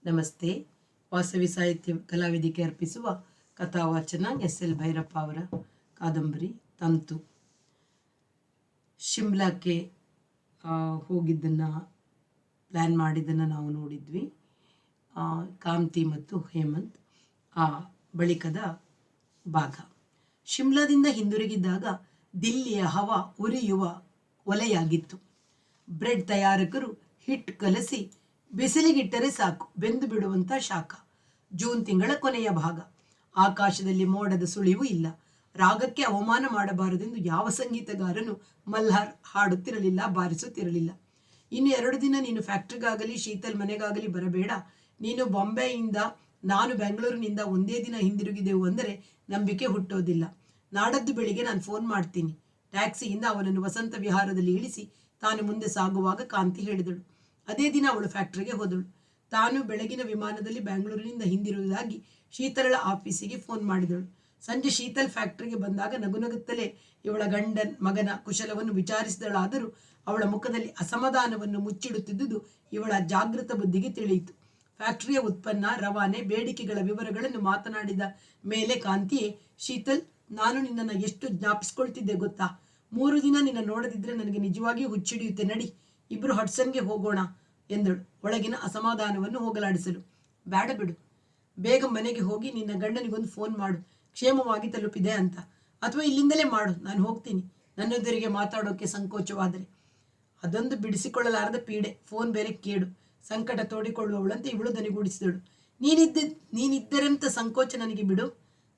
ನಮಸ್ತೆ. ವಾಸವಿ ಸಾಹಿತ್ಯ ಕಲಾವೇದಿಕೆ ಅರ್ಪಿಸುವ ಕಥಾವಾಚನ ಎಸ್.ಎಲ್. ಭೈರಪ್ಪ ಅವರ ಕಾದಂಬರಿ ತಂತು. ಶಿಮ್ಲಾಕ್ಕೆ ಹೋಗಿದ್ದನ್ನು ಪ್ಲ್ಯಾನ್ ಮಾಡಿದ್ದನ್ನು ನಾವು ನೋಡಿದ್ವಿ. ಕಾಂತಿ ಮತ್ತು ಹೇಮಂತ್ ಆ ಬಳಿಕದ ಭಾಗ. ಶಿಮ್ಲಾದಿಂದ ಹಿಂದಿರುಗಿದ್ದಾಗ ದಿಲ್ಲಿಯ ಹವಾ ಉರಿಯುವ ಒಲೆಯಾಗಿತ್ತು. ಬ್ರೆಡ್ ತಯಾರಕರು ಹಿಟ್ಟು ಕಲಸಿ ಬಿಸಿಲಿಗಿಟ್ಟರೆ ಸಾಕು ಬೆಂದು ಬಿಡುವಂಥ ಶಾಖ. ಜೂನ್ ತಿಂಗಳ ಕೊನೆಯ ಭಾಗ. ಆಕಾಶದಲ್ಲಿ ಮೋಡದ ಸುಳಿವು ಇಲ್ಲ. ರಾಗಕ್ಕೆ ಅವಮಾನ ಮಾಡಬಾರದೆಂದು ಯಾವ ಸಂಗೀತಗಾರನು ಮಲ್ಹಾರ್ ಹಾಡುತ್ತಿರಲಿಲ್ಲ, ಬಾರಿಸುತ್ತಿರಲಿಲ್ಲ. ಇನ್ನು 2 ದಿನ ನೀನು ಫ್ಯಾಕ್ಟ್ರಿಗಾಗಲಿ ಶೀತಲ್ ಮನೆಗಾಗಲಿ ಬರಬೇಡ. ನೀನು ಬಾಂಬೆಯಿಂದ, ನಾನು ಬೆಂಗಳೂರಿನಿಂದ ಒಂದೇ ದಿನ ಹಿಂದಿರುಗಿದೆವು ಅಂದರೆ ನಂಬಿಕೆ ಹುಟ್ಟೋದಿಲ್ಲ. ನಾಡದ್ದು ಬೆಳಿಗ್ಗೆ ನಾನು ಫೋನ್ ಮಾಡ್ತೀನಿ. ಟ್ಯಾಕ್ಸಿಯಿಂದ ಅವನನ್ನು ವಸಂತ ವಿಹಾರದಲ್ಲಿ ಇಳಿಸಿ ತಾನು ಮುಂದೆ ಸಾಗುವಾಗ ಕಾಂತಿ ಹೇಳಿದಳು. ಅದೇ ದಿನ ಅವಳು ಫ್ಯಾಕ್ಟ್ರಿಗೆ ಹೋದಳು. ತಾನು ಬೆಳಗಿನ ವಿಮಾನದಲ್ಲಿ ಬೆಂಗಳೂರಿನಿಂದ ಹಿಂದಿರುವುದಾಗಿ ಶೀತಳ ಆಫೀಸಿಗೆ ಫೋನ್ ಮಾಡಿದಳು. ಸಂಜೆ ಶೀತಲ್ ಫ್ಯಾಕ್ಟ್ರಿಗೆ ಬಂದಾಗ ನಗುನಗುತ್ತಲೇ ಇವಳ ಮಗನ ಕುಶಲವನ್ನು ವಿಚಾರಿಸಿದಳಾದರೂ ಅವಳ ಮುಖದಲ್ಲಿ ಅಸಮಾಧಾನವನ್ನು ಮುಚ್ಚಿಡುತ್ತಿದ್ದುದು ಇವಳ ಜಾಗೃತ ಬುದ್ಧಿಗೆ ತಿಳಿಯಿತು. ಫ್ಯಾಕ್ಟರಿಯ ಉತ್ಪನ್ನ, ರವಾನೆ, ಬೇಡಿಕೆಗಳ ವಿವರಗಳನ್ನು ಮಾತನಾಡಿದ ಮೇಲೆ ಕಾಂತಿಯೇ, ಶೀತಲ್, ನಾನು ನಿನ್ನನ್ನು ಎಷ್ಟು ಜ್ಞಾಪಿಸ್ಕೊಳ್ತಿದ್ದೆ ಗೊತ್ತಾ? 3 ದಿನ ನಿನ್ನ ನೋಡದಿದ್ರೆ ನನಗೆ ನಿಜವಾಗಿಯೂ ಹುಚ್ಚಿಡಿಯುತ್ತೆ. ನಡಿ, ಇಬ್ಬರು ಹಡ್ಸನ್ಗೆ ಹೋಗೋಣ ಎಂದಳು ಒಳಗಿನ ಅಸಮಾಧಾನವನ್ನು ಹೋಗಲಾಡಿಸಲು. ಬೇಡ ಬಿಡು, ಬೇಗ ಮನೆಗೆ ಹೋಗಿ ನಿನ್ನ ಗಂಡನಿಗೊಂದು ಫೋನ್ ಮಾಡು, ಕ್ಷೇಮವಾಗಿ ತಲುಪಿದೆ ಅಂತ. ಅಥವಾ ಇಲ್ಲಿಂದಲೇ ಮಾಡು, ನಾನು ಹೋಗ್ತೀನಿ. ನನ್ನೆದುರಿಗೆ ಮಾತಾಡೋಕೆ ಸಂಕೋಚವಾದರೆ. ಅದೊಂದು ಬಿಡಿಸಿಕೊಳ್ಳಲಾರದ ಪೀಡೆ. ಫೋನ್ ಬೇರೆ ಕೇಡು. ಸಂಕಟ ತೋಡಿಕೊಳ್ಳುವವಳಂತೆ ಇವಳು ದನಿಗೂಡಿಸಿದಳು. ನೀನಿದ್ದರಂತ ಸಂಕೋಚ ನನಗೆ ಬಿಡು.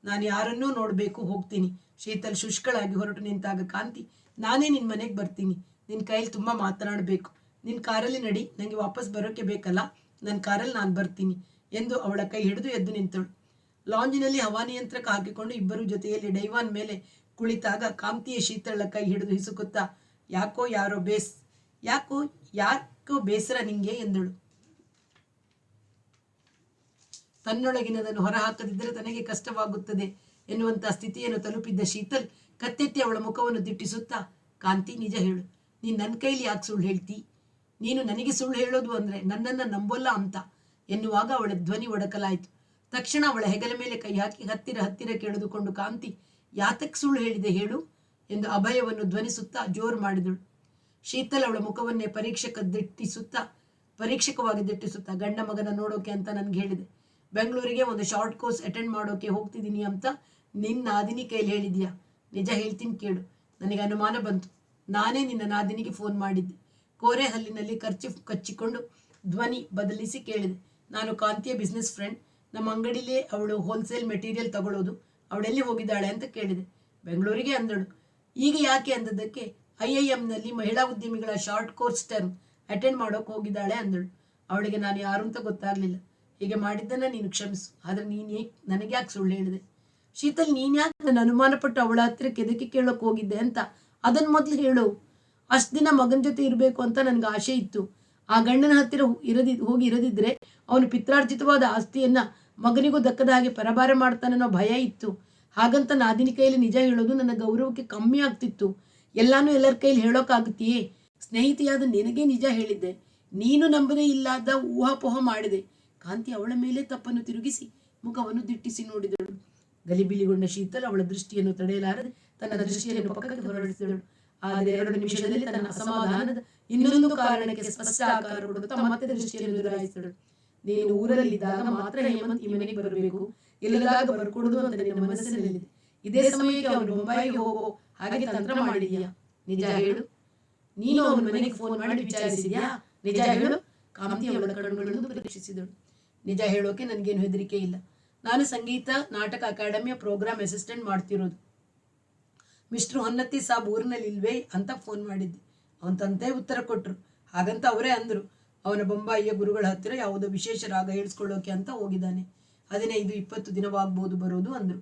ನಾನು ಯಾರನ್ನೂ ನೋಡಬೇಕು, ಹೋಗ್ತೀನಿ. ಶೀತಲ್ ಶುಷ್ಕಳಾಗಿ ಹೊರಟು ನಿಂತಾಗ ಕಾಂತಿ, ನಾನೇ ನಿನ್ನ ಮನೆಗೆ ಬರ್ತೀನಿ. ನಿನ್ನ ಕೈಯಲ್ಲಿ ತುಂಬ ಮಾತನಾಡಬೇಕು. ನಿನ್ನ ಕಾರಲ್ಲಿ ನಡಿ, ನನಗೆ ವಾಪಸ್ ಬರೋಕ್ಕೆ ಬೇಕಲ್ಲ, ನನ್ನ ಕಾರಲ್ಲಿ ನಾನು ಬರ್ತೀನಿ ಎಂದು ಅವಳ ಕೈ ಹಿಡಿದು ಎದ್ದು ನಿಂತಳು. ಲಾಂಜಿನಲ್ಲಿ ಹವಾನಿಯಂತ್ರಕ ಹಾಕಿಕೊಂಡು ಇಬ್ಬರು ಜೊತೆಯಲ್ಲಿ ಡೈವಾನ್ ಮೇಲೆ ಕುಳಿತಾಗ ಕಾಂತಿಯ ಶೀತಳ ಕೈ ಹಿಡಿದು ಹಿಸುಕುತ್ತಾ, ಯಾಕೋ ಬೇಸರ ನಿಂಗೆ ಎಂದಳು. ತನ್ನೊಳಗಿನದನ್ನು ಹೊರಹಾಕದಿದ್ದರೆ ತನಗೆ ಕಷ್ಟವಾಗುತ್ತದೆ ಎನ್ನುವಂಥ ಸ್ಥಿತಿಯನ್ನು ತಲುಪಿದ್ದ ಶೀತಲ್ ಕತ್ತೆತ್ತಿ ಅವಳ ಮುಖವನ್ನು ದಿಟ್ಟಿಸುತ್ತಾ, ಕಾಂತಿ, ನಿಜ ಹೇಳು, ನೀನು ನನ್ನ ಕೈಲಿ ಯಾಕೆ ಸುಳ್ಳು ಹೇಳ್ತಿ? ನೀನು ನನಗೆ ಸುಳ್ಳು ಹೇಳೋದು ಅಂದರೆ ನನ್ನನ್ನು ನಂಬೋಲ್ಲ ಅಂತ ಎನ್ನುವಾಗ ಅವಳ ಧ್ವನಿ ಒಡಕಲಾಯಿತು. ತಕ್ಷಣ ಅವಳ ಹೆಗಲ ಮೇಲೆ ಕೈ ಹಾಕಿ ಹತ್ತಿರ ಕೆಳೆದುಕೊಂಡು ಕಾಂತಿ, ಯಾತಕ್ಕೆ ಸುಳ್ಳು ಹೇಳಿದೆ ಹೇಳು ಎಂದು ಅಭಯವನ್ನು ಧ್ವನಿಸುತ್ತಾ ಜೋರು ಮಾಡಿದಳು. ಶೀತಲ್ ಅವಳ ಮುಖವನ್ನೇ ಪರೀಕ್ಷಕವಾಗಿ ದಿಟ್ಟಿಸುತ್ತಾ, ಗಂಡ ಮಗನ ನೋಡೋಕೆ ಅಂತ ನನಗೆ ಹೇಳಿದೆ. ಬೆಂಗಳೂರಿಗೆ ಒಂದು ಶಾರ್ಟ್ ಕೋರ್ಸ್ ಅಟೆಂಡ್ ಮಾಡೋಕೆ ಹೋಗ್ತಿದ್ದೀನಿ ಅಂತ ನಿನ್ನ ನಾದಿನಿ ಕೈಲಿ ಹೇಳಿದ್ಯಾ? ನಿಜ ಹೇಳ್ತೀನಿ ಕೇಳು. ನನಗೆ ಅನುಮಾನ ಬಂತು. ನಾನೇ ನಿನ್ನ ನಾದಿನಿಗೆ ಫೋನ್ ಮಾಡಿದ್ದೆ. ಕೋರೆ ಹಲ್ಲಿನಲ್ಲಿ ಕರ್ಚಿಫ್ ಕಚ್ಚಿಕೊಂಡು ಧ್ವನಿ ಬದಲಿಸಿ ಕೇಳಿದೆ. ನಾನು ಕಾಂತಿಯ ಬಿಸ್ನೆಸ್ ಫ್ರೆಂಡ್. ನಮ್ಮ ಅಂಗಡಿಲೇ ಅವಳು ಹೋಲ್ಸೇಲ್ ಮೆಟೀರಿಯಲ್ ತಗೊಳ್ಳೋದು. ಅವಳೆಲ್ಲಿ ಹೋಗಿದ್ದಾಳೆ ಅಂತ ಕೇಳಿದೆ. ಬೆಂಗಳೂರಿಗೆ ಅಂದಳು. ಈಗ ಯಾಕೆ ಅಂದದ್ದಕ್ಕೆ, IIMನಲ್ಲಿ ಮಹಿಳಾ ಉದ್ಯಮಿಗಳ ಶಾರ್ಟ್ ಕೋರ್ಸ್ ಟರ್ಮ್ ಅಟೆಂಡ್ ಮಾಡೋಕೆ ಹೋಗಿದ್ದಾಳೆ ಅಂದಳು. ಅವಳಿಗೆ ನಾನು ಯಾರು ಅಂತ ಗೊತ್ತಾಗಲಿಲ್ಲ. ಹೀಗೆ ಮಾಡಿದ್ದನ್ನು ನೀನು ಕ್ಷಮಿಸು. ಆದರೆ ನನಗೆ ಯಾಕೆ ಸುಳ್ಳು ಹೇಳಿದೆ? ಶೀತಲ್, ನೀನ್ಯಾಕೆ ನನ್ನ ಅನುಮಾನಪಟ್ಟು ಅವಳ ಹತ್ತಿರಕ್ಕೆ ಎದಕ್ಕೆ ಕೇಳೋಕೆ ಹೋಗಿದ್ದೆ ಅಂತ ಅದನ್ನು ಮೊದಲು ಹೇಳು. ಅಷ್ಟು ದಿನ ಮಗನ ಜೊತೆ ಇರಬೇಕು ಅಂತ ನನಗೆ ಆಸೆ ಇತ್ತು. ಆ ಗಂಡನ ಹತ್ತಿರ ಹೋಗಿ ಇರದಿದ್ರೆ ಅವನು ಪಿತ್ರಾರ್ಜಿತವಾದ ಆಸ್ತಿಯನ್ನು ಮಗನಿಗೂ ದಕ್ಕದ ಹಾಗೆ ಪರಭಾರ ಮಾಡ್ತಾನನ್ನೋ ಭಯ ಇತ್ತು. ಹಾಗಂತ ನಾದಿನಿ ಕೈಯಲ್ಲಿ ನಿಜ ಹೇಳೋದು ನನ್ನ ಗೌರವಕ್ಕೆ ಕಮ್ಮಿ ಆಗ್ತಿತ್ತು. ಎಲ್ಲಾನು ಎಲ್ಲರ ಕೈಲಿ ಹೇಳೋಕ್ಕಾಗುತ್ತೆಯೇ? ಸ್ನೇಹಿತೆಯಾದ ನಿನಗೆ ನಿಜ ಹೇಳಿದ್ದೆ. ನೀನು ನಂಬದೇ ಇಲ್ಲದ ಊಹಾಪೋಹ ಮಾಡಿದೆ. ಕಾಂತಿ ಅವಳ ಮೇಲೆ ತಪ್ಪನ್ನು ತಿರುಗಿಸಿ ಮುಖವನ್ನು ದಿಟ್ಟಿಸಿ ನೋಡಿದಳು. ಗಲಿಬಿಲಿಗೊಂಡ ಶೀತಲ್ ಅವಳ ದೃಷ್ಟಿಯನ್ನು ತಡೆಯಲಾರದೆ ತನ್ನ ದೃಷ್ಟಿಯನ್ನು ಪಕ್ಕಕ್ಕೆ ಹೊರಡಿಸಿದಳು. ಆದರೆ 2 ನಿಮಿಷದಲ್ಲಿ ತನ್ನ ಅಸಮಾಧಾನದ ಇನ್ನೊಂದು ಕಾರಣಕ್ಕೆ ಸ್ಪಷ್ಟ ಆಕಾರ ಕೊಡುತ್ತಾ ಮತ್ತೆ ದೃಷ್ಟಿಯನ್ನು ಎದುರಾಯಿಸಿದಳು. ನೀನು ಊರಲ್ಲಿದ್ದಾಗ ಮಾತ್ರ ಹೇಮಂತ್ ಈ ಮನೆಗೆ ಬರಬೇಕು, ಇಲ್ಲದಾಗ ಬರ್ಕೊಡುದು ಅಂತ ನಿನ್ನ ಮನಸ್ಸಿನಲ್ಲಿದೆ. ಇದೇ ಸಮಯಕ್ಕೆ ಅವನು ಬೊಂಬಾಯಿಗೆ ಹೋಗೋ ಹಾಗೆ ತಂತ್ರ ಮಾಡಿದೀಯಾ? ನಿಜ ಹೇಳು. ನೀನು ಅವನ ಮನೆಗೆ ಫೋನ್ ಮಾಡಿ ವಿಚಾರಿಸಿದ್ಯಾ? ನಿಜ ಹೇಳು. ಕಾಂತಿ ಅವಳ ಕಣ್ಣುಗಳನ್ನು ಪರೀಕ್ಷಿಸಿದಳು. ನಿಜ ಹೇಳೋಕೆ ನನಗೇನು ಹೆದರಿಕೆ ಇಲ್ಲ. ನಾನು ಸಂಗೀತ ನಾಟಕ ಅಕಾಡೆಮಿಯ ಪ್ರೋಗ್ರಾಮ್ ಅಸಿಸ್ಟೆಂಟ್ ಮಾಡ್ತಿರೋದು. ಮಿಸ್ಟರ್ ಹೊನ್ನತ್ತಿ ಸಾಬ್ ಊರಿನಲ್ಲಿ ಇಲ್ವೇ ಅಂತ ಫೋನ್ ಮಾಡಿದ್ದೆ. ಅವನ ತಂದೆ ಉತ್ತರ ಕೊಟ್ಟರು. ಹಾಗಂತ ಅವರೇ ಅಂದರು, ಅವನ ಬೊಂಬಾಯಿಯ ಗುರುಗಳ ಹತ್ತಿರ ಯಾವುದೋ ವಿಶೇಷ ರಾಗ ಹೇಳಿಸ್ಕೊಳ್ಳೋಕೆ ಅಂತ ಹೋಗಿದ್ದಾನೆ. 15-20 ದಿನವಾಗ್ಬೋದು ಬರೋದು ಅಂದರು.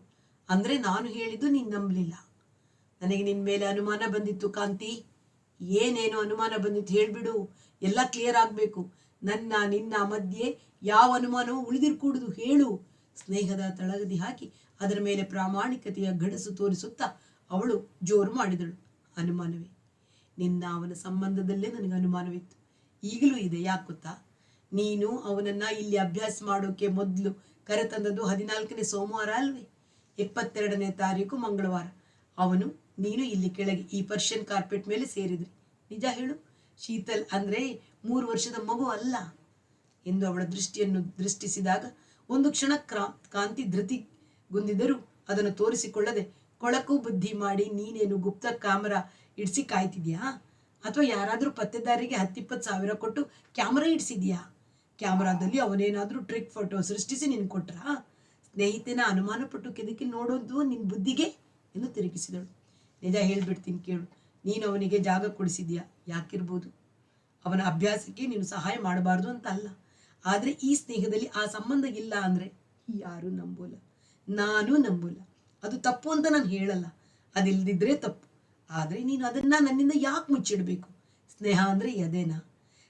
ಅಂದರೆ ನಾನು ಹೇಳಿದ್ದು ನೀನು ನಂಬಲಿಲ್ಲ. ನನಗೆ ನಿನ್ನ ಮೇಲೆ ಅನುಮಾನ ಬಂದಿತ್ತು ಕಾಂತಿ. ಏನೇನೋ ಅನುಮಾನ ಬಂದಿತ್ತು ಹೇಳಿಬಿಡು. ಎಲ್ಲ ಕ್ಲಿಯರ್ ಆಗಬೇಕು. ನಿನ್ನ ಮಧ್ಯೆ ಯಾವ ಅನುಮಾನವೂ ಉಳಿದಿರ್ಕೂಡುದು. ಹೇಳು. ಸ್ನೇಹದ ತಳಗದಿ ಹಾಕಿ ಅದರ ಮೇಲೆ ಪ್ರಾಮಾಣಿಕತೆಯ ಗಡಸು ತೋರಿಸುತ್ತಾ ಅವಳು ಜೋರು ಮಾಡಿದಳು. ಅನುಮಾನವೇ? ಅವನ ಸಂಬಂಧದಲ್ಲೇ ನನಗೆ ಅನುಮಾನವಿತ್ತು. ಈಗಲೂ ಇದೆ. ಯಾಕೆ ಗೊತ್ತಾ? ನೀನು ಅವನನ್ನ ಇಲ್ಲಿ ಅಭ್ಯಾಸ ಮಾಡೋಕೆ ಮೊದಲು ಕರೆತಂದದ್ದು 14ನೇ ಸೋಮವಾರ ಅಲ್ವೇ? 22ನೇ ತಾರೀಕು ಮಂಗಳವಾರ. ಅವನು ನೀನು ಇಲ್ಲಿ ಕೆಳಗೆ ಈ ಪರ್ಷಿಯನ್ ಕಾರ್ಪೆಟ್ ಮೇಲೆ ಸೇರಿದ್ರಿ. ನಿಜ ಹೇಳು. ಶೀತಲ್ ಅಂದ್ರೆ 3 ವರ್ಷದ ಮಗು ಅಲ್ಲ ಎಂದು ಅವಳ ದೃಷ್ಟಿಯನ್ನು ದೃಷ್ಟಿಸಿದಾಗ ಒಂದು ಕ್ಷಣ ಕಾಂತಿ ಧೃತಿಗುಂದಿದರೂ ಅದನ್ನು ತೋರಿಸಿಕೊಳ್ಳದೆ ಕೊಳಕು ಬುದ್ಧಿ ಮಾಡಿ ನೀನೇನು ಗುಪ್ತ ಕ್ಯಾಮರಾ ಇಡ್ಸಿ ಕಾಯ್ತಿದ್ಯಾ? ಅಥವಾ ಯಾರಾದರೂ ಪತ್ತೆದಾರಿಗೆ 10-20 ಸಾವಿರ ಕೊಟ್ಟು ಕ್ಯಾಮರಾ ಇಡ್ಸಿದ್ಯಾ? ಕ್ಯಾಮರಾದಲ್ಲಿ ಅವನೇನಾದ್ರೂ ಟ್ರಿಕ್ ಫೋಟೋ ಸೃಷ್ಟಿಸಿ ನೀನು ಕೊಟ್ರಾ? ಸ್ನೇಹಿತನ ಅನುಮಾನ ಪಟ್ಟು ಕೆದಕಿ ನೋಡೋದು ನಿನ್ನ ಬುದ್ಧಿಗೆ ಎಂದು ತಿರುಗಿಸಿದಳು. ನಿಜ ಹೇಳ್ಬಿಡ್ತೀನಿ ಕೇಳು. ನೀನು ಅವನಿಗೆ ಜಾಗ ಕೊಡಿಸಿದ್ಯಾ? ಯಾಕಿರ್ಬೋದು. ಅವನ ಅಭ್ಯಾಸಕ್ಕೆ ನೀನು ಸಹಾಯ ಮಾಡಬಾರ್ದು ಅಂತ ಅಲ್ಲ. ಆದರೆ ಈ ಸ್ನೇಹದಲ್ಲಿ ಆ ಸಂಬಂಧ ಇಲ್ಲ ಅಂದರೆ ಯಾರೂ ನಂಬೋಲ್ಲ, ನಾನು ನಂಬೋಲ್ಲ. ಅದು ತಪ್ಪು ಅಂತ ನಾನು ಹೇಳಲ್ಲ, ಅದಿಲ್ದಿದ್ರೆ ತಪ್ಪು. ಆದರೆ ನೀನು ಅದನ್ನ ನನ್ನಿಂದ ಯಾಕೆ ಮುಚ್ಚಿಡಬೇಕು? ಸ್ನೇಹ ಅಂದರೆ ಎದೇನಾ?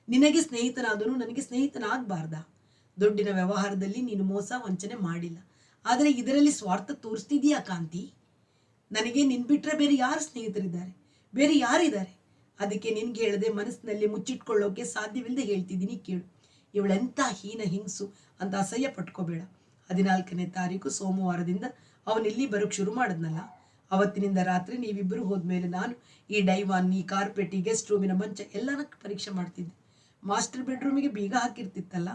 ನಿನಗೆ ಸ್ನೇಹಿತನಾದನು ನನಗೆ ಸ್ನೇಹಿತನಾಗಬಾರ್ದಾ? ದುಡ್ಡಿನ ವ್ಯವಹಾರದಲ್ಲಿ ನೀನು ಮೋಸ ವಂಚನೆ ಮಾಡಿಲ್ಲ, ಆದರೆ ಇದರಲ್ಲಿ ಸ್ವಾರ್ಥ ತೋರಿಸ್ತಿದೀಯಾ ಕಾಂತಿ? ನನಗೆ ನಿನ್ ಬಿಟ್ರೆ ಬೇರೆ ಯಾರು ಸ್ನೇಹಿತರಿದ್ದಾರೆ? ಬೇರೆ ಯಾರಿದ್ದಾರೆ? ಅದಕ್ಕೆ ನಿನ್ಗೆ ಹೇಳದೆ ಮನಸ್ಸಿನಲ್ಲಿ ಮುಚ್ಚಿಟ್ಕೊಳ್ಳೋಕೆ ಸಾಧ್ಯವಿಲ್ಲದೆ ಹೇಳ್ತಿದ್ದೀನಿ ಕೇಳು. ಇವಳೆಂಥ ಹೀನ ಹಿಂಸು ಅಂತ ಅಸಹ್ಯ ಪಟ್ಕೋಬೇಡ. 14ನೇ ತಾರೀಕು ಸೋಮವಾರದಿಂದ ಅವನಿಲ್ಲಿ ಬರೋಕ್ಕೆ ಶುರು ಮಾಡಿದ್ನಲ್ಲ, ಅವತ್ತಿನಿಂದ ರಾತ್ರಿ ನೀವಿಬ್ಬರು ಹೋದ್ಮೇಲೆ ನಾನು ಈ ಡೈವಾನ್, ಈ ಕಾರ್ಪೆಟ್, ಈ ಗೆಸ್ಟ್ ರೂಮಿನ ಮಂಚ ಎಲ್ಲನ ಪರೀಕ್ಷೆ ಮಾಡ್ತಿದ್ದೆ. ಮಾಸ್ಟರ್ ಬೆಡ್ರೂಮಿಗೆ ಬೀಗ ಹಾಕಿರ್ತಿತ್ತಲ್ಲ,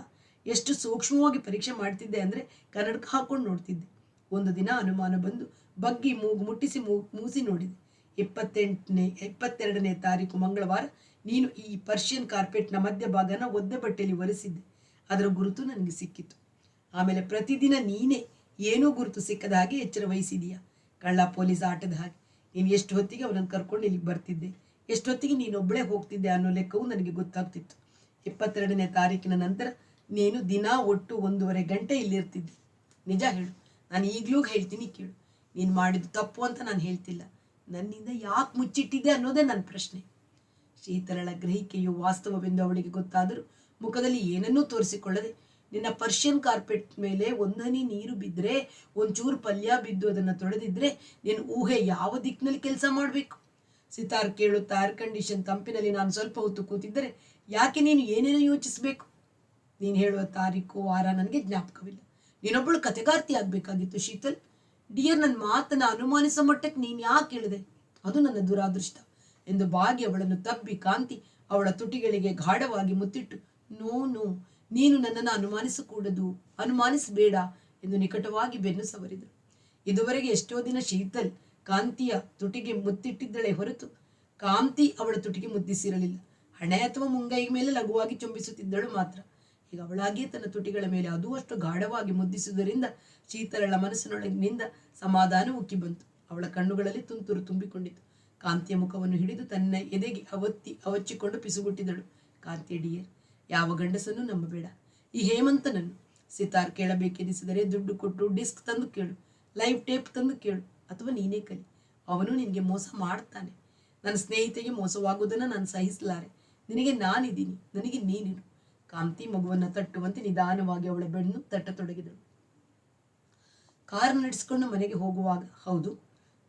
ಎಷ್ಟು ಸೂಕ್ಷ್ಮವಾಗಿ ಪರೀಕ್ಷೆ ಮಾಡ್ತಿದ್ದೆ ಅಂದರೆ ಕನ್ನಡಕ ಹಾಕೊಂಡು ನೋಡ್ತಿದ್ದೆ. ಒಂದು ದಿನ ಅನುಮಾನ ಬಂದು ಬಗ್ಗಿ ಮೂಗು ಮುಟ್ಟಿಸಿ ಮೂಸಿ ನೋಡಿದೆ. 22ನೇ ತಾರೀಕು ಮಂಗಳವಾರ ನೀನು ಈ ಪರ್ಷಿಯನ್ ಕಾರ್ಪೆಟ್ನ ಮಧ್ಯಭಾಗನ ಒದ್ದೆ ಬಟ್ಟೆಯಲ್ಲಿ ಒರೆಸಿದ್ದೆ. ಅದರ ಗುರುತು ನನಗೆ ಸಿಕ್ಕಿತು. ಆಮೇಲೆ ಪ್ರತಿದಿನ ನೀನೇ ಏನೂ ಗುರುತು ಸಿಕ್ಕದ ಹಾಗೆ ಎಚ್ಚರ ವಹಿಸಿದೀಯ. ಕಳ್ಳ ಪೊಲೀಸ್ ಆಟದ ಹಾಗೆ. ನೀನು ಎಷ್ಟು ಹೊತ್ತಿಗೆ ಅವನನ್ನು ಕರ್ಕೊಂಡು ಇಲ್ಲಿಗೆ ಬರ್ತಿದ್ದೆ, ಎಷ್ಟೊತ್ತಿಗೆ ನೀನೊಬ್ಬಳೇ ಹೋಗ್ತಿದ್ದೆ ಅನ್ನೋ ಲೆಕ್ಕವೂ ನನಗೆ ಗೊತ್ತಾಗ್ತಿತ್ತು. 22ನೇ ತಾರೀಕಿನ ನಂತರ ನೀನು ದಿನ ಒಟ್ಟು 1.5 ಗಂಟೆ ಇಲ್ಲಿರ್ತಿದ್ದೆ. ನಿಜ ಹೇಳು. ನಾನು ಈಗಲೂ ಹೇಳ್ತೀನಿ ಕೇಳು. ನೀನು ಮಾಡಿದ್ದು ತಪ್ಪು ಅಂತ ನಾನು ಹೇಳ್ತಿಲ್ಲ, ನನ್ನಿಂದ ಯಾಕೆ ಮುಚ್ಚಿಟ್ಟಿದ್ದೆ ಅನ್ನೋದೇ ನನ್ನ ಪ್ರಶ್ನೆ. ಶೀತಲಳ ಗ್ರಹಿಕೆಯು ವಾಸ್ತವವೆಂದು ಅವಳಿಗೆ ಗೊತ್ತಾದರೂ ಮುಖದಲ್ಲಿ ಏನನ್ನೂ ತೋರಿಸಿಕೊಳ್ಳದೆ, ನಿನ್ನ ಪರ್ಷಿಯನ್ ಕಾರ್ಪೆಟ್ ಮೇಲೆ ಒಂದನಿ ನೀರು ಬಿದ್ದರೆ, ಒಂಚೂರು ಪಲ್ಯ ಬಿದ್ದು ಅದನ್ನು ತೊಳೆದಿದ್ರೆ ನಿನ್ನ ಊಹೆ ಯಾವ ದಿಕ್ಕಿನಲ್ಲಿ ಕೆಲಸ ಮಾಡಬೇಕು? ಸಿತಾರ್ ಕೇಳುತ್ತಾ ಏರ್ ಕಂಡೀಷನ್ ತಂಪಿನಲ್ಲಿ ನಾನು ಸ್ವಲ್ಪ ಹೊತ್ತು ಕೂತಿದ್ದರೆ ಯಾಕೆ ನೀನು ಏನೇನೋ ಯೋಚಿಸಬೇಕು? ನೀನು ಹೇಳುವ ತಾರೀಕು ವಾರ ನನಗೆ ಜ್ಞಾಪಕವಿಲ್ಲ. ನೀನೊಬ್ಬಳು ಕತೆಗಾರ್ತಿ ಆಗಬೇಕಾಗಿತ್ತು ಶೀತಲ್. ಡಿಯರ್, ನನ್ನ ಮಾತನ್ನು ಅನುಮಾನಿಸೋ ಮಟ್ಟಕ್ಕೆ ನೀನು ಯಾಕೆ ಹೇಳಿದೆ? ಅದು ನನ್ನ ದುರಾದೃಷ್ಟ ಎಂದು ಬಾಗಿ ಅವಳನ್ನು ತಬ್ಬಿ ಕಾಂತಿ ಅವಳ ತುಟಿಗಳಿಗೆ ಗಾಢವಾಗಿ ಮುತ್ತಿಟ್ಟು, ನೋ ನೋ, ನೀನು ನನ್ನನ್ನು ಅನುಮಾನಿಸಕೂಡದು, ಅನುಮಾನಿಸಬೇಡ ಎಂದು ನಿಕಟವಾಗಿ ಬೆನ್ನು ಸವರಿದರು. ಇದುವರೆಗೆ ಎಷ್ಟೋ ದಿನ ಶೀತಲ್ ಕಾಂತಿಯ ತುಟಿಗೆ ಮುತ್ತಿಟ್ಟಿದ್ದಳೆ ಹೊರತು ಕಾಂತಿ ಅವಳ ತುಟಿಗೆ ಮುದ್ದಿಸಿರಲಿಲ್ಲ. ಹಣೆ ಅಥವಾ ಮುಂಗೈ ಮೇಲೆ ಲಘುವಾಗಿ ಚುಂಬಿಸುತ್ತಿದ್ದಳು ಮಾತ್ರ. ಈಗ ಅವಳಾಗಿಯೇ ತನ್ನ ತುಟಿಗಳ ಮೇಲೆ ಅದೂ ಅಷ್ಟು ಗಾಢವಾಗಿ ಮುದ್ದಿಸುವುದರಿಂದ ಶೀತಲಳ ಮನಸ್ಸಿನೊಳಗಿನಿಂದ ಸಮಾಧಾನ ಉಕ್ಕಿ ಬಂತು. ಅವಳ ಕಣ್ಣುಗಳಲ್ಲಿ ತುಂತುರು ತುಂಬಿಕೊಂಡಿತು. ಕಾಂತಿಯ ಮುಖವನ್ನು ಹಿಡಿದು ತನ್ನ ಎದೆಗೆ ಅವಚ್ಚಿಕೊಂಡು ಪಿಸುಗುಟ್ಟಿದಳು. ಕಾಂತಿ ಡಿಯರ್, ಯಾವ ಗಂಡಸನ್ನು ನಂಬಬೇಡ. ಈ ಹೇಮಂತನನ್ನು ಸಿತಾರ್ ಕೇಳಬೇಕೆನಿಸಿದರೆ ದುಡ್ಡು ಕೊಟ್ಟು ಡಿಸ್ಕ್ ತಂದು ಕೇಳು, ಲೈವ್ ಟೇಪ್ ತಂದು ಕೇಳು, ಅಥವಾ ನೀನೇ ಕಲಿ. ಅವನು ನಿನಗೆ ಮೋಸ ಮಾಡ್ತಾನೆ. ನನ್ನ ಸ್ನೇಹಿತೆಗೆ ಮೋಸವಾಗುವುದನ್ನು ನಾನು ಸಹಿಸಲಾರೆ. ನಿನಗೆ ನಾನಿದ್ದೀನಿ, ನನಗೆ ನೀನಿರು. ಕಾಂತಿ ಮಗುವನ್ನು ತಟ್ಟುವಂತೆ ನಿಧಾನವಾಗಿ ಅವಳ ಬೆನ್ನು ತಟ್ಟತೊಡಗಿದಳು. ಕಾರ್ ನಡೆಸಿಕೊಂಡು ಮನೆಗೆ ಹೋಗುವಾಗ, ಹೌದು,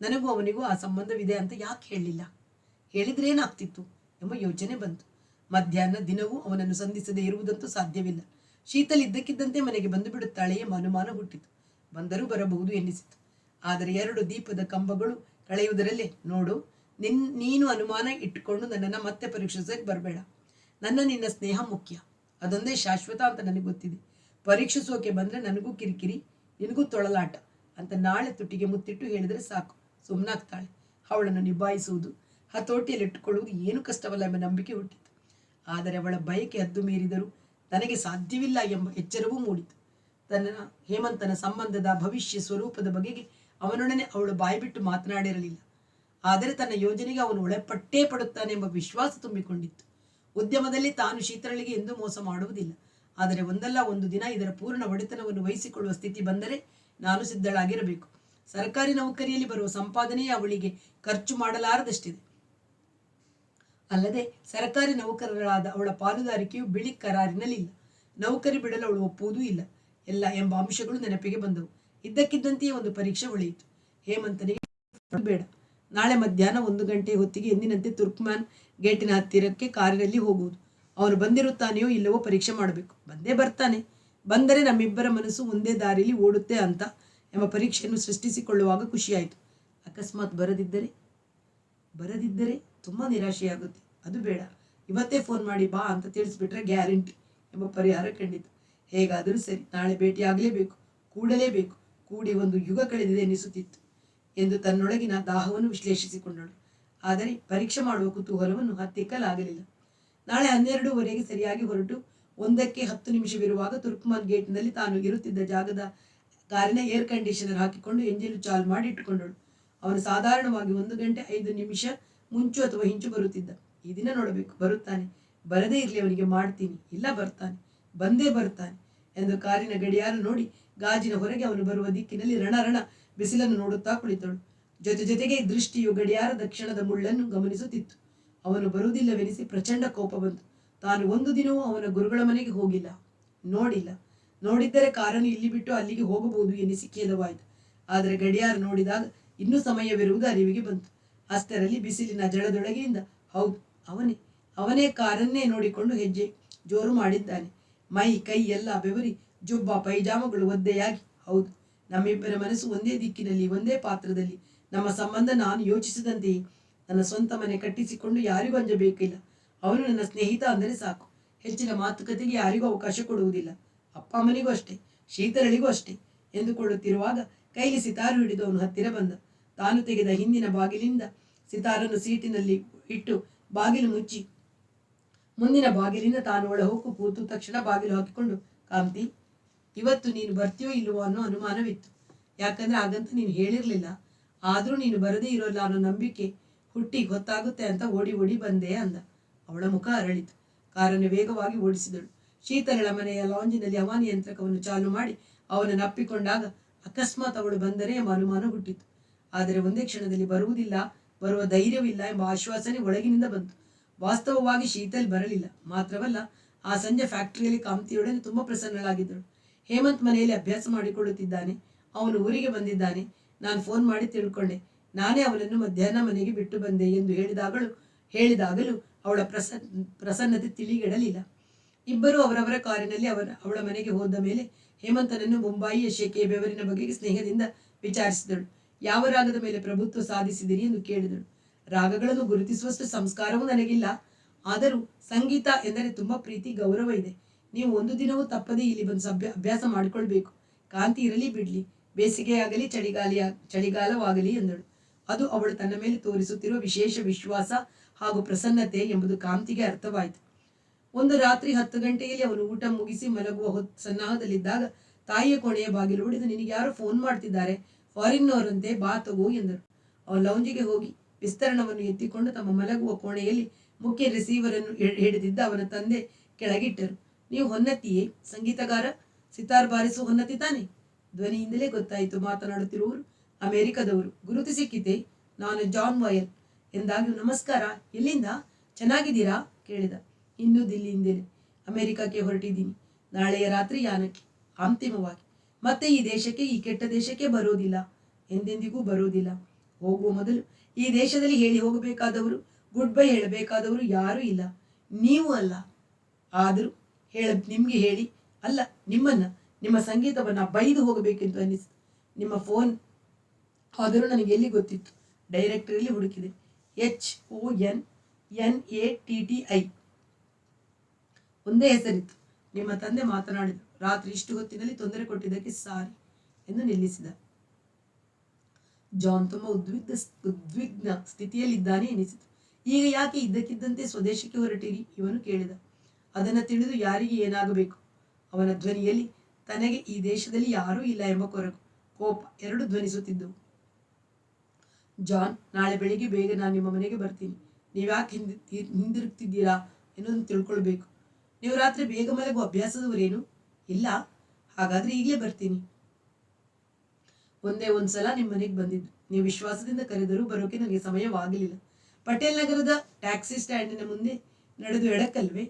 ನನಗೂ ಅವನಿಗೂ ಆ ಸಂಬಂಧವಿದೆ ಅಂತ ಯಾಕೆ ಹೇಳಲಿಲ್ಲ? ಹೇಳಿದ್ರೆ ಏನಾಗ್ತಿತ್ತು ಎಂಬ ಯೋಚನೆ ಬಂತು. ಮಧ್ಯಾಹ್ನ ದಿನವೂ ಅವನನ್ನು ಸಂಧಿಸದೇ ಇರುವುದಂತೂ ಸಾಧ್ಯವಿಲ್ಲ. ಶೀತಲ್ ಇದ್ದಕ್ಕಿದ್ದಂತೆ ಮನೆಗೆ ಬಂದು ಬಿಡುತ್ತಾಳೆ ಎಂಬ ಅನುಮಾನ ಹುಟ್ಟಿತು. ಬಂದರೂ ಬರಬಹುದು ಎನ್ನಿಸಿತು. ಆದರೆ 2 ದೀಪದ ಕಂಬಗಳು ಕಳೆಯುವುದರಲ್ಲೇ, ನೋಡು, ನೀನು ಅನುಮಾನ ಇಟ್ಟುಕೊಂಡು ನನ್ನನ್ನು ಮತ್ತೆ ಪರೀಕ್ಷಿಸಕ್ಕೆ ಬರಬೇಡ. ನಿನ್ನ ಸ್ನೇಹ ಮುಖ್ಯ, ಅದೊಂದೇ ಶಾಶ್ವತ ಅಂತ ನನಗೆ ಗೊತ್ತಿದೆ. ಪರೀಕ್ಷಿಸೋಕೆ ಬಂದರೆ ನನಗೂ ಕಿರಿಕಿರಿ, ನಿನಗೂ ತೊಳಲಾಟ ಅಂತ ನಾಳೆ ತುಟಿಗೆ ಮುತ್ತಿಟ್ಟು ಹೇಳಿದರೆ ಸಾಕು, ಸುಮ್ಮನಾಗ್ತಾಳೆ. ಅವಳನ್ನು ನಿಭಾಯಿಸುವುದು, ಹತೋಟಿಯಲ್ಲಿಟ್ಟುಕೊಳ್ಳುವುದು ಏನು ಕಷ್ಟವಲ್ಲ ಎಂಬ ನಂಬಿಕೆ ಹುಟ್ಟಿತು. ಆದರೆ ಅವಳ ಬಯಕೆ ಹದ್ದು ಮೀರಿದರೂ ತನಗೆ ಸಾಧ್ಯವಿಲ್ಲ ಎಂಬ ಎಚ್ಚರವೂ ಮೂಡಿತು. ಹೇಮಂತನ ಸಂಬಂಧದ ಭವಿಷ್ಯ ಸ್ವರೂಪದ ಬಗೆಗೆ ಅವನೊಡನೆ ಅವಳು ಬಾಯ್ಬಿಟ್ಟು ಮಾತನಾಡಿರಲಿಲ್ಲ. ಆದರೆ ತನ್ನ ಯೋಜನೆಗೆ ಅವನು ಒಳಪಟ್ಟೇ ಪಡುತ್ತಾನೆ ಎಂಬ ವಿಶ್ವಾಸ ತುಂಬಿಕೊಂಡಿತ್ತು. ಉದ್ಯಮದಲ್ಲಿ ತಾನು ಶೀತಲಳಿಗೆ ಎಂದೂ ಮೋಸ ಮಾಡುವುದಿಲ್ಲ. ಆದರೆ ಒಂದಲ್ಲ ಒಂದು ದಿನ ಇದರ ಪೂರ್ಣ ಒಡೆತನವನ್ನು ವಹಿಸಿಕೊಳ್ಳುವ ಸ್ಥಿತಿ ಬಂದರೆ ನಾನು ಸಿದ್ಧಳಾಗಿರಬೇಕು. ಸರ್ಕಾರಿ ನೌಕರಿಯಲ್ಲಿ ಬರುವ ಸಂಪಾದನೆಯೇ ಅವಳಿಗೆ ಖರ್ಚು ಮಾಡಲಾರದಷ್ಟಿದೆ. ಅಲ್ಲದೆ ಸರ್ಕಾರಿ ನೌಕರರಾದ ಅವಳ ಪಾಲುದಾರಿಕೆಯು ಬಿಳಿ ಕರಾರಿನಲ್ಲಿಲ್ಲ. ನೌಕರಿ ಬಿಡಲು ಅವಳು ಒಪ್ಪುವುದೂ ಇಲ್ಲ ಎಲ್ಲ ಎಂಬ ಅಂಶಗಳು ನೆನಪಿಗೆ ಬಂದವು. ಇದ್ದಕ್ಕಿದ್ದಂತೆಯೇ ಒಂದು ಪರೀಕ್ಷೆ ಹೊಳೆಯಿತು. ಹೇಮಂತನಿಗೆ ಬೇಡ, ನಾಳೆ ಮಧ್ಯಾಹ್ನ 1 ಗಂಟೆ ಹೊತ್ತಿಗೆ ಎಂದಿನಂತೆ ತುರ್ಕ್ಮ್ಯಾನ್ ಗೇಟಿನ ಹತ್ತಿರಕ್ಕೆ ಕಾರಿನಲ್ಲಿ ಹೋಗುವುದು. ಅವನು ಬಂದಿರುತ್ತಾನೆಯೋ ಇಲ್ಲವೋ ಪರೀಕ್ಷೆ ಮಾಡಬೇಕು. ಬಂದೇ ಬರ್ತಾನೆ, ಬಂದರೆ ನಮ್ಮಿಬ್ಬರ ಮನಸ್ಸು ಒಂದೇ ದಾರಿಯಲ್ಲಿ ಓಡುತ್ತೆ ಅಂತ ಎಂಬ ಪರೀಕ್ಷೆಯನ್ನು ಸೃಷ್ಟಿಸಿಕೊಳ್ಳುವಾಗ ಖುಷಿಯಾಯಿತು. ಅಕಸ್ಮಾತ್ ಬರದಿದ್ದರೆ ತುಂಬ ನಿರಾಶೆಯಾಗುತ್ತೆ. ಅದು ಬೇಡ, ಇವತ್ತೇ ಫೋನ್ ಮಾಡಿ ಬಾ ಅಂತ ತಿಳಿಸ್ಬಿಟ್ರೆ ಗ್ಯಾರಂಟಿ ಎಂಬ ಪರಿಹಾರ ಕಂಡಿತು. ಹೇಗಾದರೂ ಸರಿ, ನಾಳೆ ಭೇಟಿಯಾಗಲೇಬೇಕು, ಕೂಡಲೇಬೇಕು, ಕೂಡಿ ಒಂದು ಯುಗ ಕಳೆದಿದೆ ಎನಿಸುತ್ತಿತ್ತು ಎಂದು ತನ್ನೊಳಗಿನ ದಾಹವನ್ನು ವಿಶ್ಲೇಷಿಸಿಕೊಂಡಳು. ಆದರೆ ಪರೀಕ್ಷೆ ಮಾಡುವ ಕುತೂಹಲವನ್ನು ಹತ್ತಿಕ್ಕಲಾಗಲಿಲ್ಲ. ನಾಳೆ 12:15 ಸರಿಯಾಗಿ ಹೊರಟು 1:10 ತುರ್ಕ್ಮಾನ್ ಗೇಟ್ನಲ್ಲಿ ತಾನು ಇರುತ್ತಿದ್ದ ಜಾಗದ ಕಾರಿನ ಏರ್ ಕಂಡೀಷನರ್ ಹಾಕಿಕೊಂಡು ಎಂಜಿನ್ ಚಾಲು ಮಾಡಿ ಇಟ್ಟುಕೊಂಡಳು. ಅವನು ಸಾಧಾರಣವಾಗಿ 1 ಗಂಟೆ 5 ನಿಮಿಷ ಮುಂಚು ಅಥವಾ ಹಿಂಚು ಬರುತ್ತಿದ್ದ. ಈ ದಿನ ನೋಡಬೇಕು, ಬರುತ್ತಾನೆ, ಬರದೇ ಇರಲಿ ಅವನಿಗೆ ಮಾಡ್ತೀನಿ, ಇಲ್ಲ ಬರ್ತಾನೆ, ಬಂದೇ ಬರ್ತಾನೆ ಎಂದು ಕಾರಿನ ಗಡಿಯಾರ ನೋಡಿ ಗಾಜಿನ ಹೊರಗೆ ಅವನು ಬರುವ ದಿಕ್ಕಿನಲ್ಲಿ ರಣ ಬಿಸಿಲನ್ನು ನೋಡುತ್ತಾ ಕುಳಿತಳು. ಜೊತೆಗೆ ದೃಷ್ಟಿಯು ಗಡಿಯಾರದ ಕ್ಷಣದ ಮುಳ್ಳನ್ನು ಗಮನಿಸುತ್ತಿತ್ತು. ಅವನು ಬರುವುದಿಲ್ಲವೆನಿಸಿ ಪ್ರಚಂಡ ಕೋಪ ಬಂತು. ತಾನು ಒಂದು ದಿನವೂ ಅವನ ಗುರುಗಳ ಮನೆಗೆ ಹೋಗಿಲ್ಲ, ನೋಡಿದ್ದರೆ ಕಾರನ್ನು ಇಲ್ಲಿ ಬಿಟ್ಟು ಅಲ್ಲಿಗೆ ಹೋಗಬಹುದು ಎನಿಸಿ ಖೇದವಾಯಿತು. ಆದರೆ ಗಡಿಯಾರ ನೋಡಿದಾಗ ಇನ್ನೂ ಸಮಯವಿರುವುದು ಅರಿವಿಗೆ ಬಂತು. ಅಷ್ಟರಲ್ಲಿ ಬಿಸಿಲಿನ ಜಳದೊಳಗಿನಿಂದ ಹೌದು, ಅವನೇ ಕಾರನ್ನೇ ನೋಡಿಕೊಂಡು ಹೆಜ್ಜೆ ಜೋರು ಮಾಡಿದ್ದಾನೆ. ಮೈ ಕೈ ಎಲ್ಲ ಬೆವರಿ ಜುಬ್ಬ ಪೈಜಾಮಗಳು ಒದ್ದೆಯಾಗಿ, ಹೌದು, ನಮ್ಮಿಬ್ಬರ ಮನಸ್ಸು ಒಂದೇ ದಿಕ್ಕಿನಲ್ಲಿ, ಒಂದೇ ಪಾತ್ರದಲ್ಲಿ. ನಮ್ಮ ಸಂಬಂಧ ನಾನು ಯೋಚಿಸಿದಂತೆಯೇ. ನನ್ನ ಸ್ವಂತ ಮನೆ ಕಟ್ಟಿಸಿಕೊಂಡು ಯಾರಿಗೂ ಅಂಜಬೇಕಿಲ್ಲ. ಅವನು ನನ್ನ ಸ್ನೇಹಿತ ಅಂದರೆ ಸಾಕು. ಹೆಚ್ಚಿನ ಮಾತುಕತೆಗೆ ಯಾರಿಗೂ ಅವಕಾಶ ಕೊಡುವುದಿಲ್ಲ. ಅಪ್ಪ ಅಮ್ಮನಿಗೂ ಅಷ್ಟೇ, ಶೀತರಳಿಗೂ ಅಷ್ಟೇ ಎಂದುಕೊಳ್ಳುತ್ತಿರುವಾಗ ಕೈಲಿ ಸಿತಾರು ಹಿಡಿದು ಅವನು ಹತ್ತಿರ ಬಂದ. ತಾನು ತೆಗೆದ ಹಿಂದಿನ ಬಾಗಿಲಿಂದ ಸಿತಾರನ್ನು ಸೀಟಿನಲ್ಲಿ ಇಟ್ಟು ಬಾಗಿಲು ಮುಚ್ಚಿ ಮುಂದಿನ ಬಾಗಿಲಿಂದ ತಾನು ಒಳ ಹೊಕ್ಕು ಕೂತು ತಕ್ಷಣ ಬಾಗಿಲು ಹಾಕಿಕೊಂಡು, ಕಾಂತಿ, ಇವತ್ತು ನೀನು ಬರ್ತೀಯೋ ಇಲ್ಲವೋ ಅನ್ನೋ ಅನುಮಾನವಿತ್ತು. ಯಾಕಂದ್ರೆ ಹಾಗಂತ ನೀನು ಹೇಳಿರ್ಲಿಲ್ಲ. ಆದರೂ ನೀನು ಬರದೇ ಇರೋಲ್ಲ ಅನ್ನೋ ನಂಬಿಕೆ ಹುಟ್ಟಿ ಗೊತ್ತಾಗುತ್ತೆ ಅಂತ ಓಡಿ ಬಂದೆ ಅಂದ. ಅವಳ ಮುಖ ಅರಳಿತು. ಕಾರನ್ನು ವೇಗವಾಗಿ ಓಡಿಸಿದಳು. ಶೀತಲಳ ಮನೆಯ ಲಾಂಜಿನಲ್ಲಿ ಹವಾನಿಯಂತ್ರಕವನ್ನು ಚಾಲು ಮಾಡಿ ಅವನನ್ನು ಅಪ್ಪಿಕೊಂಡಾಗ ಅಕಸ್ಮಾತ್ ಅವಳು ಬಂದರೆ ಎಂಬ ಅನುಮಾನ ಹುಟ್ಟಿತು. ಆದರೆ ಒಂದೇ ಕ್ಷಣದಲ್ಲಿ ಬರುವ ಧೈರ್ಯವಿಲ್ಲ ಎಂಬ ಆಶ್ವಾಸನೆ ಒಳಗಿನಿಂದ ಬಂತು. ವಾಸ್ತವವಾಗಿ ಶೀತಲ್ ಬರಲಿಲ್ಲ. ಮಾತ್ರವಲ್ಲ, ಆ ಸಂಜೆ ಫ್ಯಾಕ್ಟರಿಯಲ್ಲಿ ಕಾಂತಿಯೊಡನೆ ತುಂಬ ಪ್ರಸನ್ನಳಾಗಿದ್ದಳು. ಹೇಮಂತ್ ಮನೆಯಲ್ಲಿ ಅಭ್ಯಾಸ ಮಾಡಿಕೊಳ್ಳುತ್ತಿದ್ದಾನೆ, ಅವನು ಊರಿಗೆ ಬಂದಿದ್ದಾನೆ, ನಾನು ಫೋನ್ ಮಾಡಿ ತಿಳ್ಕೊಂಡೆ, ನಾನೇ ಅವನನ್ನು ಮಧ್ಯಾಹ್ನ ಮನೆಗೆ ಬಿಟ್ಟು ಬಂದೆ ಎಂದು ಹೇಳಿದಾಗಲೂ ಅವಳ ಪ್ರಸನ್ನತೆ ತಿಳಿಗೆಡಲಿಲ್ಲ. ಇಬ್ಬರು ಅವರವರ ಕಾರಿನಲ್ಲಿ ಅವಳ ಮನೆಗೆ ಹೋದ ಮೇಲೆ ಹೇಮಂತನನ್ನು ಮುಂಬಾಯಿಯ ಶೆಕೆ ಬೆವರಿನ ಬಗೆಗೆ ಸ್ನೇಹದಿಂದ ವಿಚಾರಿಸಿದಳು. ಯಾವ ರಾಗದ ಮೇಲೆ ಪ್ರಭುತ್ವ ಸಾಧಿಸಿದಿರಿ ಎಂದು ಕೇಳಿದಳು. ರಾಗಗಳನ್ನು ಗುರುತಿಸುವಷ್ಟು ಸಂಸ್ಕಾರವೂ ನನಗಿಲ್ಲ, ಆದರೂ ಸಂಗೀತ ಎಂದರೆ ತುಂಬ ಪ್ರೀತಿ ಗೌರವ ಇದೆ. ನೀವು ಒಂದು ದಿನವೂ ತಪ್ಪದೇ ಇಲ್ಲಿ ಬಂದು ಅಭ್ಯಾಸ ಮಾಡಿಕೊಳ್ಬೇಕು. ಕಾಂತಿ ಇರಲಿ ಬಿಡ್ಲಿ, ಬೇಸಿಗೆಯಾಗಲಿ ಚಳಿಗಾಲವಾಗಲಿ ಎಂದಳು. ಅದು ಅವಳು ತನ್ನ ಮೇಲೆ ತೋರಿಸುತ್ತಿರುವ ವಿಶೇಷ ವಿಶ್ವಾಸ ಹಾಗೂ ಪ್ರಸನ್ನತೆ ಎಂಬುದು ಕಾಂತಿಗೆ ಅರ್ಥವಾಯಿತು. ಒಂದು ರಾತ್ರಿ 10 ಗಂಟೆಯಲ್ಲಿ ಅವನು ಊಟ ಮುಗಿಸಿ ಮಲಗುವ ಸನ್ನಾಹದಲ್ಲಿದ್ದಾಗ ತಾಯಿಯ ಕೋಣೆಯ ಬಾಗಿಲು ಹೊಡೆದು, ನಿನಗೆ ಯಾರೋ ಫೋನ್ ಮಾಡ್ತಿದ್ದಾರೆ, ಫಾರಿನ್ನವರಂತೆ, ಬಾ ತಗೋ ಎಂದರು. ಅವನು ಲೌಂಜಿಗೆ ಹೋಗಿ ವಿಸ್ತರಣವನ್ನು ಎತ್ತಿಕೊಂಡು ತಮ್ಮ ಮಲಗುವ ಕೋಣೆಯಲ್ಲಿ ಮುಖ್ಯ ರಿಸೀವರನ್ನು ಹಿಡಿದಿದ್ದ ಅವನ ತಂದೆ ಕೆಳಗಿಟ್ಟರು. ನೀವು ಹೊನ್ನತಿಯೇ? ಸಂಗೀತಗಾರ, ಸಿತಾರ್ ಬಾರಿಸು ಹೊನ್ನತಿ ತಾನೆ? ಧ್ವನಿಯಿಂದಲೇ ಗೊತ್ತಾಯಿತು ಮಾತನಾಡುತ್ತಿರುವರು ಅಮೆರಿಕದವರು. ಗುರುತು ಸಿಕ್ಕಿತೆ? ನಾನು ಜಾನ್ ವಾಯಲ್ ಎಂದಾಗ, ನಮಸ್ಕಾರ, ಎಲ್ಲಿಂದ? ಚೆನ್ನಾಗಿದ್ದೀರಾ ಕೇಳಿದ. ಇನ್ನೂ ದಿಲ್ಲಿಯಿಂದಲೇ, ಅಮೆರಿಕಕ್ಕೆ ಹೊರಟಿದ್ದೀನಿ. ನಾಳೆಯ ರಾತ್ರಿ ಯಾನಕ್ಕೆ, ಅಂತಿಮವಾಗಿ. ಮತ್ತೆ ಈ ದೇಶಕ್ಕೆ, ಈ ಕೆಟ್ಟ ದೇಶಕ್ಕೆ ಬರೋದಿಲ್ಲ, ಎಂದೆಂದಿಗೂ ಬರೋದಿಲ್ಲ. ಹೋಗುವ ಮೊದಲು ಈ ದೇಶದಲ್ಲಿ ಹೇಳಿ ಹೋಗಬೇಕಾದವರು, ಗುಡ್ ಬೈ ಹೇಳಬೇಕಾದವರು ಯಾರೂ ಇಲ್ಲ, ನೀವು ಅಲ್ಲ. ಆದರೂ ನಿಮ್ಗೆ ಹೇಳಿ ಅಲ್ಲ, ನಿಮ್ಮ ಸಂಗೀತವನ್ನ ಬೈದು ಹೋಗಬೇಕೆಂದು ಅನ್ನಿಸ್ತು. ನಿಮ್ಮ ಫೋನ್ ಆದರೂ ನನಗೆ ಎಲ್ಲಿ ಗೊತ್ತಿತ್ತು? ಡೈರೆಕ್ಟರಿಯಲ್ಲಿ ಹುಡುಕಿದೆ. HONNATTI ಒಂದೇ ಹೆಸರಿತ್ತು. ನಿಮ್ಮ ತಂದೆ ಮಾತನಾಡಿದರು. ರಾತ್ರಿ ಇಷ್ಟು ಹೊತ್ತಿನಲ್ಲಿ ತೊಂದರೆ ಕೊಟ್ಟಿದ್ದಕ್ಕೆ ಸಾರಿ ಎಂದು ನಿಲ್ಲಿಸಿದ. ಜಾನ್ ತುಂಬ ಉದ್ವಿಗ್ನ ಸ್ಥಿತಿಯಲ್ಲಿದ್ದಾನೆ ಎನಿಸಿತು. ಈಗ ಯಾಕೆ ಇದ್ದಕ್ಕಿದ್ದಂತೆ ಸ್ವದೇಶಕ್ಕೆ ಹೊರಟಿರಿ? ಇವನು ಕೇಳಿದ. ಅದನ್ನು ತಿಳಿದು ಯಾರಿಗೆ ಏನಾಗಬೇಕು? ಅವನ ಧ್ವನಿಯಲ್ಲಿ ತನಗೆ ಈ ದೇಶದಲ್ಲಿ ಯಾರೂ ಇಲ್ಲ ಎಂಬ ಕೊರಗು, ಕೋಪ ಎರಡು ಧ್ವನಿಸುತ್ತಿದ್ದವು. ಜಾನ್, ನಾಳೆ ಬೆಳಿಗ್ಗೆ ಬೇಗ ನಾನು ನಿಮ್ಮ ಮನೆಗೆ ಬರ್ತೀನಿ. ನೀವ್ಯಾಕೆ ಹಿಂದಿರುಗ್ತಿದ್ದೀರಾ ಎನ್ನುವುದನ್ನು ತಿಳ್ಕೊಳ್ಬೇಕು. ನೀವು ರಾತ್ರಿ ಬೇಗ ಮಲಗುವ ಅಭ್ಯಾಸದವರೇನು? ಇಲ್ಲ. ಹಾಗಾದ್ರೆ ಈಗಲೇ ಬರ್ತೀನಿ. ಒಂದೇ ಒಂದ್ಸಲ ನಿಮ್ಮ ಮನೆಗೆ ಬಂದಿದ್ದು. ನೀವು ವಿಶ್ವಾಸದಿಂದ ಕರೆದರೂ ಬರೋಕೆ ನನಗೆ ಸಮಯವಾಗಲಿಲ್ಲ. ಪಟೇಲ್ ನಗರದ ಟ್ಯಾಕ್ಸಿ ಸ್ಟ್ಯಾಂಡಿನ ಮುಂದೆ ನಡೆದು ಎಡಕ್ಕಲ್ವೇ?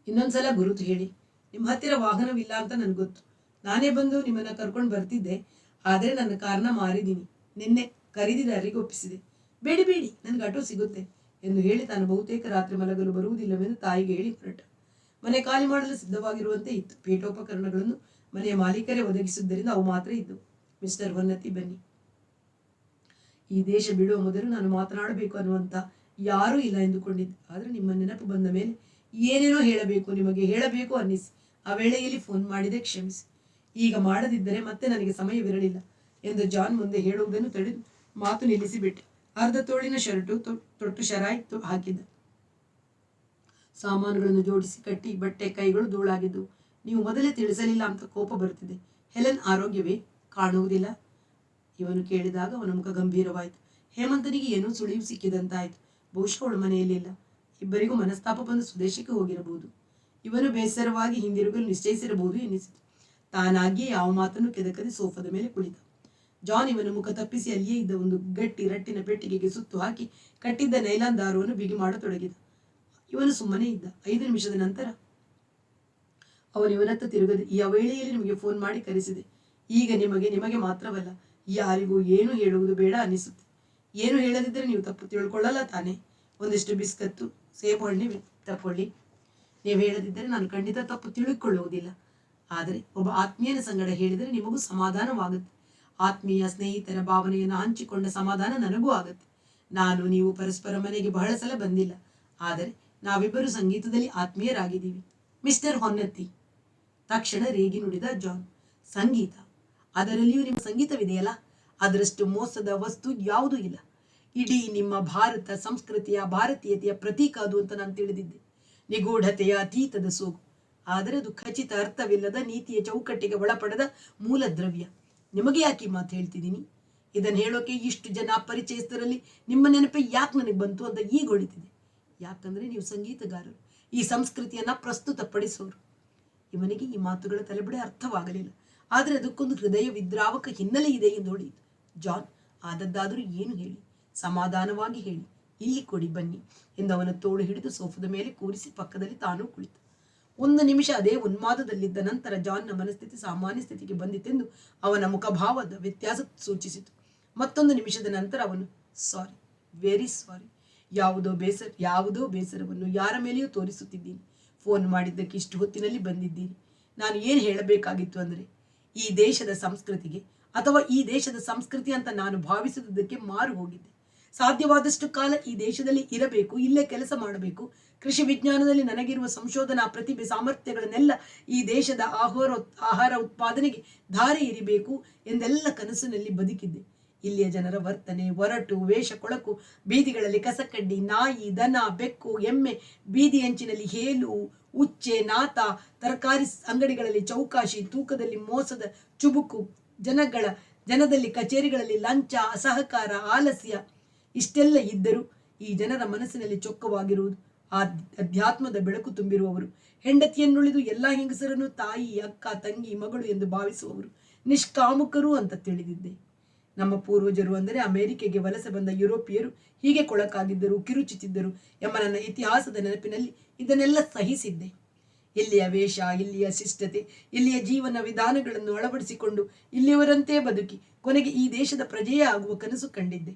ಇನ್ನೊಂದ್ಸಲ ಗುರುತು ಹೇಳಿ. ನಿಮ್ಮ ಹತ್ತಿರ ವಾಹನವಿಲ್ಲ ಅಂತ ನನಗೆ ಗೊತ್ತು. ನಾನೇ ಬಂದು ನಿಮ್ಮನ್ನ ಕರ್ಕೊಂಡು ಬರ್ತಿದ್ದೆ. ಆದರೆ ನನ್ನ ಕಾರನ್ನ ಮಾರಿದ್ದೀನಿ. ನಿನ್ನೆ ಖರೀದಿದಾರರಿಗೆ ಒಪ್ಪಿಸಿದೆ. ಬೇಡಿ, ನನಗೆ ಆಟೋ ಸಿಗುತ್ತೆ. ಎಂದು ಹೇಳಿ ತಾನು ಬಹುತೇಕ ರಾತ್ರಿ ಮಲಗಲು ಬರುವುದಿಲ್ಲವೆಂದು ತಾಯಿಗೆ ಹೇಳಿ ಹೊರಟ. ಮನೆ ಖಾಲಿ ಮಾಡಲು ಸಿದ್ಧವಾಗಿರುವಂತೆ ಇತ್ತು. ಪೀಠೋಪಕರಣಗಳನ್ನು ಮನೆಯ ಮಾಲೀಕರೇ ಒದಗಿಸಿದ್ದರಿಂದ ಅವು ಮಾತ್ರ ಇದ್ದವು. ಮಿಸ್ಟರ್ ಹೊನ್ನತಿ, ಬನ್ನಿ. ಈ ದೇಶ ಬಿಡುವ ಮೊದಲು ನಾನು ಮಾತನಾಡಬೇಕು ಅನ್ನುವಂತ ಯಾರೂ ಇಲ್ಲ ಎಂದುಕೊಂಡಿದ್ದೆ. ಆದರೆ ನಿಮ್ಮ ನೆನಪು ಬಂದ ಮೇಲೆ ಏನೇನೋ ಹೇಳಬೇಕು, ನಿಮಗೆ ಹೇಳಬೇಕು ಅನ್ನಿಸಿ ಆ ವೇಳೆಯಲ್ಲಿ ಫೋನ್ ಮಾಡಿದೆ, ಕ್ಷಮಿಸಿ. ಈಗ ಮಾಡದಿದ್ದರೆ ಮತ್ತೆ ನನಗೆ ಸಮಯವಿರಲಿಲ್ಲ ಎಂದು ಜಾನ್ ಮುಂದೆ ಹೇಳುವುದನ್ನು ತಡೆದು ಮಾತು ನಿಲ್ಲಿಸಿಬಿಟ್ಟೆ. ಅರ್ಧ ತೋಳಿನ ಶರ್ಟು ತೊಟ್ಟು ಶರಾಯಿ ಹಾಕಿದ್ದ. ಸಾಮಾನುಗಳನ್ನು ಜೋಡಿಸಿ ಕಟ್ಟಿ ಬಟ್ಟೆ ಕೈಗಳು ಧೂಳಾಗಿದ್ದವು. ನೀವು ಮೊದಲೇ ತಿಳಿಸಲಿಲ್ಲ ಅಂತ ಕೋಪ ಬರುತ್ತಿದೆ. ಹೆಲೆನ್ ಆರೋಗ್ಯವೇ? ಕಾಣುವುದಿಲ್ಲ. ಇವನು ಕೇಳಿದಾಗ ಅವನ ಮುಖ ಗಂಭೀರವಾಯಿತು. ಹೇಮಂತನಿಗೆ ಏನೋ ಸುಳಿವು ಸಿಕ್ಕಿದಂತಾಯಿತು. ಬಹುಶಃ ಅವಳು ಮನೆಯಲ್ಲಿಲ್ಲ. ಇಬ್ಬರಿಗೂ ಮನಸ್ತಾಪ ಬಂದು ಸ್ವದೇಶಕ್ಕೆ ಹೋಗಿರಬಹುದು. ಇವನು ಬೇಸರವಾಗಿ ಹಿಂದಿರುಗಲು ನಿಶ್ಚಯಿಸಿರಬಹುದು ಎನ್ನಿಸಿತು. ತಾನಾಗಿಯೇ ಯಾವ ಮಾತನ್ನು ಕೆದಕದೆ ಸೋಫಾದ ಮೇಲೆ ಕುಳಿತ. ಜಾನ್ ಇವನ ಮುಖ ತಪ್ಪಿಸಿ ಅಲ್ಲಿಯೇ ಇದ್ದ ಒಂದು ಗಟ್ಟಿ ರಟ್ಟಿನ ಪೆಟ್ಟಿಗೆಗೆ ಸುತ್ತು ಹಾಕಿ ಕಟ್ಟಿದ್ದ ನೈಲಾನ್ ದಾರವನ್ನು ಬಿಗಿ ಮಾಡತೊಡಗಿದ. ಇವನು ಸುಮ್ಮನೆ ಇದ್ದ. 5 ನಿಮಿಷದ ನಂತರ ಅವನು ಇವನತ್ತ ತಿರುಗದೆ, ಈ ವೇಳೆಯಲ್ಲಿ ನಿಮಗೆ ಫೋನ್ ಮಾಡಿ ಕರೆಸಿದೆ. ಈಗ ನಿಮಗೆ ಮಾತ್ರವಲ್ಲ, ಯಾರಿಗೂ ಏನು ಹೇಳುವುದು ಬೇಡ ಅನ್ನಿಸುತ್ತೆ. ಏನು ಹೇಳದಿದ್ದರೆ ನೀವು ತಪ್ಪು ತಿಳ್ಕೊಳ್ಳಲ್ಲ ತಾನೆ? ಒಂದಿಷ್ಟು ಬಿಸ್ಕತ್ತು, ಸೇಬು ಹಣ್ಣೆ ತಕೊಳ್ಳಿ. ನೀವು ಹೇಳದಿದ್ದರೆ ನಾನು ಖಂಡಿತ ತಪ್ಪು ತಿಳ್ಕೊಳ್ಳುವುದಿಲ್ಲ. ಆದರೆ ಒಬ್ಬ ಆತ್ಮೀಯನ ಸಂಗಡ ಹೇಳಿದರೆ ನಿಮಗೂ ಸಮಾಧಾನವಾಗುತ್ತೆ. ಆತ್ಮೀಯ ಸ್ನೇಹಿತರ ಭಾವನೆಯನ್ನು ಹಂಚಿಕೊಂಡ ಸಮಾಧಾನ ನನಗೂ ಆಗುತ್ತೆ. ನೀವು ಪರಸ್ಪರ ಮನೆಗೆ ಬಹಳ ಸಲ ಬಂದಿಲ್ಲ, ಆದರೆ ನಾವಿಬ್ಬರು ಸಂಗೀತದಲ್ಲಿ ಆತ್ಮೀಯರಾಗಿದ್ದೀವಿ. ಮಿಸ್ಟರ್ ಹೊನ್ನತಿ, ತಕ್ಷಣ ರೇಗಿ ನುಡಿದ ಜಾನ್. ಸಂಗೀತ? ಅದರಲ್ಲಿಯೂ ನಿಮ್ಮ ಸಂಗೀತವಿದೆಯಲ್ಲ, ಅದರಷ್ಟು ಮೋಸದ ವಸ್ತು ಯಾವುದೂ ಇಲ್ಲ. ಇಡೀ ನಿಮ್ಮ ಭಾರತ ಸಂಸ್ಕೃತಿಯ ಭಾರತೀಯತೆಯ ಪ್ರತೀಕ ಅದು ಅಂತ ನಾನು ತಿಳಿದಿದ್ದೆ. ನಿಗೂಢತೆಯ ಅತೀತದ ಸೋಗು. ಆದರೆ ಅದು ಖಚಿತ ಅರ್ಥವಿಲ್ಲದ ನೀತಿಯ ಚೌಕಟ್ಟಿಗೆ ಒಳಪಡದ ಮೂಲ ದ್ರವ್ಯ. ನಿಮಗೆ ಯಾಕೆ ಈ ಮಾತು ಹೇಳ್ತಿದ್ದೀನಿ? ಇದನ್ನು ಹೇಳೋಕೆ ಇಷ್ಟು ಜನ ಪರಿಚಯಸ್ಥರಲ್ಲಿ ನಿಮ್ಮ ನೆನಪೇ ಯಾಕೆ ನನಗೆ ಬಂತು ಅಂತ ಈಗ ಹೊಳಿತಿದೆ. ಯಾಕಂದ್ರೆ ನೀವು ಸಂಗೀತಗಾರರು, ಈ ಸಂಸ್ಕೃತಿಯನ್ನ ಪ್ರಸ್ತುತಪಡಿಸೋರು. ಇವನಿಗೆ ಈ ಮಾತುಗಳ ತಲೆಬಡೆ ಅರ್ಥವಾಗಲಿಲ್ಲ. ಆದರೆ ಅದಕ್ಕೊಂದು ಹೃದಯ ವಿದ್ರಾವಕ ಹಿನ್ನೆಲೆ ಇದೆ ಎಂದು ಹೊಡೆಯಿತು. ಜಾನ್, ಆದದ್ದಾದರೂ ಏನು ಹೇಳಿ, ಸಮಾಧಾನವಾಗಿ ಹೇಳಿ. ಇಲ್ಲಿ ಕೊಡಿ, ಬನ್ನಿ ಎಂದು ಅವನ ತೋಳು ಹಿಡಿದು ಸೋಫಾದ ಮೇಲೆ ಕೂರಿಸಿ ಪಕ್ಕದಲ್ಲಿ ತಾನೂ ಕುಳಿತ. 1 ನಿಮಿಷ ಅದೇ ಉನ್ಮಾದದಲ್ಲಿದ್ದ ನಂತರ ಜಾನ್ನ ಮನಸ್ಥಿತಿ ಸಾಮಾನ್ಯ ಸ್ಥಿತಿಗೆ ಬಂದಿತೆಂದು ಅವನ ಮುಖಭಾವದ ವ್ಯತ್ಯಾಸ ಸೂಚಿಸಿತು. ಮತ್ತೊಂದು ನಿಮಿಷದ ನಂತರ ಅವನು, ಸಾರಿ, ವೆರಿ ಸಾರಿ, ಯಾವುದೋ ಬೇಸರವನ್ನು ಯಾರ ಮೇಲೆಯೂ ತೋರಿಸುತ್ತಿದ್ದೀನಿ. ಫೋನ್ ಮಾಡಿದ್ದಕ್ಕೆ ಇಷ್ಟು ಹೊತ್ತಿನಲ್ಲಿ ಬಂದಿದ್ದೀರಿ. ನಾನು ಏನು ಹೇಳಬೇಕಾಗಿತ್ತು ಅಂದರೆ, ಈ ದೇಶದ ಸಂಸ್ಕೃತಿಗೆ ಅಥವಾ ಈ ದೇಶದ ಸಂಸ್ಕೃತಿ ಅಂತ ನಾನು ಭಾವಿಸಿದ್ದಕ್ಕೆ ಮಾರು ಹೋಗಿದ್ದೆ. ಸಾಧ್ಯವಾದಷ್ಟು ಕಾಲ ಈ ದೇಶದಲ್ಲಿ ಇರಬೇಕು, ಇಲ್ಲೇ ಕೆಲಸ ಮಾಡಬೇಕು, ಕೃಷಿ ವಿಜ್ಞಾನದಲ್ಲಿ ನನಗಿರುವ ಸಂಶೋಧನಾ ಪ್ರತಿಭೆ ಸಾಮರ್ಥ್ಯಗಳನ್ನೆಲ್ಲ ಈ ದೇಶದ ಆಹಾರ ಉತ್ಪಾದನೆಗೆ ಧಾರೆ ಇರಿಬೇಕು ಎಂದೆಲ್ಲ ಕನಸಿನಲ್ಲಿ ಬದುಕಿದ್ದೆ. ಇಲ್ಲಿಯ ಜನರ ವರ್ತನೆ, ಒರಟು, ವೇಷ ಕೊಳಕು, ಬೀದಿಗಳಲ್ಲಿ ಕಸಕಡ್ಡಿ, ನಾಯಿ, ದನ, ಬೆಕ್ಕು, ಎಮ್ಮೆ, ಬೀದಿ ಅಂಚಿನಲ್ಲಿ ಹೇಲು, ಉಚ್ಚೆ, ನಾತ, ತರಕಾರಿ ಅಂಗಡಿಗಳಲ್ಲಿ ಚೌಕಾಶಿ, ತೂಕದಲ್ಲಿ ಮೋಸದ ಚುಬುಕು, ಜನದಲ್ಲಿ ಕಚೇರಿಗಳಲ್ಲಿ ಲಂಚ, ಅಸಹಕಾರ, ಆಲಸ್ಯ, ಇಷ್ಟೆಲ್ಲ ಇದ್ದರೂ ಈ ಜನರ ಮನಸ್ಸಿನಲ್ಲಿ ಚೊಕ್ಕವಾಗಿರುವುದು ಅಧ್ಯಾತ್ಮದ ಬೆಳಕು ತುಂಬಿರುವವರು, ಹೆಂಡತಿಯನ್ನುಳಿದು ಎಲ್ಲಾ ಹೆಂಗಸರನ್ನು ತಾಯಿ, ಅಕ್ಕ, ತಂಗಿ, ಮಗಳು ಎಂದು ಭಾವಿಸುವವರು, ನಿಷ್ಕಾಮುಕರು ಅಂತ ತಿಳಿದಿದ್ದೆ. ನಮ್ಮ ಪೂರ್ವಜರು ಅಂದರೆ ಅಮೆರಿಕೆಗೆ ವಲಸೆ ಬಂದ ಯುರೋಪಿಯರು ಹೀಗೆ ಕೊಳಕಾಗಿದ್ದರು, ಕಿರುಚುತ್ತಿದ್ದರು ಎಂಬ ನನ್ನ ಇತಿಹಾಸದ ನೆನಪಿನಲ್ಲಿ ಇದನ್ನೆಲ್ಲ ಸಹಿಸಿದ್ದೆ. ಇಲ್ಲಿಯ ವೇಷ, ಇಲ್ಲಿಯ ಶಿಷ್ಟತೆ, ಇಲ್ಲಿಯ ಜೀವನ ವಿಧಾನಗಳನ್ನು ಅಳವಡಿಸಿಕೊಂಡು ಇಲ್ಲಿಯವರಂತೆ ಬದುಕಿ ಕೊನೆಗೆ ಈ ದೇಶದ ಪ್ರಜೆಯೇ ಆಗುವ ಕನಸು ಕಂಡಿದ್ದೆ.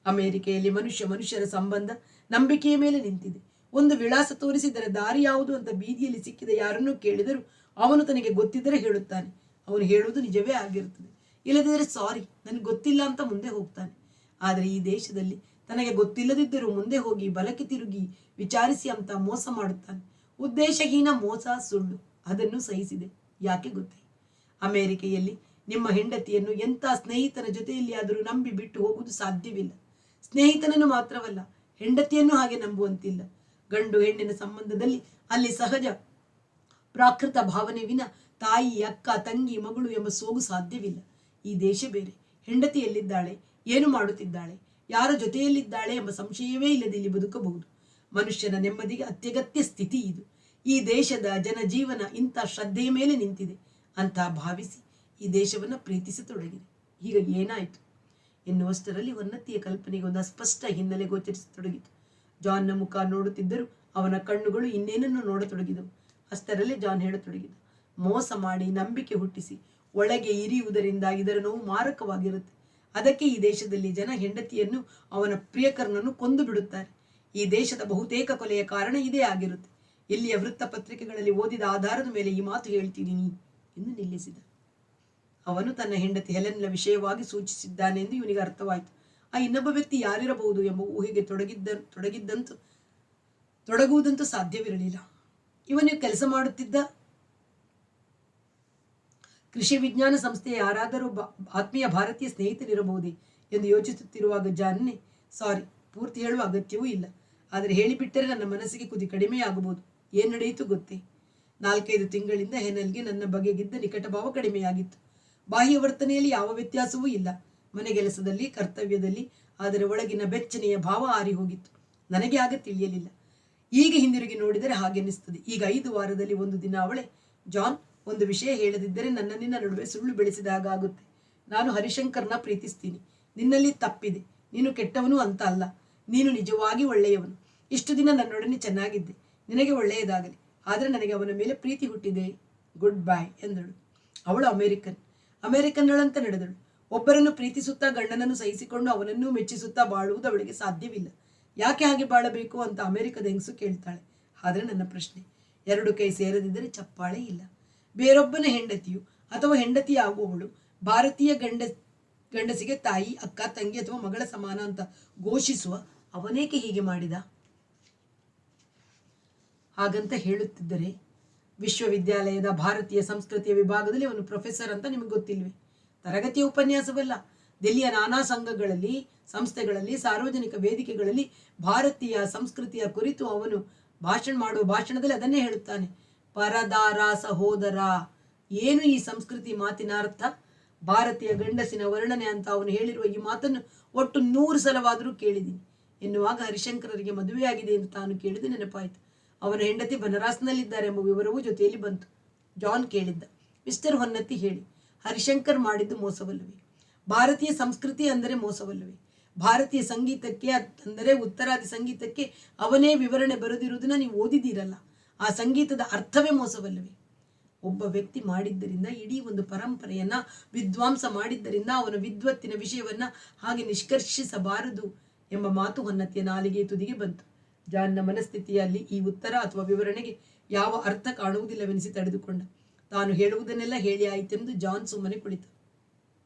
ಅಮೆರಿಕೆಯಲ್ಲಿ ಮನುಷ್ಯರ ಸಂಬಂಧ ನಂಬಿಕೆಯ ಮೇಲೆ ನಿಂತಿದೆ. ಒಂದು ವಿಳಾಸ ತೋರಿಸಿದರೆ ದಾರಿ ಯಾವುದು ಅಂತ ಬೀದಿಯಲ್ಲಿ ಸಿಕ್ಕಿದ ಯಾರನ್ನೂ ಕೇಳಿದರೂ ಅವನು ತನಗೆ ಗೊತ್ತಿದ್ದರೆ ಹೇಳುತ್ತಾನೆ. ಅವನು ಹೇಳುವುದು ನಿಜವೇ ಆಗಿರುತ್ತದೆ. ಇಲ್ಲದಿದ್ದರೆ ಸಾರಿ, ನನಗೆ ಗೊತ್ತಿಲ್ಲ ಅಂತ ಮುಂದೆ ಹೋಗ್ತಾನೆ. ಆದರೆ ಈ ದೇಶದಲ್ಲಿ ತನಗೆ ಗೊತ್ತಿಲ್ಲದಿದ್ದರೂ ಮುಂದೆ ಹೋಗಿ ಬಲಕ್ಕೆ ತಿರುಗಿ ವಿಚಾರಿಸಿ ಅಂತ ಮೋಸ ಮಾಡುತ್ತಾನೆ. ಉದ್ದೇಶಹೀನ ಮೋಸ, ಸುಳ್ಳು, ಅದನ್ನು ಸಹಿಸಿದೆ. ಯಾಕೆ ಗೊತ್ತೇ? ಅಮೆರಿಕೆಯಲ್ಲಿ ನಿಮ್ಮ ಹೆಂಡತಿಯನ್ನು ಎಂಥ ಸ್ನೇಹಿತನ ಜೊತೆಯಲ್ಲಿ ಆದರೂ ನಂಬಿ ಬಿಟ್ಟು ಹೋಗುವುದು ಸಾಧ್ಯವಿಲ್ಲ. ಸ್ನೇಹಿತನನ್ನು ಮಾತ್ರವಲ್ಲ, ಹೆಂಡತಿಯನ್ನು ಹಾಗೆ ನಂಬುವಂತಿಲ್ಲ. ಗಂಡು ಹೆಣ್ಣಿನ ಸಂಬಂಧದಲ್ಲಿ ಅಲ್ಲಿ ಸಹಜ ಪ್ರಾಕೃತ ಭಾವನೆ ವಿನ ತಾಯಿ, ಅಕ್ಕ, ತಂಗಿ, ಮಗಳು ಎಂಬ ಸೋಗು ಸಾಧ್ಯವಿಲ್ಲ. ಈ ದೇಶ ಬೇರೆ. ಹೆಂಡತಿ ಎಲ್ಲಿದ್ದಾಳೆ, ಏನು ಮಾಡುತ್ತಿದ್ದಾಳೆ, ಯಾರ ಜೊತೆಯಲ್ಲಿದ್ದಾಳೆ ಎಂಬ ಸಂಶಯವೇ ಇಲ್ಲದೆ ಇಲ್ಲಿ ಬದುಕಬಹುದು. ಮನುಷ್ಯನ ನೆಮ್ಮದಿಗೆ ಅತ್ಯಗತ್ಯ ಸ್ಥಿತಿ ಇದು. ಈ ದೇಶದ ಜನಜೀವನ ಇಂಥ ಶ್ರದ್ಧೆಯ ಮೇಲೆ ನಿಂತಿದೆ ಅಂತ ಭಾವಿಸಿ ಈ ದೇಶವನ್ನು ಪ್ರೀತಿಸತೊಡಗಿದೆ. ಈಗ ಏನಾಯಿತು ಎನ್ನುವಷ್ಟರಲ್ಲಿ ಹೊನ್ನತಿಯ ಕಲ್ಪನೆಗೆ ಒಂದು ಅಸ್ಪಷ್ಟ ಹಿನ್ನೆಲೆ ಗೋಚರಿಸತೊಡಗಿತು. ಜಾನ್ನ ಮುಖ ನೋಡುತ್ತಿದ್ದರೂ ಅವನ ಕಣ್ಣುಗಳು ಇನ್ನೇನನ್ನು ನೋಡತೊಡಗಿದವು. ಅಷ್ಟರಲ್ಲೇ ಜಾನ್ ಹೇಳತೊಡಗಿದ, ಮೋಸ ಮಾಡಿ ನಂಬಿಕೆ ಹುಟ್ಟಿಸಿ ಒಳಗೆ ಇರಿಯುವುದರಿಂದ ಇದರ ನೋವು ಮಾರಕವಾಗಿರುತ್ತೆ. ಅದಕ್ಕೆ ಈ ದೇಶದಲ್ಲಿ ಜನ ಹೆಂಡತಿಯನ್ನು, ಅವನ ಪ್ರಿಯಕರನನ್ನು ಕೊಂದು ಬಿಡುತ್ತಾರೆ. ಈ ದೇಶದ ಬಹುತೇಕ ಕೊಲೆಯ ಕಾರಣ ಇದೇ ಆಗಿರುತ್ತೆ. ಇಲ್ಲಿಯ ವೃತ್ತಪತ್ರಿಕೆಗಳಲ್ಲಿ ಓದಿದ ಆಧಾರದ ಮೇಲೆ ಈ ಮಾತು ಹೇಳ್ತಿದ್ದೀನಿ ಎಂದು ನಿಲ್ಲಿಸಿದ. ಅವನು ತನ್ನ ಹೆಂಡತಿ ಹೆಲೆನ್ನ ವಿಷಯವಾಗಿ ಸೂಚಿಸಿದ್ದಾನೆಂದು ಇವನಿಗೆ ಅರ್ಥವಾಯಿತು. ಆ ಇನ್ನೊಬ್ಬ ವ್ಯಕ್ತಿ ಯಾರಿರಬಹುದು ಎಂಬ ಊಹೆಗೆ ತೊಡಗುವುದಂತೂ ಸಾಧ್ಯವಿರಲಿಲ್ಲ. ಇವನು ಕೆಲಸ ಮಾಡುತ್ತಿದ್ದ ಕೃಷಿ ವಿಜ್ಞಾನ ಸಂಸ್ಥೆಯ ಯಾರಾದರೂ ಆತ್ಮೀಯ ಭಾರತೀಯ ಸ್ನೇಹಿತರಿರಬಹುದೇ ಎಂದು ಯೋಚಿಸುತ್ತಿರುವಾಗ ಜಾನ್ನೆ, ಸಾರಿ, ಪೂರ್ತಿ ಹೇಳುವ ಅಗತ್ಯವೂ ಇಲ್ಲ, ಆದರೆ ಹೇಳಿಬಿಟ್ಟರೆ ನನ್ನ ಮನಸ್ಸಿಗೆ ಕುದಿ ಕಡಿಮೆಯಾಗಬಹುದು. ಏನು ನಡೆಯಿತು ಗೊತ್ತೇ? 4-5 ತಿಂಗಳಿಂದ ಹೆನಲ್ಗೆ ನನ್ನ ಬಗೆಗಿದ್ದ ನಿಕಟಭಾವ ಕಡಿಮೆಯಾಗಿತ್ತು. ಬಾಹ್ಯ ವರ್ತನೆಯಲ್ಲಿ ಯಾವ ವ್ಯತ್ಯಾಸವೂ ಇಲ್ಲ, ಮನೆಗೆಲಸದಲ್ಲಿ, ಕರ್ತವ್ಯದಲ್ಲಿ. ಆದರೆ ಒಳಗಿನ ಬೆಚ್ಚನೆಯ ಭಾವ ಆರಿ ಹೋಗಿತ್ತು. ನನಗೆ ಆಗ ತಿಳಿಯಲಿಲ್ಲ. ಈಗ ಹಿಂದಿರುಗಿ ನೋಡಿದರೆ ಹಾಗೆನ್ನಿಸ್ತದೆ. ಈಗ 5 ವಾರದಲ್ಲಿ ಒಂದು ದಿನ ಅವಳೇ, ಜಾನ್, ಒಂದು ವಿಷಯ ಹೇಳದಿದ್ದರೆ ನನ್ನ ನಿನ್ನ ನಡುವೆ ಸುಳ್ಳು ಬೆಳೆಸಿದಾಗ ಆಗುತ್ತೆ. ನಾನು ಹರಿಶಂಕರ್ನ ಪ್ರೀತಿಸ್ತೀನಿ. ನಿನ್ನಲ್ಲಿ ತಪ್ಪಿದೆ. ನೀನು ಕೆಟ್ಟವನು ಅಂತ ಅಲ್ಲ, ನೀನು ನಿಜವಾಗಿ ಒಳ್ಳೆಯವನು. ಇಷ್ಟು ದಿನ ನನ್ನೊಡನೆ ಚೆನ್ನಾಗಿದ್ದೆ. ನಿನಗೆ ಒಳ್ಳೆಯದಾಗಲಿ. ಆದರೆ ನನಗೆ ಅವನ ಮೇಲೆ ಪ್ರೀತಿ ಹುಟ್ಟಿದೆ. ಗುಡ್ ಬೈ ಎಂದಳು. ಅವಳು ಅಮೆರಿಕನ್ನಳಂತ ನಡೆದಳು. ಒಬ್ಬರನ್ನು ಪ್ರೀತಿಸುತ್ತಾ ಗಂಡನನ್ನು ಸಹಿಸಿಕೊಂಡು ಅವನನ್ನೂ ಮೆಚ್ಚಿಸುತ್ತಾ ಬಾಳುವುದು ಅವಳಿಗೆ ಸಾಧ್ಯವಿಲ್ಲ. ಯಾಕೆ ಹಾಗೆ ಬಾಳಬೇಕು ಅಂತ ಅಮೆರಿಕದ ಹೆಂಗಸು ಕೇಳ್ತಾಳೆ. ಆದರೆ ನನ್ನ ಪ್ರಶ್ನೆ, 2 ಕೈ ಸೇರದಿದ್ದರೆ ಚಪ್ಪಾಳೆ ಇಲ್ಲ. ಬೇರೊಬ್ಬನ ಹೆಂಡತಿಯು ಅಥವಾ ಹೆಂಡತಿಯಾಗುವವಳು ಭಾರತೀಯ ಗಂಡಸಿಗೆ ತಾಯಿ, ಅಕ್ಕ, ತಂಗಿ ಅಥವಾ ಮಗಳ ಸಮಾನ ಅಂತ ಘೋಷಿಸುವ ಅವನೇಕೆ ಹೀಗೆ ಮಾಡಿದ? ಹಾಗಂತ ಹೇಳುತ್ತಿದ್ದರೆ ವಿಶ್ವವಿದ್ಯಾಲಯದ ಭಾರತೀಯ ಸಂಸ್ಕೃತಿಯ ವಿಭಾಗದಲ್ಲಿ ಅವನು ಪ್ರೊಫೆಸರ್ ಅಂತ ನಿಮಗೆ ಗೊತ್ತಿಲ್ವೇ? ತರಗತಿಯ ಉಪನ್ಯಾಸವಲ್ಲ, ದಿಲ್ಲಿಯ ನಾನಾ ಸಂಘಗಳಲ್ಲಿ, ಸಂಸ್ಥೆಗಳಲ್ಲಿ, ಸಾರ್ವಜನಿಕ ವೇದಿಕೆಗಳಲ್ಲಿ ಭಾರತೀಯ ಸಂಸ್ಕೃತಿಯ ಕುರಿತು ಅವನು ಮಾಡುವ ಭಾಷಣದಲ್ಲಿ ಅದನ್ನೇ ಹೇಳುತ್ತಾನೆ. ಪರದಾರ ಸಹೋದರ. ಏನು ಈ ಸಂಸ್ಕೃತಿ ಮಾತಿನ ಅರ್ಥ? ಭಾರತೀಯ ಗಂಡಸಿನ ವರ್ಣನೆ ಅಂತ ಅವನು ಹೇಳಿರುವ ಈ ಮಾತನ್ನು ಒಟ್ಟು 100 ಸಲವಾದರೂ ಕೇಳಿದ್ದೀನಿ ಎನ್ನುವಾಗ ಹರಿಶಂಕರರಿಗೆ ಮದುವೆಯಾಗಿದೆ ಎಂದು ತಾನು ಕೇಳಿದ ನೆನಪಾಯಿತು. ಅವನ ಹೆಂಡತಿ ಬನರಾಸ್ನಲ್ಲಿದ್ದಾರೆ ಎಂಬ ವಿವರವೂ ಜೊತೆಯಲ್ಲಿ ಬಂತು. ಜಾನ್ ಕೇಳಿದ್ದ, ಮಿಸ್ಟರ್ ಹೊನ್ನತಿ ಹೇಳಿ, ಹರಿಶಂಕರ್ ಮಾಡಿದ್ದು ಮೋಸವಲ್ಲವೇ? ಭಾರತೀಯ ಸಂಸ್ಕೃತಿ ಅಂದರೆ ಮೋಸವಲ್ಲವೇ? ಭಾರತೀಯ ಸಂಗೀತಕ್ಕೆ ಅಂದರೆ ಉತ್ತರಾದಿ ಸಂಗೀತಕ್ಕೆ ಅವನೇ ವಿವರಣೆ ಬರೆದಿರುವುದನ್ನು ನೀವು ಓದಿದ್ದೀರಲ್ಲ, ಆ ಸಂಗೀತದ ಅರ್ಥವೇ ಮೋಸವಲ್ಲವೇ? ಒಬ್ಬ ವ್ಯಕ್ತಿ ಮಾಡಿದ್ದರಿಂದ ಇಡೀ ಒಂದು ಪರಂಪರೆಯನ್ನ ವಿದ್ವಾಂಸ ಮಾಡಿದ್ದರಿಂದ ಅವನ ವಿದ್ವತ್ತಿನ ವಿಷಯವನ್ನ ಹಾಗೆ ನಿಷ್ಕರ್ಷಿಸಬಾರದು ಎಂಬ ಮಾತು ಹೊನ್ನತಿಯ ನಾಲಿಗೆಯ ತುದಿಗೆ ಬಂತು. ಜಾನ್ನ ಮನಸ್ಥಿತಿಯಲ್ಲಿ ಈ ಉತ್ತರ ಅಥವಾ ವಿವರಣೆಗೆ ಯಾವ ಅರ್ಥ ಕಾಣುವುದಿಲ್ಲವೆನಿಸಿ ತಡೆದುಕೊಂಡ. ತಾನು ಹೇಳುವುದನ್ನೆಲ್ಲ ಹೇಳಿ ಆಯಿತೆಂದು ಜಾನ್ ಸುಮ್ಮನೆ ಕುಳಿತ.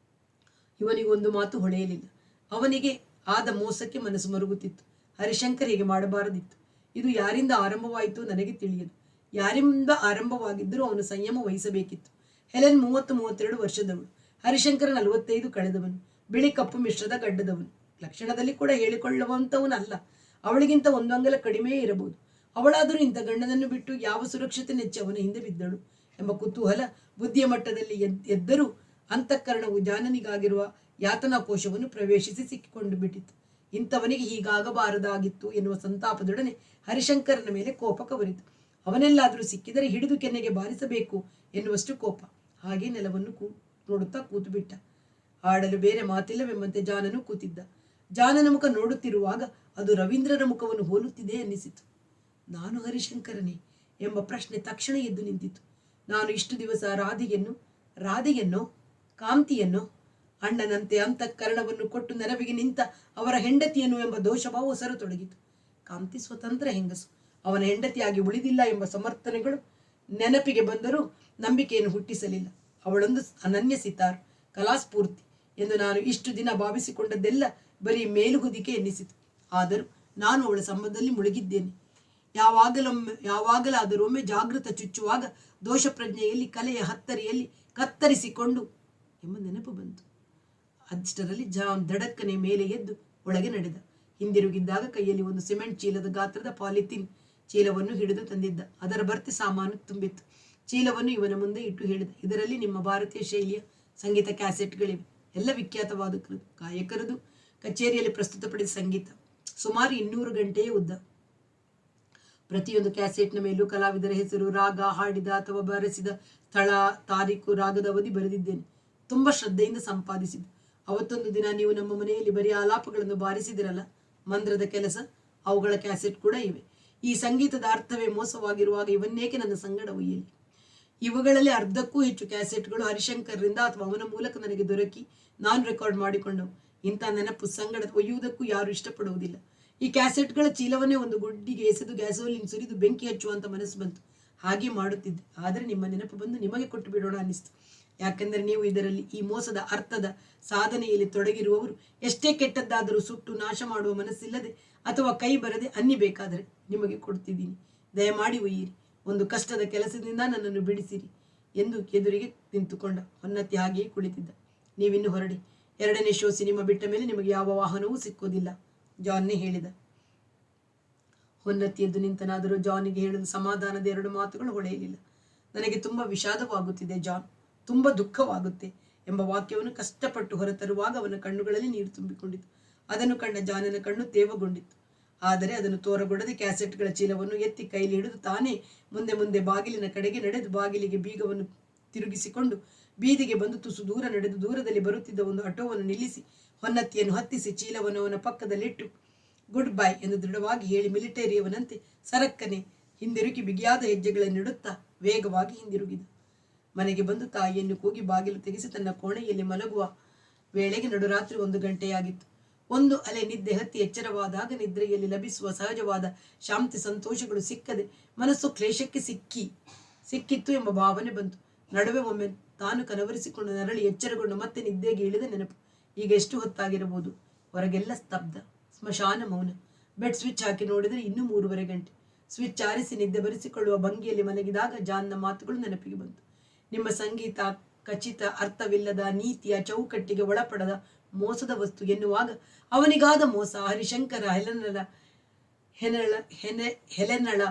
ಇವನಿಗೊಂದು ಮಾತು ಹೊಳೆಯಲಿಲ್ಲ. ಅವನಿಗೆ ಆದ ಮೋಸಕ್ಕೆ ಮನಸ್ಸು ಮರುಗುತ್ತಿತ್ತು. ಹರಿಶಂಕರ್ ಹೀಗೆ ಮಾಡಬಾರದಿತ್ತು. ಇದು ಯಾರಿಂದ ಆರಂಭವಾಯಿತು ನನಗೆ ತಿಳಿಯದು. ಯಾರಿಂದ ಆರಂಭವಾಗಿದ್ದರೂ ಅವನು ಸಂಯಮ ವಹಿಸಬೇಕಿತ್ತು. ಹೆಲೆನ್ 30-32 ವರ್ಷದವಳು. ಹರಿಶಂಕರ 45 ಕಳೆದವನು. ಬಿಳಿ ಕಪ್ಪು ಮಿಶ್ರದ ಗಡ್ಡದವನು. ಲಕ್ಷಣದಲ್ಲಿ ಕೂಡ ಹೇಳಿಕೊಳ್ಳುವಂಥವನಲ್ಲ. ಅವಳಿಗಿಂತ 1 ಅಂಗಲ ಕಡಿಮೆಯೇ ಇರಬಹುದು. ಅವಳಾದರೂ ಇಂಥ ಗಂಡನನ್ನು ಬಿಟ್ಟು ಯಾವ ಸುರಕ್ಷತೆ ನೆಚ್ಚಿ ಅವನ ಹಿಂದೆ ಬಿದ್ದಳು ಎಂಬ ಕುತೂಹಲ ಬುದ್ಧಿಯ ಮಟ್ಟದಲ್ಲಿ ಎದ್ದರೂ ಅಂತಃಕರಣವು ಜಾನನಿಗಾಗಿರುವ ಯಾತನಾ ಕೋಶವನ್ನು ಪ್ರವೇಶಿಸಿ ಸಿಕ್ಕಿಕೊಂಡು ಬಿಟ್ಟಿತು. ಇಂಥವನಿಗೆ ಹೀಗಾಗಬಾರದಾಗಿತ್ತು ಎನ್ನುವ ಸಂತಾಪದೊಡನೆ ಹರಿಶಂಕರನ ಮೇಲೆ ಕೋಪ ಕವರಿತು. ಅವನೆಲ್ಲಾದರೂ ಸಿಕ್ಕಿದರೆ ಹಿಡಿದು ಕೆನ್ನೆಗೆ ಬಾರಿಸಬೇಕು ಎನ್ನುವಷ್ಟು ಕೋಪ. ಹಾಗೆ ನೆಲವನ್ನು ನೋಡುತ್ತಾ ಕೂತು ಬಿಟ್ಟ. ಆಡಲು ಬೇರೆ ಮಾತಿಲ್ಲವೆಂಬಂತೆ ಜಾನನು ಕೂತಿದ್ದ. ಜಾನನ ಮುಖ ನೋಡುತ್ತಿರುವಾಗ ಅದು ರವೀಂದ್ರರ ಮುಖವನ್ನು ಹೋಲುತ್ತಿದೆ ಅನ್ನಿಸಿತು. ನಾನು ಹರಿಶಂಕರನೇ ಎಂಬ ಪ್ರಶ್ನೆ ತಕ್ಷಣ ಎದ್ದು ನಿಂತಿತು. ನಾನು ಇಷ್ಟು ದಿವಸ ರಾಧೆಯನ್ನೋ ಕಾಂತಿಯನ್ನೋ ಅಣ್ಣನಂತೆ ಅಂತಃಕರಣವನ್ನು ಕೊಟ್ಟು ನೆರವಿಗೆ ನಿಂತ ಅವರ ಹೆಂಡತಿಯನ್ನು ಎಂಬ ದೋಷಭಾವ ಹೊಸರತೊಡಗಿತು. ಕಾಂತಿ ಸ್ವತಂತ್ರ ಹೆಂಗಸು, ಅವನ ಹೆಂಡತಿಯಾಗಿ ಉಳಿದಿಲ್ಲ ಎಂಬ ಸಮರ್ಥನೆಗಳು ನೆನಪಿಗೆ ಬಂದರೂ ನಂಬಿಕೆಯನ್ನು ಹುಟ್ಟಿಸಲಿಲ್ಲ. ಅವಳೊಂದು ಅನನ್ಯ ಸಿತಾರ್, ಕಲಾಸ್ಫೂರ್ತಿ ಎಂದು ನಾನು ಇಷ್ಟು ದಿನ ಭಾವಿಸಿಕೊಂಡದ್ದೆಲ್ಲ ಬರೀ ಮೇಲುಹುದಿಕೆ ಎನ್ನಿಸಿತು. ಆದರೂ ನಾನು ಅವಳ ಸಂಬಂಧದಲ್ಲಿ ಮುಳುಗಿದ್ದೇನೆ. ಯಾವಾಗಲಾದರೂ ಒಮ್ಮೆ ಜಾಗೃತ ಚುಚ್ಚುವಾಗ ದೋಷ ಪ್ರಜ್ಞೆಯಲ್ಲಿ ಕಲೆಯ ಹತ್ತರಿಯಲ್ಲಿ ಕತ್ತರಿಸಿಕೊಂಡು ಎಂಬ ನೆನಪು ಬಂತು. ಅಷ್ಟರಲ್ಲಿ ಜಾನ್ ದಡಕ್ಕನೆ ಮೇಲೆ ಎದ್ದು ಒಳಗೆ ನಡೆದ. ಹಿಂದಿರುಗಿದ್ದಾಗ ಕೈಯಲ್ಲಿ ಒಂದು ಸಿಮೆಂಟ್ ಚೀಲದ ಗಾತ್ರದ ಪಾಲಿಥೀನ್ ಚೀಲವನ್ನು ಹಿಡಿದು ತಂದಿದ್ದ. ಅದರ ಭರ್ತಿ ಸಾಮಾನು ತುಂಬಿತ್ತು. ಚೀಲವನ್ನು ಇವನ ಮುಂದೆ ಇಟ್ಟು ಹೇಳಿದ, ಇದರಲ್ಲಿ ನಿಮ್ಮ ಭಾರತೀಯ ಶೈಲಿಯ ಸಂಗೀತ ಕ್ಯಾಸೆಟ್ಗಳಿವೆ. ಎಲ್ಲ ವಿಖ್ಯಾತವಾದ ಗಾಯಕರದು ಕಚೇರಿಯಲ್ಲಿ ಪ್ರಸ್ತುತಪಡಿಸಿದ ಸಂಗೀತ. ಸುಮಾರು 200 ಗಂಟೆಯ ಉದ್ದ. ಪ್ರತಿಯೊಂದು ಕ್ಯಾಸೆಟ್ನ ಮೇಲೂ ಕಲಾವಿದರ ಹೆಸರು, ರಾಗ, ಹಾಡಿದ ಅಥವಾ ಬರೆಸಿದ ಸ್ಥಳ, ತಾರೀಕು, ರಾಗದ ಅವಧಿ ಬರೆದಿದ್ದೇನೆ. ತುಂಬ ಶ್ರದ್ಧೆಯಿಂದ ಸಂಪಾದಿಸಿದ್ದು. ಅವತ್ತೊಂದು ದಿನ ನೀವು ನಮ್ಮ ಮನೆಯಲ್ಲಿ ಬರೀ ಆಲಾಪಗಳನ್ನು ಬಾರಿಸಿದಿರಲ್ಲ, ಮಂದ್ರದ ಕೆಲಸ, ಅವುಗಳ ಕ್ಯಾಸೆಟ್ ಕೂಡ ಇವೆ. ಈ ಸಂಗೀತದ ಅರ್ಥವೇ ಮೋಸವಾಗಿರುವಾಗ ಇವನ್ನೇಕೆ ನನ್ನ ಸಂಗಡ ಒಯ್ಯಲಿ? ಇವುಗಳಲ್ಲಿ ಅರ್ಧಕ್ಕೂ ಹೆಚ್ಚು ಕ್ಯಾಸೆಟ್ಗಳು ಹರಿಶಂಕರ್ರಿಂದ ಅಥವಾ ಅವನ ಮೂಲಕ ನನಗೆ ದೊರಕಿ ನಾನು ರೆಕಾರ್ಡ್ ಮಾಡಿಕೊಂಡವು. ಇಂಥ ನೆನಪು ಸಂಗಡ ಒಯ್ಯುವುದಕ್ಕೂ ಯಾರು ಇಷ್ಟಪಡುವುದಿಲ್ಲ. ಈ ಕ್ಯಾಸೆಟ್ಗಳ ಚೀಲವನ್ನೇ ಒಂದು ಗುಡ್ಡಿಗೆ ಎಸೆದು ಗ್ಯಾಸೋಲಿನ್ ಸುರಿದು ಬೆಂಕಿ ಹಚ್ಚುವಂತ ಮನಸ್ಸು ಬಂತು. ಹಾಗೆ ಮಾಡುತ್ತಿದ್ದೆ. ಆದರೆ ನಿಮ್ಮ ನೆನಪು ಬಂದು ನಿಮಗೆ ಕೊಟ್ಟು ಬಿಡೋಣ ಅನ್ನಿಸ್ತು. ಯಾಕೆಂದರೆ ನೀವು ಇದರಲ್ಲಿ ಈ ಮೋಸದ ಅರ್ಥದ ಸಾಧನೆಯಲ್ಲಿ ತೊಡಗಿರುವವರು ಎಷ್ಟೇ ಕೆಟ್ಟದ್ದಾದರೂ ಸುಟ್ಟು ನಾಶ ಮಾಡುವ ಮನಸ್ಸಿಲ್ಲದೆ ಅಥವಾ ಕೈ ಬರದೆ ಅನ್ನಿಬೇಕಾದರೆ ನಿಮಗೆ ಕೊಡ್ತಿದ್ದೀನಿ. ದಯಮಾಡಿ ಒಯ್ಯಿರಿ. ಒಂದು ಕಷ್ಟದ ಕೆಲಸದಿಂದ ನನ್ನನ್ನು ಬಿಡಿಸಿರಿ ಎಂದು ಎದುರಿಗೆ ನಿಂತುಕೊಂಡ. ಹೊನ್ನತ್ತಿ ಹಾಗೆಯೇ ಕುಳಿತಿದ್ದ. ನೀವಿನ್ನು ಹೊರಡಿ. 2ನೇ ಶೋ ಸಿನಿಮಾ ಬಿಟ್ಟ ಮೇಲೆ ನಿಮಗೆ ಯಾವ ವಾಹನವೂ ಸಿಕ್ಕೋದಿಲ್ಲ, ಜಾನ್ನೇ ಹೇಳಿದ. ಹೊನ್ನತ್ತಿ ಎದ್ದು ನಿಂತನಾದರೂ ಜಾನಿಗೆ ಹೇಳಲು ಸಮಾಧಾನದ 2 ಮಾತುಗಳು ಹೊಳೆಯಲಿಲ್ಲ. ನನಗೆ ತುಂಬ ವಿಷಾದವಾಗುತ್ತಿದೆ ಜಾನ್, ತುಂಬ ದುಃಖವಾಗುತ್ತೆ ಎಂಬ ವಾಕ್ಯವನ್ನು ಕಷ್ಟಪಟ್ಟು ಹೊರತರುವಾಗ ಅವನ ಕಣ್ಣುಗಳಲ್ಲಿ ನೀರು ತುಂಬಿಕೊಂಡಿತು. ಅದನ್ನು ಕಂಡ ಜಾನನ ಕಣ್ಣು ತೇವಗೊಂಡಿತ್ತು. ಆದರೆ ಅದನ್ನು ತೋರಗೊಡದೆ ಕ್ಯಾಸೆಟ್ಗಳ ಚೀಲವನ್ನು ಎತ್ತಿ ಕೈಲಿ ಹಿಡಿದು ತಾನೇ ಮುಂದೆ ಮುಂದೆ ಬಾಗಿಲಿನ ಕಡೆಗೆ ನಡೆದು ಬಾಗಿಲಿಗೆ ಬೀಗವನ್ನು ತಿರುಗಿಸಿಕೊಂಡು ಬೀದಿಗೆ ಬಂದು ತುಸು ದೂರ ನಡೆದು ದೂರದಲ್ಲಿ ಬರುತ್ತಿದ್ದ ಒಂದು ಆಟೋವನ್ನು ನಿಲ್ಲಿಸಿ ಹೊನ್ನತ್ತಿಯನ್ನು ಹತ್ತಿಸಿ ಚೀಲವನ್ನು ಅವನ ಪಕ್ಕದಲ್ಲಿಟ್ಟು ಗುಡ್ ಬೈ ಎಂದು ದೃಢವಾಗಿ ಹೇಳಿ ಮಿಲಿಟರಿಯವನಂತೆ ಸರಕ್ಕನೆ ಹಿಂದಿರುಗಿ ಬಿಗಿಯಾದ ಹೆಜ್ಜೆಗಳನ್ನಿಡುತ್ತಾ ವೇಗವಾಗಿ ಹಿಂದಿರುಗಿದ. ಮನೆಗೆ ಬಂದು ತಾಯಿಯನ್ನು ಕೂಗಿ ಬಾಗಿಲು ತೆಗೆಸಿ ತನ್ನ ಕೋಣೆಯಲ್ಲಿ ಮಲಗುವ ವೇಳೆಗೆ ನಡುರಾತ್ರಿ 1 ಗಂಟೆಯಾಗಿತ್ತು. ಒಂದು ಅಲೆ ನಿದ್ದೆ ಹತ್ತಿ ಎಚ್ಚರವಾದಾಗ ನಿದ್ರೆಯಲ್ಲಿ ಲಭಿಸುವ ಸಹಜವಾದ ಶಾಂತಿ ಸಂತೋಷಗಳು ಸಿಕ್ಕದೆ ಮನಸ್ಸು ಕ್ಲೇಶಕ್ಕೆ ಸಿಕ್ಕಿತ್ತು ಎಂಬ ಭಾವನೆ ಬಂತು. ನಡುವೆ ಒಮ್ಮೆ ತಾನು ಕನವರಿಸಿಕೊಂಡು ನರಳಿ ಎಚ್ಚರಗೊಂಡು ಮತ್ತೆ ನಿದ್ದೆಗೆ ಇಳಿದ ನೆನಪು. ಈಗ ಎಷ್ಟು ಹೊತ್ತಾಗಿರಬಹುದು? ಹೊರಗೆಲ್ಲ ಸ್ತಬ್ಧ, ಸ್ಮಶಾನ ಮೌನ. ಬೆಡ್ ಸ್ವಿಚ್ ಹಾಕಿ ನೋಡಿದರೆ ಇನ್ನೂ 3:30 ಗಂಟೆ. ಸ್ವಿಚ್ ಆರಿಸಿ ನಿದ್ದೆ ಬರೆಸಿಕೊಳ್ಳುವ ಭಂಗಿಯಲ್ಲಿ ಮಲಗಿದಾಗ ಜಾನ್ನ ಮಾತುಗಳು ನೆನಪಿಗೆ ಬಂತು. ನಿಮ್ಮ ಸಂಗೀತ ಖಚಿತ ಅರ್ಥವಿಲ್ಲದ ನೀತಿಯ ಚೌಕಟ್ಟಿಗೆ ಒಳಪಡದ ಮೋಸದ ವಸ್ತು ಎನ್ನುವಾಗ ಅವನಿಗಾದ ಮೋಸ ಹರಿಶಂಕರ ಹೆಲೆನಳ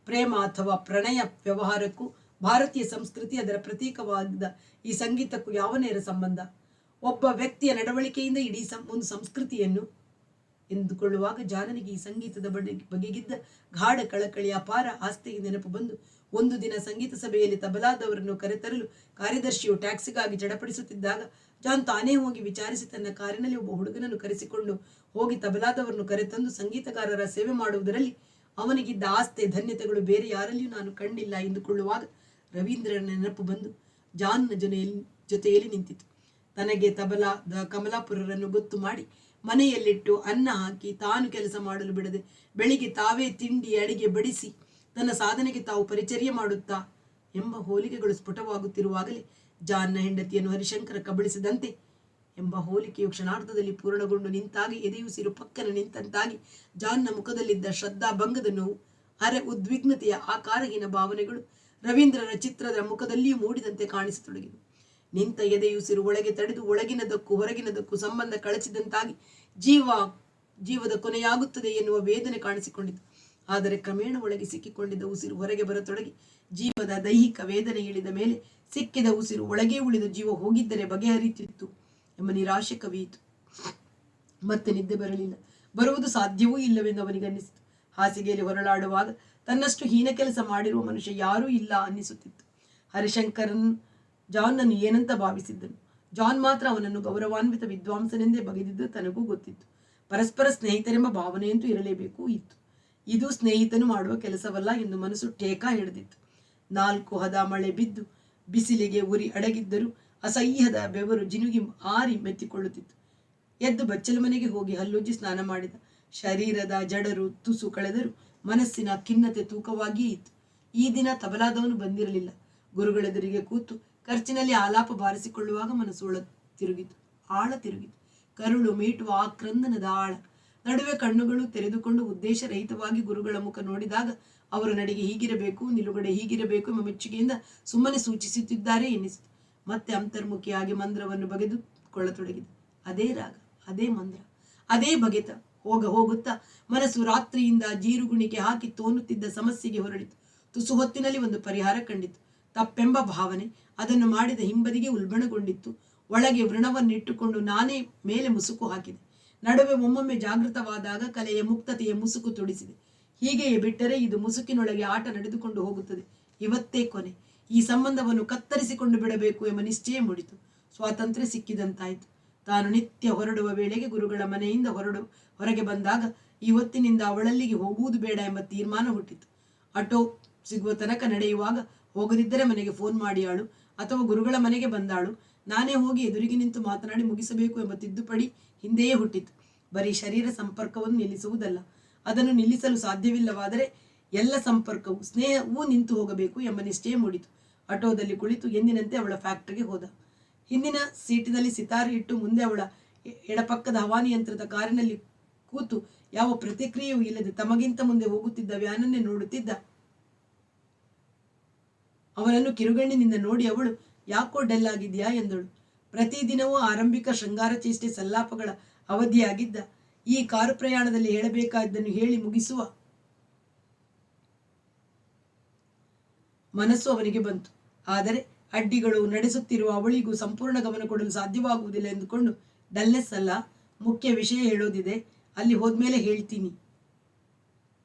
ಪ್ರೇಮ ಅಥವಾ ಪ್ರಣಯ ವ್ಯವಹಾರಕ್ಕೂ ಭಾರತೀಯ ಸಂಸ್ಕೃತಿ ಅದರ ಪ್ರತೀಕವಾದ ಈ ಸಂಗೀತಕ್ಕೂ ಯಾವ ನೇರ ಸಂಬಂಧ? ಒಬ್ಬ ವ್ಯಕ್ತಿಯ ನಡವಳಿಕೆಯಿಂದ ಇಡೀ ಒಂದು ಸಂಸ್ಕೃತಿಯನ್ನು ಎಂದುಕೊಳ್ಳುವಾಗ ಜಾನನಿಗೆ ಈ ಸಂಗೀತದ ಬಗೆಗಿದ್ದ ಗಾಢ ಕಳಕಳಿಯ ಅಪಾರ ಆಸ್ತಿಗೆ ನೆನಪು ಬಂದು ಒಂದು ದಿನ ಸಂಗೀತ ಸಭೆಯಲ್ಲಿ ತಬಲಾದವರನ್ನು ಕರೆತರಲು ಕಾರ್ಯದರ್ಶಿಯು ಟ್ಯಾಕ್ಸಿಗಾಗಿ ಚಡಪಡಿಸುತ್ತಿದ್ದಾಗ ಜಾನ್ ತಾನೇ ಹೋಗಿ ವಿಚಾರಿಸಿ ತನ್ನ ಕಾರಿನಲ್ಲಿ ಒಬ್ಬ ಹುಡುಗನನ್ನು ಕರೆಸಿಕೊಂಡು ಹೋಗಿ ತಬಲಾದವರನ್ನು ಕರೆತಂದು ಸಂಗೀತಗಾರರ ಸೇವೆ ಮಾಡುವುದರಲ್ಲಿ ಅವನಿಗಿದ್ದ ಆಸ್ತೆ ಧನ್ಯತೆಗಳು ಬೇರೆ ಯಾರಲ್ಲಿಯೂ ನಾನು ಕಂಡಿಲ್ಲ ಎಂದುಕೊಳ್ಳುವಾಗ ರವೀಂದ್ರನ ನೆನಪು ಬಂದು ಜಾನ್ನ ಜೊತೆಯಲ್ಲಿ ನಿಂತಿತು. ತನಗೆ ತಬಲಾದ ಕಮಲಾಪುರರನ್ನು ಗೊತ್ತು ಮಾಡಿ ಮನೆಯಲ್ಲಿಟ್ಟು ಅನ್ನ ಹಾಕಿ ತಾನು ಕೆಲಸ ಮಾಡಲು ಬಿಡದೆ ಬೆಳಿಗ್ಗೆ ತಾವೇ ತಿಂಡಿ ಅಡಿಗೆ ಬಡಿಸಿ ತನ್ನ ಸಾಧನೆಗೆ ತಾವು ಪರಿಚರ್ಯ ಮಾಡುತ್ತಾ ಎಂಬ ಹೋಲಿಕೆಗಳು ಸ್ಫುಟವಾಗುತ್ತಿರುವಾಗಲೇ ಜಾನ್ನ ಹೆಂಡತಿಯನ್ನು ಹರಿಶಂಕರ ಕಬಳಿಸಿದಂತೆ ಎಂಬ ಹೋಲಿಕೆಯು ಕ್ಷಣಾರ್ಧದಲ್ಲಿ ಪೂರ್ಣಗೊಂಡು ನಿಂತಾಗಿ ಎದೆಯುಸಿರು ಪಕ್ಕನ ನಿಂತಂತಾಗಿ ಜಾನ್ನ ಮುಖದಲ್ಲಿದ್ದ ಶ್ರದ್ಧಾಭಂಗದ ನೋವು, ಅರೆ ಉದ್ವಿಗ್ನತೆಯ ಆಕಾರಹೀನ ಭಾವನೆಗಳು ರವೀಂದ್ರರ ಚಿತ್ರದ ಮುಖದಲ್ಲಿಯೂ ಮೂಡಿದಂತೆ ಕಾಣಿಸತೊಡಗಿದವು. ನಿಂತ ಎದೆಯುಸಿರು ಒಳಗೆ ತಡೆದು ಒಳಗಿನದಕ್ಕೂ ಹೊರಗಿನದಕ್ಕೂ ಸಂಬಂಧ ಕಳಚಿದಂತಾಗಿ ಜೀವದ ಕೊನೆಯಾಗುತ್ತದೆ ಎನ್ನುವ ವೇದನೆ ಕಾಣಿಸಿಕೊಂಡಿತು. ಆದರೆ ಕ್ರಮೇಣ ಒಳಗೆ ಸಿಕ್ಕಿಕೊಂಡಿದ್ದ ಉಸಿರು ಹೊರಗೆ ಬರತೊಡಗಿ ಜೀವದ ದೈಹಿಕ ವೇದನೆ ಇಳಿದ ಮೇಲೆ ಸಿಕ್ಕಿದ ಉಸಿರು ಒಳಗೆ ಉಳಿದ ಜೀವ ಹೋಗಿದ್ದರೆ ಬಗೆಹರಿತಿತ್ತು ಎಂಬ ನಿರಾಶೆ ಕವಿಯಿತು. ಮತ್ತೆ ನಿದ್ದೆ ಬರಲಿಲ್ಲ. ಬರುವುದು ಸಾಧ್ಯವೂ ಇಲ್ಲವೆಂದು ಅವನಿಗನ್ನಿಸಿತು. ಹಾಸಿಗೆಯಲ್ಲಿ ಹೊರಳಾಡುವಾಗ ತನ್ನಷ್ಟು ಹೀನ ಕೆಲಸ ಮಾಡಿರುವ ಮನುಷ್ಯ ಯಾರೂ ಇಲ್ಲ ಅನ್ನಿಸುತ್ತಿತ್ತು. ಹರಿಶಂಕರನ್ ಜಾನ್ನನ್ನು ಏನಂತ ಭಾವಿಸಿದ್ದನು? ಜಾನ್ ಮಾತ್ರ ಅವನನ್ನು ಗೌರವಾನ್ವಿತ ವಿದ್ವಾಂಸನೆಂದೇ ಬಗೆದಿದ್ದು ತನಗೂ ಗೊತ್ತಿತ್ತು. ಪರಸ್ಪರ ಸ್ನೇಹಿತರೆಂಬ ಭಾವನೆಯಂತೂ ಇರಲೇಬೇಕು ಇತ್ತು. ಇದು ಸ್ನೇಹಿತನು ಮಾಡುವ ಕೆಲಸವಲ್ಲ ಎಂದು ಮನಸ್ಸು ಟೇಕ ಹಿಡಿದಿತ್ತು. 4 ಹದ ಮಳೆ ಬಿದ್ದು ಬಿಸಿಲಿಗೆ ಉರಿ ಅಡಗಿದ್ದರೂ ಅಸಹ್ಯದ ಬೆವರು ಜಿನುಗಿ ಆರಿ ಮೆತ್ತಿಕೊಳ್ಳುತ್ತಿತ್ತು. ಎದ್ದು ಬಚ್ಚಲ ಮನೆಗೆ ಹೋಗಿ ಹಲ್ಲುಜ್ಜಿ ಸ್ನಾನ ಮಾಡಿದ. ಶರೀರದ ಜಡರು ತುಸು ಕಳೆದರೂ ಮನಸ್ಸಿನ ಖಿನ್ನತೆ ತೂಕವಾಗಿಯೇ ಇತ್ತು. ಈ ದಿನ ತಬಲಾದವನು ಬಂದಿರಲಿಲ್ಲ. ಗುರುಗಳೆದುರಿಗೆ ಕೂತು ಖರ್ಚಿನಲ್ಲಿ ಆಲಾಪ ಬಾರಿಸಿಕೊಳ್ಳುವಾಗ ಮನಸ್ಸು ಆಳ ತಿರುಗಿತು. ಕರುಳು ಮೀಟುವ ಆಕ್ರಂದನದ ಆಳ. ನಡುವೆ ಕಣ್ಣುಗಳು ತೆರೆದುಕೊಂಡು ಉದ್ದೇಶರಹಿತವಾಗಿ ಗುರುಗಳ ಮುಖ ನೋಡಿದಾಗ ಅವರ ನಡಿಗೆ ಹೀಗಿರಬೇಕು, ನಿಲುಗಡೆ ಹೀಗಿರಬೇಕು ಎಂಬ ಮೆಚ್ಚುಗೆಯಿಂದ ಸುಮ್ಮನೆ ಸೂಚಿಸುತ್ತಿದ್ದಾರೆ ಎನ್ನಿಸಿತು. ಮತ್ತೆ ಅಂತರ್ಮುಖಿಯಾಗಿ ಮಂತ್ರವನ್ನು ಬಗೆದುಕೊಳ್ಳತೊಡಗಿದ. ಅದೇ ರಾಗ, ಅದೇ ಮಂತ್ರ, ಅದೇ ಬಗೆತ. ಹೋಗುತ್ತಾ ಮನಸ್ಸು ರಾತ್ರಿಯಿಂದ ಜೀರುಗುಣಿಕೆ ಹಾಕಿ ತೋನುತ್ತಿದ್ದ ಸಮಸ್ಯೆಗೆ ಹೊರಳಿತು. ತುಸು ಹೊತ್ತಿನಲ್ಲಿ ಒಂದು ಪರಿಹಾರ ಕಂಡಿತು. ತಪ್ಪೆಂಬ ಭಾವನೆ ಅದನ್ನು ಮಾಡಿದ ಹಿಂಬದಿಗೆ ಉಲ್ಬಣಗೊಂಡಿತ್ತು. ಒಳಗೆ ವೃಣವನ್ನಿಟ್ಟುಕೊಂಡು ನಾನೇ ಮೇಲೆ ಮುಸುಕು ಹಾಕಿದೆ. ನಡುವೆ ಒಮ್ಮೊಮ್ಮೆ ಜಾಗೃತವಾದಾಗ ಕಲೆಯ ಮುಕ್ತತೆಯ ಮುಸುಕು ತೊಡಿಸಿದೆ. ಹೀಗೆಯೇ ಬಿಟ್ಟರೆ ಇದು ಮುಸುಕಿನೊಳಗೆ ಆಟ ನಡೆದುಕೊಂಡು ಹೋಗುತ್ತದೆ. ಇವತ್ತೇ ಕೊನೆ. ಈ ಸಂಬಂಧವನ್ನು ಕತ್ತರಿಸಿಕೊಂಡು ಬಿಡಬೇಕು ಎಂಬ ನಿಶ್ಚಯ ಮೂಡಿತು. ಸ್ವಾತಂತ್ರ್ಯ ಸಿಕ್ಕಿದಂತಾಯಿತು. ತಾನು ನಿತ್ಯ ಹೊರಡುವ ವೇಳೆಗೆ ಗುರುಗಳ ಮನೆಯಿಂದ ಹೊರಗೆ ಬಂದಾಗ ಇವತ್ತಿನಿಂದ ಅವಳಲ್ಲಿಗೆ ಹೋಗುವುದು ಬೇಡ ಎಂಬ ತೀರ್ಮಾನ ಹುಟ್ಟಿತು. ಆಟೋ ಸಿಗುವ ತನಕ ನಡೆಯುವಾಗ ಹೋಗದಿದ್ದರೆ ಮನೆಗೆ ಫೋನ್ ಮಾಡಿಯಾಳು ಅಥವಾ ಗುರುಗಳ ಮನೆಗೆ ಬಂದಾಳು, ನಾನೇ ಹೋಗಿ ಎದುರಿಗೆ ನಿಂತು ಮಾತನಾಡಿ ಮುಗಿಸಬೇಕು ಎಂಬ ತಿದ್ದುಪಡಿ ಹಿಂದೆಯೇ ಹುಟ್ಟಿತು. ಬರೀ ಶರೀರ ಸಂಪರ್ಕವನ್ನು ನಿಲ್ಲಿಸುವುದಲ್ಲ, ಅದನ್ನು ನಿಲ್ಲಿಸಲು ಸಾಧ್ಯವಿಲ್ಲವಾದರೆ ಎಲ್ಲ ಸಂಪರ್ಕವು ಸ್ನೇಹವೂ ನಿಂತು ಹೋಗಬೇಕು ಎಂಬ ನಿಶ್ಚಯ ಮೂಡಿತು. ಆಟೋದಲ್ಲಿ ಕುಳಿತು ಎಂದಿನಂತೆ ಅವಳ ಫ್ಯಾಕ್ಟರಿಗೆ ಹೋದ. ಹಿಂದಿನ ಸೀಟಿನಲ್ಲಿ ಸಿತಾರ ಇಟ್ಟು ಮುಂದೆ ಅವಳ ಎಡಪಕ್ಕದ ಹವಾನಿಯಂತ್ರಿತ ಕಾರಿನಲ್ಲಿ ಕೂತು ಯಾವ ಪ್ರತಿಕ್ರಿಯೆಯೂ ಇಲ್ಲದೆ ತಮಗಿಂತ ಮುಂದೆ ಹೋಗುತ್ತಿದ್ದ ವ್ಯಾನನ್ನೇ ನೋಡುತ್ತಿದ್ದ ಅವನನ್ನು ಕಿರುಗಣ್ಣಿನಿಂದ ನೋಡಿ ಅವಳು ಯಾಕೋ ಡಲ್ ಆಗಿದ್ಯಾ ಎಂದಳು. ಪ್ರತಿದಿನವೂ ಆರಂಭಿಕ ಶೃಂಗಾರ ಚೇಷ್ಟೆ ಸಲ್ಲಾಪಗಳ ಅವಧಿಯಾಗಿದ್ದ ಈ ಕಾರು ಪ್ರಯಾಣದಲ್ಲಿ ಹೇಳಬೇಕಾದ್ದನ್ನು ಹೇಳಿ ಮುಗಿಸುವ ಮನಸ್ಸು ಅವನಿಗೆ ಬಂತು. ಆದರೆ ಅಡ್ಡಿಗಳು ನಡೆಸುತ್ತಿರುವ ಅವಳಿಗೂ ಸಂಪೂರ್ಣ ಗಮನ ಕೊಡಲು ಸಾಧ್ಯವಾಗುವುದಿಲ್ಲ ಎಂದುಕೊಂಡು ಡಲ್ನೆಸ್ ಅಲ್ಲ, ಮುಖ್ಯ ವಿಷಯ ಹೇಳೋದಿದೆ, ಅಲ್ಲಿ ಹೋದ್ಮೇಲೆ ಹೇಳ್ತೀನಿ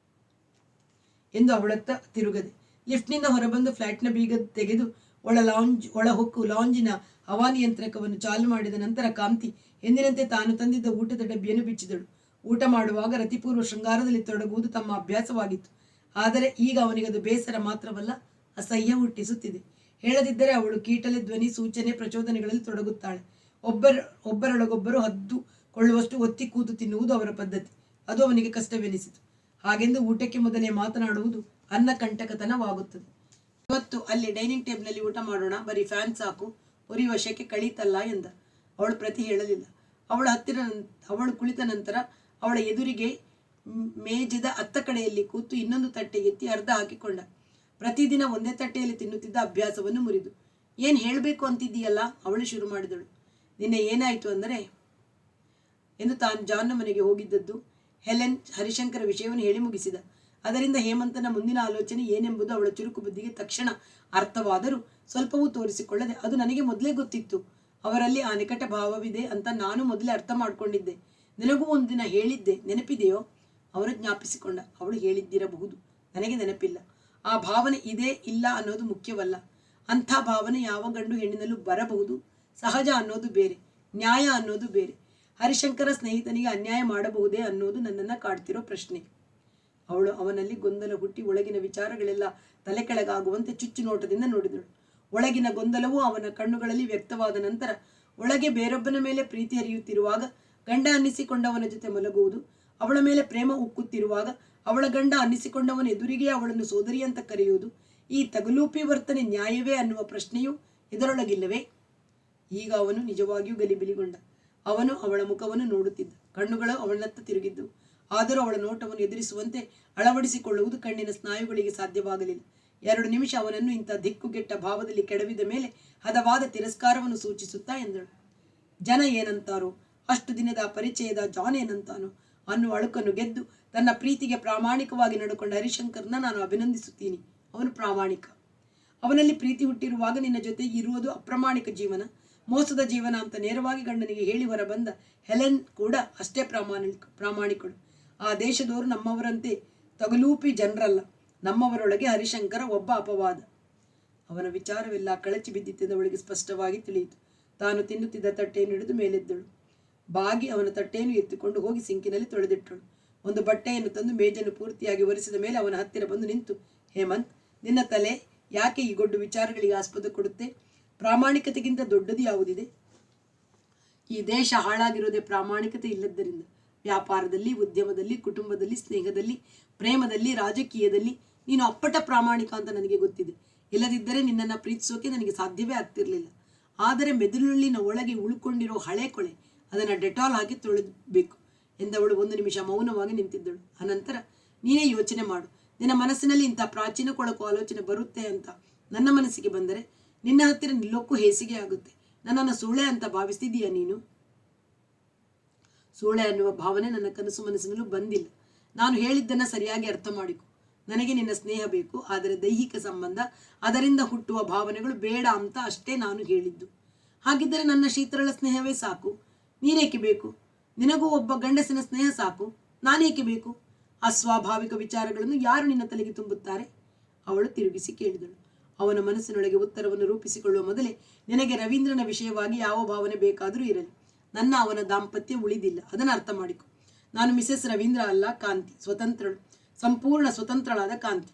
ಎಂದು ಅವಳತ್ತ ತಿರುಗದೆ ಲಿಫ್ಟ್ನಿಂದ ಹೊರಬಂದು ಫ್ಲಾಟ್ನ ಬೀಗ ತೆಗೆದು ಒಳ ಹೊಕ್ಕು ಲಾಂಜಿನ ಹವಾನಿಯಂತ್ರಕವನ್ನು ಚಾಲು ಮಾಡಿದ ನಂತರ ಕಾಂತಿ ಎಂದಿನಂತೆ ತಾನು ತಂದಿದ್ದ ಊಟದ ಡಬ್ಬಿಯನ್ನು ಬಿಚ್ಚಿದಳು. ಊಟ ಮಾಡುವಾಗ ರತಿಪೂರ್ವ ಶೃಂಗಾರದಲ್ಲಿ ತೊಡಗುವುದು ತಮ್ಮ ಅಭ್ಯಾಸವಾಗಿತ್ತು. ಆದರೆ ಈಗ ಅವನಿಗದು ಬೇಸರ ಮಾತ್ರವಲ್ಲ, ಅಸಹ್ಯ ಹುಟ್ಟಿಸುತ್ತಿದೆ. ಹೇಳದಿದ್ದರೆ ಅವಳು ಕೀಟಲೆ ಧ್ವನಿ, ಸೂಚನೆ, ಪ್ರಚೋದನೆಗಳಲ್ಲಿ ತೊಡಗುತ್ತಾಳೆ. ಒಬ್ಬರೊಳಗೊಬ್ಬರು ಹದ್ದುಕೊಳ್ಳುವಷ್ಟು ಒತ್ತಿ ಕೂತು ತಿನ್ನುವುದು ಅವರ ಪದ್ಧತಿ. ಅದು ಅವನಿಗೆ ಕಷ್ಟವೆನಿಸಿತು. ಹಾಗೆಂದು ಊಟಕ್ಕೆ ಮೊದಲೇ ಮಾತನಾಡುವುದು ಅನ್ನ ಕಂಟಕತನವಾಗುತ್ತದೆ. ಇವತ್ತು ಅಲ್ಲಿ ಡೈನಿಂಗ್ ಟೇಬಲ್ನಲ್ಲಿ ಊಟ ಮಾಡೋಣ, ಬರೀ ಫ್ಯಾನ್ ಸಾಕು, ಉರಿಯುವ ಶೆಕೆ ಕಳೀತಲ್ಲ ಎಂದ. ಅವಳು ಪ್ರತಿ ಹೇಳಲಿಲ್ಲ. ಅವಳು ಕುಳಿತ ನಂತರ ಅವಳ ಎದುರಿಗೆ ಮೇಜದ ಅತ್ತ ಕಡೆಯಲ್ಲಿ ಕೂತು ಇನ್ನೊಂದು ತಟ್ಟೆ ಎತ್ತಿ ಅರ್ಧ ಹಾಕಿಕೊಂಡ. ಪ್ರತಿದಿನ ಒಂದೇ ತಟ್ಟೆಯಲ್ಲಿ ತಿನ್ನುತ್ತಿದ್ದ ಅಭ್ಯಾಸವನ್ನು ಮುರಿದು. ಏನು ಹೇಳಬೇಕು ಅಂತಿದ್ದೀಯಲ್ಲ, ಅವಳು ಶುರು ಮಾಡಿದಳು. ನಿನ್ನೆ ಏನಾಯಿತು ಅಂದರೆ ಎಂದು ತಾನು ಜಾನ್ನ ಮನೆಗೆ ಹೋಗಿದ್ದದ್ದು ಹೆಲೆನ್ ಹರಿಶಂಕರ ವಿಷಯವನ್ನು ಹೇಳಿ ಮುಗಿಸಿದ. ಅದರಿಂದ ಹೇಮಂತನ ಮುಂದಿನ ಆಲೋಚನೆ ಏನೆಂಬುದು ಅವಳ ಚುರುಕು ಬುದ್ಧಿಗೆ ತಕ್ಷಣ ಅರ್ಥವಾದರೂ ಸ್ವಲ್ಪವೂ ತೋರಿಸಿಕೊಳ್ಳದೆ, ಅದು ನನಗೆ ಮೊದಲೇ ಗೊತ್ತಿತ್ತು, ಅವರಲ್ಲಿ ಆ ನಿಕಟ ಭಾವವಿದೆ ಅಂತ ನಾನು ಮೊದಲೇ ಅರ್ಥ ಮಾಡಿಕೊಂಡಿದ್ದೆ. ನಿನಗೂ ಒಂದಿನ ಹೇಳಿದ್ದೆ, ನೆನಪಿದೆಯೋ? ಅವನು ಜ್ಞಾಪಿಸಿಕೊಂಡ. ಅವಳು ಹೇಳಿದ್ದಿರಬಹುದು, ನನಗೆ ನೆನಪಿಲ್ಲ. ಆ ಭಾವನೆ ಇದೆ ಇಲ್ಲ ಅನ್ನೋದು ಮುಖ್ಯವಲ್ಲ. ಅಂಥ ಭಾವನೆ ಯಾವ ಗಂಡು ಹೆಣ್ಣಿನಲ್ಲೂ ಬರಬಹುದು. ಸಹಜ ಅನ್ನೋದು ಬೇರೆ, ನ್ಯಾಯ ಅನ್ನೋದು ಬೇರೆ. ಹರಿಶಂಕರ ಸ್ನೇಹಿತನಿಗೆ ಅನ್ಯಾಯ ಮಾಡಬಹುದೇ ಅನ್ನೋದು ನನ್ನನ್ನು ಕಾಡ್ತಿರೋ ಪ್ರಶ್ನೆ. ಅವಳು ಅವನಲ್ಲಿ ಗೊಂದಲ ಹುಟ್ಟಿ ಒಳಗಿನ ವಿಚಾರಗಳೆಲ್ಲ ತಲೆ ಕೆಳಗಾಗುವಂತೆ ಚುಚ್ಚು ನೋಟದಿಂದ ನೋಡಿದಳು. ಒಳಗಿನ ಗೊಂದಲವೂ ಅವನ ಕಣ್ಣುಗಳಲ್ಲಿ ವ್ಯಕ್ತವಾದ ನಂತರ ಒಳಗೆ ಬೇರೊಬ್ಬನ ಮೇಲೆ ಪ್ರೀತಿ ಹರಿಯುತ್ತಿರುವಾಗ ಗಂಡ ಅನ್ನಿಸಿಕೊಂಡವನ ಜೊತೆ ಮಲಗುವುದು, ಅವಳ ಮೇಲೆ ಪ್ರೇಮ ಉಕ್ಕುತ್ತಿರುವಾಗ ಅವಳ ಗಂಡ ಅನ್ನಿಸಿಕೊಂಡವನ ಎದುರಿಗೆ ಅವಳನ್ನು ಸೋದರಿ ಅಂತ ಕರೆಯುವುದು, ಈ ತಗಲೂಪಿ ವರ್ತನೆ ನ್ಯಾಯವೇ ಅನ್ನುವ ಪ್ರಶ್ನೆಯು ಇದರೊಳಗಿಲ್ಲವೇ? ಈಗ ಅವನು ನಿಜವಾಗಿಯೂ ಗಲಿಬಿಲಿಗೊಂಡ. ಅವನು ಅವಳ ಮುಖವನ್ನು ನೋಡುತ್ತಿದ್ದ. ಕಣ್ಣುಗಳು ಅವಳತ್ತ ತಿರುಗಿದ್ದವು. ಆದರೂ ಅವಳ ನೋಟವನ್ನು ಎದುರಿಸುವಂತೆ ಅಳವಡಿಸಿಕೊಳ್ಳುವುದು ಕಣ್ಣಿನ ಸ್ನಾಯುಗಳಿಗೆ ಸಾಧ್ಯವಾಗಲಿಲ್ಲ. 2 ನಿಮಿಷ ಅವನನ್ನು ಇಂಥ ದಿಕ್ಕುಗೆಟ್ಟ ಭಾವದಲ್ಲಿ ಕೆಡವಿದ ಮೇಲೆ ಹದವಾದ ತಿರಸ್ಕಾರವನ್ನು ಸೂಚಿಸುತ್ತಾ ಎಂದಳು, ಜನ ಏನಂತಾರೋ, ಅಷ್ಟು ದಿನದ ಪರಿಚಯದ ಜಾನ್ ಏನಂತಾನೋ ಅನ್ನುವ ಅಳುಕನ್ನು ಗೆದ್ದು ತನ್ನ ಪ್ರೀತಿಗೆ ಪ್ರಾಮಾಣಿಕವಾಗಿ ನಡ್ಕೊಂಡ ಹರಿಶಂಕರ್ನ ನಾನು ಅಭಿನಂದಿಸುತ್ತೀನಿ. ಅವನು ಪ್ರಾಮಾಣಿಕ. ಅವನಲ್ಲಿ ಪ್ರೀತಿ ಹುಟ್ಟಿರುವಾಗ ನಿನ್ನ ಜೊತೆ ಇರುವುದು ಅಪ್ರಾಮಾಣಿಕ ಜೀವನ, ಮೋಸದ ಜೀವನ ಅಂತ ನೇರವಾಗಿ ಗಂಡನಿಗೆ ಹೇಳಿ ಹೊರಬಂದ ಹೆಲೆನ್ ಕೂಡ ಅಷ್ಟೇ ಪ್ರಾಮಾಣಿಕಳು. ಆ ದೇಶದವರು ನಮ್ಮವರಂತೆ ತಗಲೂಪಿ ಜನರಲ್ಲ. ನಮ್ಮವರೊಳಗೆ ಹರಿಶಂಕರ ಒಬ್ಬ ಅಪವಾದ. ಅವನ ವಿಚಾರವೆಲ್ಲ ಕಳಚಿ ಬಿದ್ದಿದ್ದವಳಿಗೆ ಸ್ಪಷ್ಟವಾಗಿ ತಿಳಿಯಿತು. ತಾನು ತಿನ್ನುತ್ತಿದ್ದ ತಟ್ಟೆಯನ್ನು ಹಿಡಿದು ಮೇಲೆದ್ದಳು. ಬಾಗಿ ಅವನ ತಟ್ಟೆಯನ್ನು ಎತ್ತಿಕೊಂಡು ಹೋಗಿ ಸಿಂಕಿನಲ್ಲಿ ತೊಳೆದಿಟ್ಟಳು. ಒಂದು ಬಟ್ಟೆಯನ್ನು ತಂದು ಮೇಜನ್ನು ಪೂರ್ತಿಯಾಗಿ ಒರೆಸಿದ ಮೇಲೆ ಅವನ ಹತ್ತಿರ ಬಂದು ನಿಂತು, ಹೇಮಂತ್, ನಿನ್ನ ತಲೆ ಯಾಕೆ ಈ ಗೊಡ್ಡು ವಿಚಾರಗಳಿಗೆ ಆಸ್ಪದ ಕೊಡುತ್ತೆ? ಪ್ರಾಮಾಣಿಕತೆಗಿಂತ ದೊಡ್ಡದು ಯಾವುದಿದೆ? ಈ ದೇಶ ಹಾಳಾಗಿರೋದೇ ಪ್ರಾಮಾಣಿಕತೆ ಇಲ್ಲದ್ದರಿಂದ. ವ್ಯಾಪಾರದಲ್ಲಿ, ಉದ್ಯಮದಲ್ಲಿ, ಕುಟುಂಬದಲ್ಲಿ, ಸ್ನೇಹದಲ್ಲಿ, ಪ್ರೇಮದಲ್ಲಿ, ರಾಜಕೀಯದಲ್ಲಿ ನೀನು ಅಪ್ಪಟ ಪ್ರಾಮಾಣಿಕ ಅಂತ ನನಗೆ ಗೊತ್ತಿದೆ. ಇಲ್ಲದಿದ್ದರೆ ನಿನ್ನನ್ನು ಪ್ರೀತಿಸೋಕೆ ನನಗೆ ಸಾಧ್ಯವೇ ಆಗ್ತಿರ್ಲಿಲ್ಲ. ಆದರೆ ಮೆದುಳಿನ ಒಳಗೆ ಉಳ್ಕೊಂಡಿರೋ ಹಳೆ ಕೊಳೆ, ಅದನ್ನು ಡೆಟಾಲ್ ಹಾಕಿ ತೊಳೆದಬೇಕು ಎಂದವಳು 1 ನಿಮಿಷ ಮೌನವಾಗಿ ನಿಂತಿದ್ದಳು. ಅನಂತರ, ನೀನೇ ಯೋಚನೆ ಮಾಡು. ನಿನ್ನ ಮನಸ್ಸಿನಲ್ಲಿ ಇಂಥ ಪ್ರಾಚೀನ ಕೊಳಕು ಆಲೋಚನೆ ಬರುತ್ತೆ ಅಂತ ನನ್ನ ಮನಸ್ಸಿಗೆ ಬಂದರೆ ನಿನ್ನ ಹತ್ತಿರ ನಿಲ್ಲೋಕ್ಕೂ ಹೇಸಿಗೆ ಆಗುತ್ತೆ. ನನ್ನನ್ನು ಸೂಳೆ ಅಂತ ಭಾವಿಸ್ತಿದೀಯ ನೀನು? ಸೂಳೆ ಅನ್ನುವ ಭಾವನೆ ನನ್ನ ಕನಸು ಮನಸ್ಸಿನಲ್ಲೂ ಬಂದಿಲ್ಲ. ನಾನು ಹೇಳಿದ್ದನ್ನು ಸರಿಯಾಗಿ ಅರ್ಥ ಮಾಡಿಕೊ. ನನಗೆ ನಿನ್ನ ಸ್ನೇಹ ಬೇಕು, ಆದರೆ ದೈಹಿಕ ಸಂಬಂಧ, ಅದರಿಂದ ಹುಟ್ಟುವ ಭಾವನೆಗಳು ಬೇಡ ಅಂತ ಅಷ್ಟೇ ನಾನು ಹೇಳಿದ್ದು. ಹಾಗಿದ್ದರೆ ನನ್ನ ಶೀತಳ ಸ್ನೇಹವೇ ಸಾಕು. ನೀನೇಕೆ ಬೇಕು? ನಿನಗೂ ಒಬ್ಬ ಗಂಡಸಿನ ಸ್ನೇಹ ಸಾಕು. ನಾನೇಕೆ ಬೇಕು? ಅಸ್ವಾಭಾವಿಕ ವಿಚಾರಗಳನ್ನು ಯಾರು ನಿನ್ನ ತಲೆಗೆ ತುಂಬುತ್ತಾರೆ? ಅವಳು ತಿರುಗಿಸಿ ಕೇಳಿದಳು. ಅವನ ಮನಸ್ಸಿನೊಳಗೆ ಉತ್ತರವನ್ನು ರೂಪಿಸಿಕೊಳ್ಳುವ ಮೊದಲೇ, ನಿನಗೆ ರವೀಂದ್ರನ ವಿಷಯವಾಗಿ ಯಾವ ಭಾವನೆ ಬೇಕಾದರೂ ಇರಲಿ, ನನ್ನ ಅವನ ದಾಂಪತ್ಯ ಉಳಿದಿಲ್ಲ. ಅದನ್ನು ಅರ್ಥ ಮಾಡಿಕೊ. ನಾನು ಮಿಸೆಸ್ ರವೀಂದ್ರ ಅಲ್ಲ, ಕಾಂತಿ. ಸ್ವತಂತ್ರಳು, ಸಂಪೂರ್ಣ ಸ್ವತಂತ್ರಳಾದ ಕಾಂತಿ.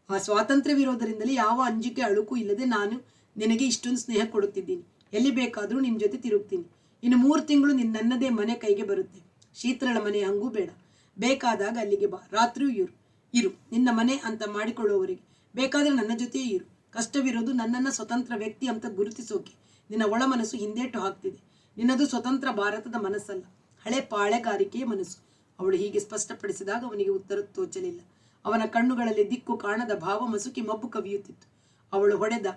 ಆ ಸ್ವಾತಂತ್ರ್ಯವಿರೋದರಿಂದಲೇ ಯಾವ ಅಂಜಿಕೆ ಅಳುಕು ಇಲ್ಲದೆ ನಾನು ನಿನಗೆ ಇಷ್ಟೊಂದು ಸ್ನೇಹ ಕೊಡುತ್ತಿದ್ದೀನಿ. ಎಲ್ಲಿ ಬೇಕಾದರೂ ನಿನ್ನ ಜೊತೆ ತಿರುಗ್ತೀನಿ. ಇನ್ನು 3 ತಿಂಗಳು ನನ್ನದೇ ಮನೆ ಕೈಗೆ ಬರುತ್ತೆ. ಶೀತಳ ಮನೆ ಹಂಗೂ ಬೇಡ. ಬೇಕಾದಾಗ ಅಲ್ಲಿಗೆ ಬಾ, ರಾತ್ರಿಯೂ ಇರು ನಿನ್ನ ಮನೆ ಅಂತ ಮಾಡಿಕೊಳ್ಳುವವರಿಗೆ, ಬೇಕಾದರೆ ನನ್ನ ಜೊತೆಯೇ ಇರು. ಕಷ್ಟವಿರೋದು ನನ್ನನ್ನು ಸ್ವತಂತ್ರ ವ್ಯಕ್ತಿ ಅಂತ ಗುರುತಿಸೋಕೆ. ನಿನ್ನ ಒಳ ಮನಸ್ಸು ಹಿಂದೇಟು ಹಾಕ್ತಿದೆ. ನಿನ್ನದು ಸ್ವತಂತ್ರ ಭಾರತದ ಮನಸ್ಸಲ್ಲ, ಹಳೆ ಪಾಳೆಗಾರಿಕೆಯ ಮನಸ್ಸು. ಅವಳು ಹೀಗೆ ಸ್ಪಷ್ಟಪಡಿಸಿದಾಗ ಅವನಿಗೆ ಉತ್ತರ ತೋಚಲಿಲ್ಲ. ಅವನ ಕಣ್ಣುಗಳಲ್ಲಿ ದಿಕ್ಕು ಕಾಣದ ಭಾವ ಮಸುಕಿ ಮಬ್ಬು ಕವಿಯುತ್ತಿತ್ತು. ಅವಳು ಹೊಡೆತದ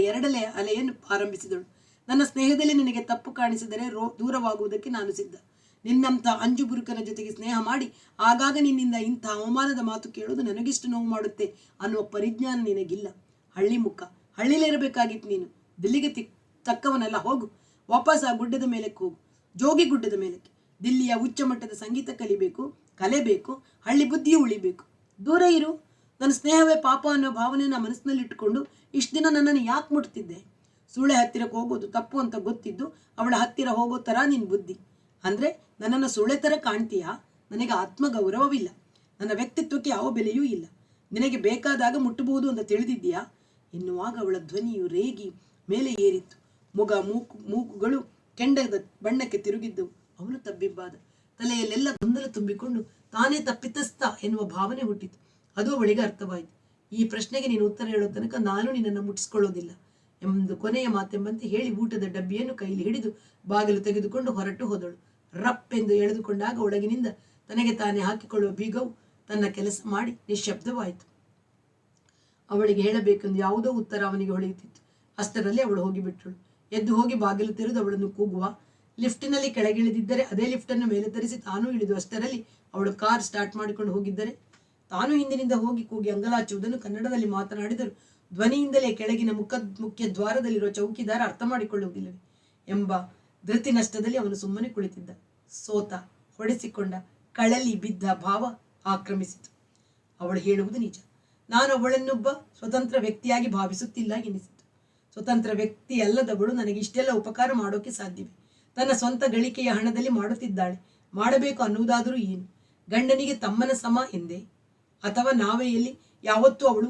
ಎರಡನೆಯ ಅಲೆಯನ್ನು ಆರಂಭಿಸಿದಳು. ನನ್ನ ಸ್ನೇಹದಲ್ಲಿ ನಿನಗೆ ತಪ್ಪು ಕಾಣಿಸಿದರೆ ದೂರವಾಗುವುದಕ್ಕೆ ನಾನು ಸಿದ್ಧ. ನಿನ್ನಂಥ ಅಂಜು ಬುರುಕನ ಜೊತೆಗೆ ಸ್ನೇಹ ಮಾಡಿ ಆಗಾಗ ನಿನ್ನಿಂದ ಇಂಥ ಅವಮಾನದ ಮಾತು ಕೇಳೋದು ನನಗಿಷ್ಟು ನೋವು ಮಾಡುತ್ತೆ ಅನ್ನುವ ಪರಿಜ್ಞಾನ ನಿನಗಿಲ್ಲ. ಹಳ್ಳಿ ಮುಖ, ಹಳ್ಳಿಲಿರಬೇಕಾಗಿತ್ತು ನೀನು. ದಿಲ್ಲಿಗೆ ತಕ್ಕವನಲ್ಲ, ಹೋಗು ವಾಪಸ್ ಆ ಗುಡ್ಡದ ಮೇಲಕ್ಕೆ ಹೋಗು, ಜೋಗಿ ಗುಡ್ಡದ ಮೇಲಕ್ಕೆ. ದಿಲ್ಲಿಯ ಉಚ್ಚ ಮಟ್ಟದ ಸಂಗೀತ ಕಲಿಬೇಕು, ಹಳ್ಳಿ ಬುದ್ಧಿಯೂ ಉಳಿಬೇಕು. ದೂರ ಇರು. ನನ್ನ ಸ್ನೇಹವೇ ಪಾಪ ಅನ್ನೋ ಭಾವನೆಯನ್ನು ಮನಸ್ಸಿನಲ್ಲಿ ಇಟ್ಟುಕೊಂಡು ಇಷ್ಟು ದಿನ ನನ್ನನ್ನು ಯಾಕೆ ಮುಟ್ತಿದ್ದೆ? ಸೂಳೆ ಹತ್ತಿರಕ್ಕೆ ಹೋಗೋದು ತಪ್ಪು ಅಂತ ಗೊತ್ತಿದ್ದು ಅವಳ ಹತ್ತಿರ ಹೋಗೋ ಥರ ನಿನ್ನ ಬುದ್ಧಿ. ಅಂದರೆ ನನ್ನನ್ನು ಸೂಳೆ ಥರ ಕಾಣ್ತೀಯಾ? ನನಗೆ ಆತ್ಮಗೌರವವಿಲ್ಲ, ನನ್ನ ವ್ಯಕ್ತಿತ್ವಕ್ಕೆ ಯಾವ ಬೆಲೆಯೂ ಇಲ್ಲ. ನಿನಗೆ ಬೇಕಾದಾಗ ಮುಟ್ಟಬಹುದು ಅಂತ ತಿಳಿದಿದ್ದೀಯಾ ಎನ್ನುವಾಗ ಅವಳ ಧ್ವನಿಯು ರೇಗಿ ಮೇಲೆ ಏರಿತ್ತು. ಮೂಗುಗಳು ಕೆಂಡದ ಬಣ್ಣಕ್ಕೆ ತಿರುಗಿದ್ದವು. ಅವನು ತಬ್ಬಿಬ್ಬಾದ. ತಲೆಯಲ್ಲೆಲ್ಲ ಗೊಂದಲ ತುಂಬಿಕೊಂಡು ತಾನೇ ತಪ್ಪಿತಸ್ಥ ಎನ್ನುವ ಭಾವನೆ ಹುಟ್ಟಿತು. ಅದು ಅವಳಿಗೆ ಅರ್ಥವಾಯಿತು. ಈ ಪ್ರಶ್ನೆಗೆ ನೀನು ಉತ್ತರ ಹೇಳೋ ತನಕ ನಾನು ನಿನ್ನನ್ನು ಮುಟ್ಟಿಸ್ಕೊಳ್ಳೋದಿಲ್ಲ ಎಂದು ಕೊನೆಯ ಮಾತೆಂಬಂತೆ ಹೇಳಿ ಊಟದ ಡಬ್ಬಿಯನ್ನು ಕೈಲಿ ಹಿಡಿದು ಬಾಗಿಲು ತೆಗೆದುಕೊಂಡು ಹೊರಟು ಹೋದಳು. ರಪ್ ಎಂದು ಎಳೆದುಕೊಂಡಾಗ ಒಳಗಿನಿಂದ ತನಗೆ ತಾನೇ ಹಾಕಿಕೊಳ್ಳುವ ಬೀಗವು ತನ್ನ ಕೆಲಸ ಮಾಡಿ ನಿಶ್ಶಬ್ದವಾಯಿತು. ಅವಳಿಗೆ ಹೇಳಬೇಕೆಂದು ಯಾವುದೋ ಉತ್ತರ ಅವನಿಗೆ ಹೊಳೆಯುತ್ತಿತ್ತು. ಅಷ್ಟರಲ್ಲಿ ಅವಳು ಹೋಗಿಬಿಟ್ಟಳು. ಎದ್ದು ಹೋಗಿ ಬಾಗಿಲು ತೆರೆದು ಅವಳನ್ನು ಕೂಗುವ. ಲಿಫ್ಟಿನಲ್ಲಿ ಕೆಳಗಿಳಿದಿದ್ದರೆ ಅದೇ ಲಿಫ್ಟನ್ನು ಮೇಲೆ ತರಿಸಿ ತಾನೂ ಇಳಿದು ಅಷ್ಟರಲ್ಲಿ ಅವಳು ಕಾರ್ ಸ್ಟಾರ್ಟ್ ಮಾಡಿಕೊಂಡು ಹೋಗಿದ್ದರೆ ತಾನು ಹಿಂದಿನಿಂದ ಹೋಗಿ ಕೂಗಿ ಅಂಗಲಾಚುವುದನ್ನು ಕನ್ನಡದಲ್ಲಿ ಮಾತನಾಡಿದರು ಧ್ವನಿಯಿಂದಲೇ ಕೆಳಗಿನ ಮುಖ್ಯ ದ್ವಾರದಲ್ಲಿರುವ ಚೌಕಿದಾರ ಅರ್ಥ ಮಾಡಿಕೊಳ್ಳುವುದಿಲ್ಲವೇ ಎಂಬ ಧೃತಿ ನಷ್ಟದಲ್ಲಿ ಅವನು ಸುಮ್ಮನೆ ಕುಳಿತಿದ್ದ. ಸೋತ, ಹೊಡೆಸಿಕೊಂಡ, ಕಳಲಿ ಬಿದ್ದ ಭಾವ ಆಕ್ರಮಿಸಿತು. ಅವಳು ಹೇಳುವುದು ನಿಜ. ನಾನು ಅವಳನ್ನೊಬ್ಬ ಸ್ವತಂತ್ರ ವ್ಯಕ್ತಿಯಾಗಿ ಭಾವಿಸುತ್ತಿಲ್ಲ ಎನಿಸಿತು. ಸ್ವತಂತ್ರ ವ್ಯಕ್ತಿ ಅಲ್ಲದವಳು ನನಗೆ ಇಷ್ಟೆಲ್ಲ ಉಪಕಾರ ಮಾಡೋಕೆ ಸಾಧ್ಯವೇ? ತನ್ನ ಸ್ವಂತ ಗಳಿಕೆಯ ಹಣದಲ್ಲಿ ಮಾಡುತ್ತಿದ್ದಾಳೆ. ಮಾಡಬೇಕು ಅನ್ನುವುದಾದರೂ ಏನು? ಗಂಡನಿಗೆ ತಮ್ಮನ ಸಮ ಎಂದೇ? ಅಥವಾ ವಾವೆಯನ್ನು ಯಾವತ್ತೂ ಅವಳು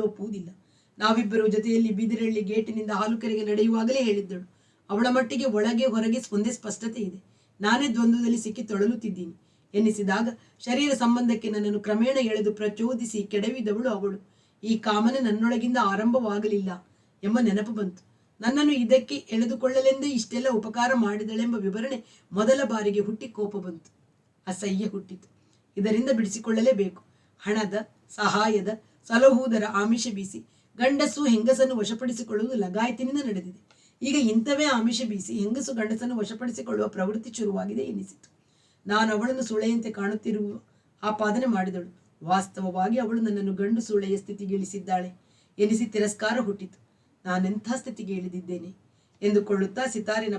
ಒಪ್ಪುವುದಿಲ್ಲ. ನಾವಿಬ್ಬರು ಜೊತೆಯಲ್ಲಿ ಬಿದಿರಳ್ಳಿ ಗೇಟಿನಿಂದ ಹಾಲುಕೆರೆಗೆ ನಡೆಯುವಾಗಲೇ ಹೇಳಿದ್ದಳು. ಅವಳ ಮಟ್ಟಿಗೆ ಒಳಗೆ ಹೊರಗೆ ಒಂದೇ ಸ್ಪಷ್ಟತೆ ಇದೆ. ನಾನೇ ದ್ವಂದ್ವದಲ್ಲಿ ಸಿಕ್ಕಿ ತೊಳಲುತ್ತಿದ್ದೀನಿ ಎನ್ನಿಸಿದಾಗ ಶರೀರ ಸಂಬಂಧಕ್ಕೆ ನನ್ನನ್ನು ಕ್ರಮೇಣ ಎಳೆದು ಪ್ರಚೋದಿಸಿ ಕೆಡವಿದವಳು ಅವಳು. ಈ ಕಾಮನೆ ನನ್ನೊಳಗಿಂದ ಆರಂಭವಾಗಲಿಲ್ಲ ಎಂಬ ನೆನಪು ಬಂತು. ನನ್ನನ್ನು ಇದಕ್ಕೆ ಎಳೆದುಕೊಳ್ಳಲೆಂದೇ ಇಷ್ಟೆಲ್ಲ ಉಪಕಾರ ಮಾಡಿದಳೆಂಬ ವಿವರಣೆ ಮೊದಲ ಬಾರಿಗೆ ಹುಟ್ಟಿ ಕೋಪ ಬಂತು. ಅಸಹ್ಯ ಹುಟ್ಟಿತು. ಇದರಿಂದ ಬಿಡಿಸಿಕೊಳ್ಳಲೇಬೇಕು. ಹಣದ, ಸಹಾಯದ, ಸಲಹುವುದರ ಆಮಿಷ ಬೀಸಿ ಗಂಡಸು ಹೆಂಗಸನ್ನು ವಶಪಡಿಸಿಕೊಳ್ಳುವುದು ಲಗಾಯತಿನಿಂದ ನಡೆದಿದೆ. ಈಗ ಇಂಥವೇ ಆಮಿಷ ಬೀಸಿ ಹೆಂಗಸು ಗಂಡಸನ್ನು ವಶಪಡಿಸಿಕೊಳ್ಳುವ ಪ್ರವೃತ್ತಿ ಶುರುವಾಗಿದೆ ಎನ್ನಿಸಿತು. ನಾನು ಅವಳನ್ನು ಸುಳೆಯಂತೆ ಕಾಣುತ್ತಿರುವ ಆಪಾದನೆ ಮಾಡಿದಳು. ವಾಸ್ತವವಾಗಿ ಅವಳು ನನ್ನನ್ನು ಗಂಡು ಸುಳೆಯ ಸ್ಥಿತಿಗೆ ಇಳಿಸಿದ್ದಾಳೆ ಎನಿಸಿ ತಿರಸ್ಕಾರ ಹುಟ್ಟಿತು. ನಾನೆಂಥ ಸ್ಥಿತಿಗೆ ಇಳಿದಿದ್ದೇನೆ ಎಂದುಕೊಳ್ಳುತ್ತಾ ಸಿತಾರಿನ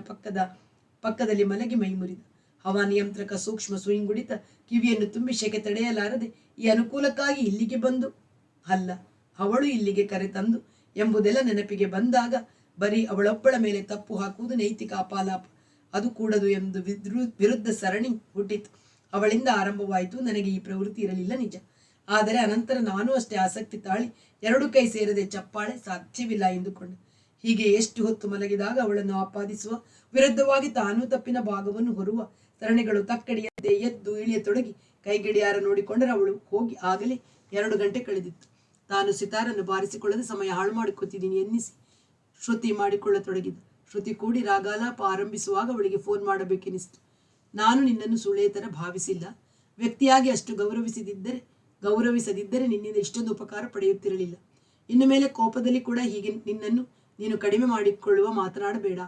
ಪಕ್ಕದಲ್ಲಿ ಮಲಗಿ ಮೈ ಮುರಿದ. ಹವಾನಿಯಂತ್ರಕ ಸೂಕ್ಷ್ಮ ಸುಯಿಂಗುಡಿತ ಕಿವಿಯನ್ನು ತುಂಬಿ ಶೆಕೆ ತಡೆಯಲಾರದೆ ಈ ಅನುಕೂಲಕ್ಕಾಗಿ ಇಲ್ಲಿಗೆ ಬಂದು ಅಲ್ಲ, ಅವಳು ಇಲ್ಲಿಗೆ ಕರೆತಂದು ಎಂಬುದೆಲ್ಲ ನೆನಪಿಗೆ ಬಂದಾಗ ಬರೀ ಅವಳೊಬ್ಬಳ ಮೇಲೆ ತಪ್ಪು ಹಾಕುವುದು ನೈತಿಕ ಅಪಾಲಾಪ. ಅದು ಕೂಡದು ಎಂದು ವಿರುದ್ಧ ಸರಣಿ ಹುಟ್ಟಿತು. ಅವಳಿಂದ ಆರಂಭವಾಯಿತು. ನನಗೆ ಈ ಪ್ರವೃತ್ತಿ ಇರಲಿಲ್ಲ ನಿಜ. ಆದರೆ ಅನಂತರ ನಾನು ಅಷ್ಟೇ ಆಸಕ್ತಿ ತಾಳಿ ಎರಡು ಕೈ ಸೇರದೆ ಚಪ್ಪಾಳೆ ಸಾಧ್ಯವಿಲ್ಲ ಎಂದುಕೊಂಡೆ. ಹೀಗೆ ಎಷ್ಟು ಹೊತ್ತು ಮಲಗಿದಾಗ ಅವಳನ್ನು ಆಪಾದಿಸುವ ವಿರುದ್ಧವಾಗಿ ತಾನೂ ತಪ್ಪಿನ ಭಾಗವನ್ನು ಹೊರುವ ಸರಣಿಗಳು ತಕ್ಕಡಿಯಂತೆ ಎದ್ದು ಇಳಿಯತೊಡಗಿ ಕೈಗಡಿಯಾರ ನೋಡಿಕೊಂಡರೆ ಅವಳು ಹೋಗಿ ಆಗಲೇ 2 ಗಂಟೆ ಕಳೆದಿತ್ತು. ತಾನು ಸಿತಾರನ್ನು ಬಾರಿಸಿಕೊಳ್ಳದೆ ಸಮಯ ಹಾಳು ಮಾಡಿಕೊತಿದ್ದೀನಿ ಎನ್ನಿಸಿ ಶ್ರುತಿ ಮಾಡಿಕೊಳ್ಳತೊಡಗಿದ. ಶ್ರುತಿ ಕೂಡಿ ರಾಗಾಲಾಪ ಆರಂಭಿಸುವಾಗ ಅವಳಿಗೆ ಫೋನ್ ಮಾಡಬೇಕೆನಿಸಿತು. ನಾನು ನಿನ್ನನ್ನು ಸುಳೆಯತರ ಭಾವಿಸಿಲ್ಲ. ವ್ಯಕ್ತಿಯಾಗಿ ಅಷ್ಟು ಗೌರವಿಸದಿದ್ದರೆ ನಿನ್ನಿಂದ ಇಷ್ಟೊಂದು ಉಪಕಾರ ಪಡೆಯುತ್ತಿರಲಿಲ್ಲ. ಇನ್ನು ಮೇಲೆ ಕೋಪದಲ್ಲಿ ಕೂಡ ಹೀಗೆ ನೀನು ಕಡಿಮೆ ಮಾಡಿಕೊಳ್ಳುವ ಮಾತನಾಡಬೇಡ.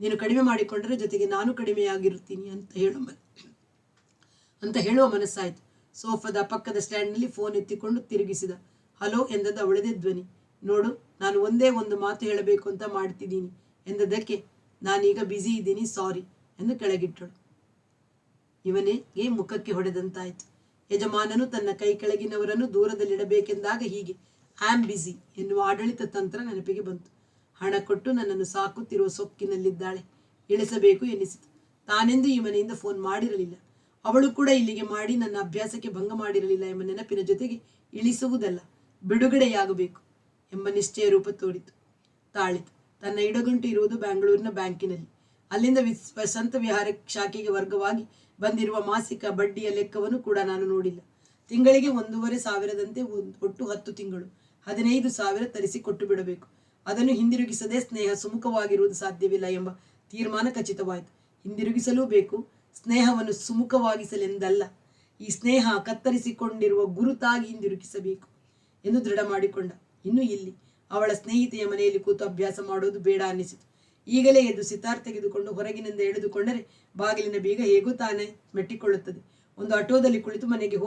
ನೀನು ಕಡಿಮೆ ಮಾಡಿಕೊಂಡರೆ ಜೊತೆಗೆ ನಾನು ಕಡಿಮೆಯಾಗಿರುತ್ತೀನಿ ಅಂತ ಹೇಳುವ ಮನಸ್ಸಾಯಿತು. ಸೋಫಾದ ಪಕ್ಕದ ಸ್ಟ್ಯಾಂಡ್ನಲ್ಲಿ ಫೋನ್ ಎತ್ತಿಕೊಂಡು ತಿರುಗಿಸಿದ. ಹಲೋ ಎಂದದ್ದು ಅವಳದೇ ಧ್ವನಿ. ನೋಡು, ನಾನು ಒಂದೇ ಒಂದು ಮಾತು ಹೇಳಬೇಕು ಅಂತ ಮಾಡ್ತಿದ್ದೀನಿ ಎಂದದಕ್ಕೆ ನಾನೀಗ ಬ್ಯುಸಿ ಇದ್ದೀನಿ, ಸಾರಿ ಎಂದು ಕೆಳಗಿಟ್ಟಳು. ಇವನಿಗೆ ಮುಖಕ್ಕೆ ಹೊಡೆದಂತಾಯಿತು. ಯಜಮಾನನು ತನ್ನ ಕೈ ಕೆಳಗಿನವರನ್ನು ದೂರದಲ್ಲಿಡಬೇಕೆಂದಾಗ ಹೀಗೆ ಆಮ್ ಬ್ಯುಸಿ ಎನ್ನುವ ಆಡಳಿತ ತಂತ್ರ ನೆನಪಿಗೆ ಬಂತು. ಹಣ ಕೊಟ್ಟು ನನ್ನನ್ನು ಸಾಕುತ್ತಿರುವ ಸೊಕ್ಕಿನಲ್ಲಿದ್ದಾಳೆ, ಇಳಿಸಬೇಕು ಎನ್ನಿಸಿತು. ತಾನೆಂದು ಈ ಮನೆಯಿಂದ ಫೋನ್ ಮಾಡಿರಲಿಲ್ಲ. ಅವಳು ಕೂಡ ಇಲ್ಲಿಗೆ ಮಾಡಿ ನನ್ನ ಅಭ್ಯಾಸಕ್ಕೆ ಭಂಗ ಮಾಡಿರಲಿಲ್ಲ ಎಂಬ ನೆನಪಿನ ಜೊತೆಗೆ ಇಳಿಸುವುದಲ್ಲ, ಬಿಡುಗಡೆಯಾಗಬೇಕು ಎಂಬ ನಿಶ್ಚಯ ರೂಪ ತಾಳಿತು. ತನ್ನ ಇಡಗಂಟು ಇರುವುದು ಬ್ಯಾಂಗ್ಳೂರಿನ ಬ್ಯಾಂಕಿನಲ್ಲಿ. ಅಲ್ಲಿಂದ ವಸಂತ ವಿಹಾರ ಶಾಖೆಗೆ ವರ್ಗವಾಗಿ ಬಂದಿರುವ ಮಾಸಿಕ ಬಡ್ಡಿಯ ಲೆಕ್ಕವನ್ನು ಕೂಡ ನಾನು ನೋಡಿಲ್ಲ. ತಿಂಗಳಿಗೆ 1,500ದಂತೆ ಒಟ್ಟು 10 ತಿಂಗಳು 15,000 ತರಿಸಿ ಕೊಟ್ಟು ಬಿಡಬೇಕು. ಅದನ್ನು ಹಿಂದಿರುಗಿಸದೆ ಸ್ನೇಹ ಸುಮುಖವಾಗಿರುವುದು ಸಾಧ್ಯವಿಲ್ಲ ಎಂಬ ತೀರ್ಮಾನ ಖಚಿತವಾಯಿತು. ಹಿಂದಿರುಗಿಸಲೂ ಬೇಕು, ಸ್ನೇಹವನ್ನು ಸುಮುಖವಾಗಿಸಲೆಂದಲ್ಲ, ಈ ಸ್ನೇಹ ಕತ್ತರಿಸಿಕೊಂಡಿರುವ ಗುರುತಾಗಿ ಹಿಂದಿರುಗಿಸಬೇಕು ಎಂದು ದೃಢ ಮಾಡಿಕೊಂಡ. ಇನ್ನು ಇಲ್ಲಿ ಅವಳ ಸ್ನೇಹಿತೆಯ ಮನೆಯಲ್ಲಿ ಕೂತು ಅಭ್ಯಾಸ ಮಾಡೋದು ಬೇಡ ಅನ್ನಿಸಿತು. ಈಗಲೇ ಎದ್ದು ಸಿತಾರ್ ತೆಗೆದುಕೊಂಡು ಹೊರಗಿನಿಂದ ಎಳೆದುಕೊಂಡರೆ ಬಾಗಿಲಿನ ಬೀಗ ಹೇಗೂ ತಾನೇ ಮೆಟ್ಟಿಕೊಳ್ಳುತ್ತದೆ. ಒಂದು ಆಟೋದಲ್ಲಿ ಕುಳಿತು ಮನೆಗೆ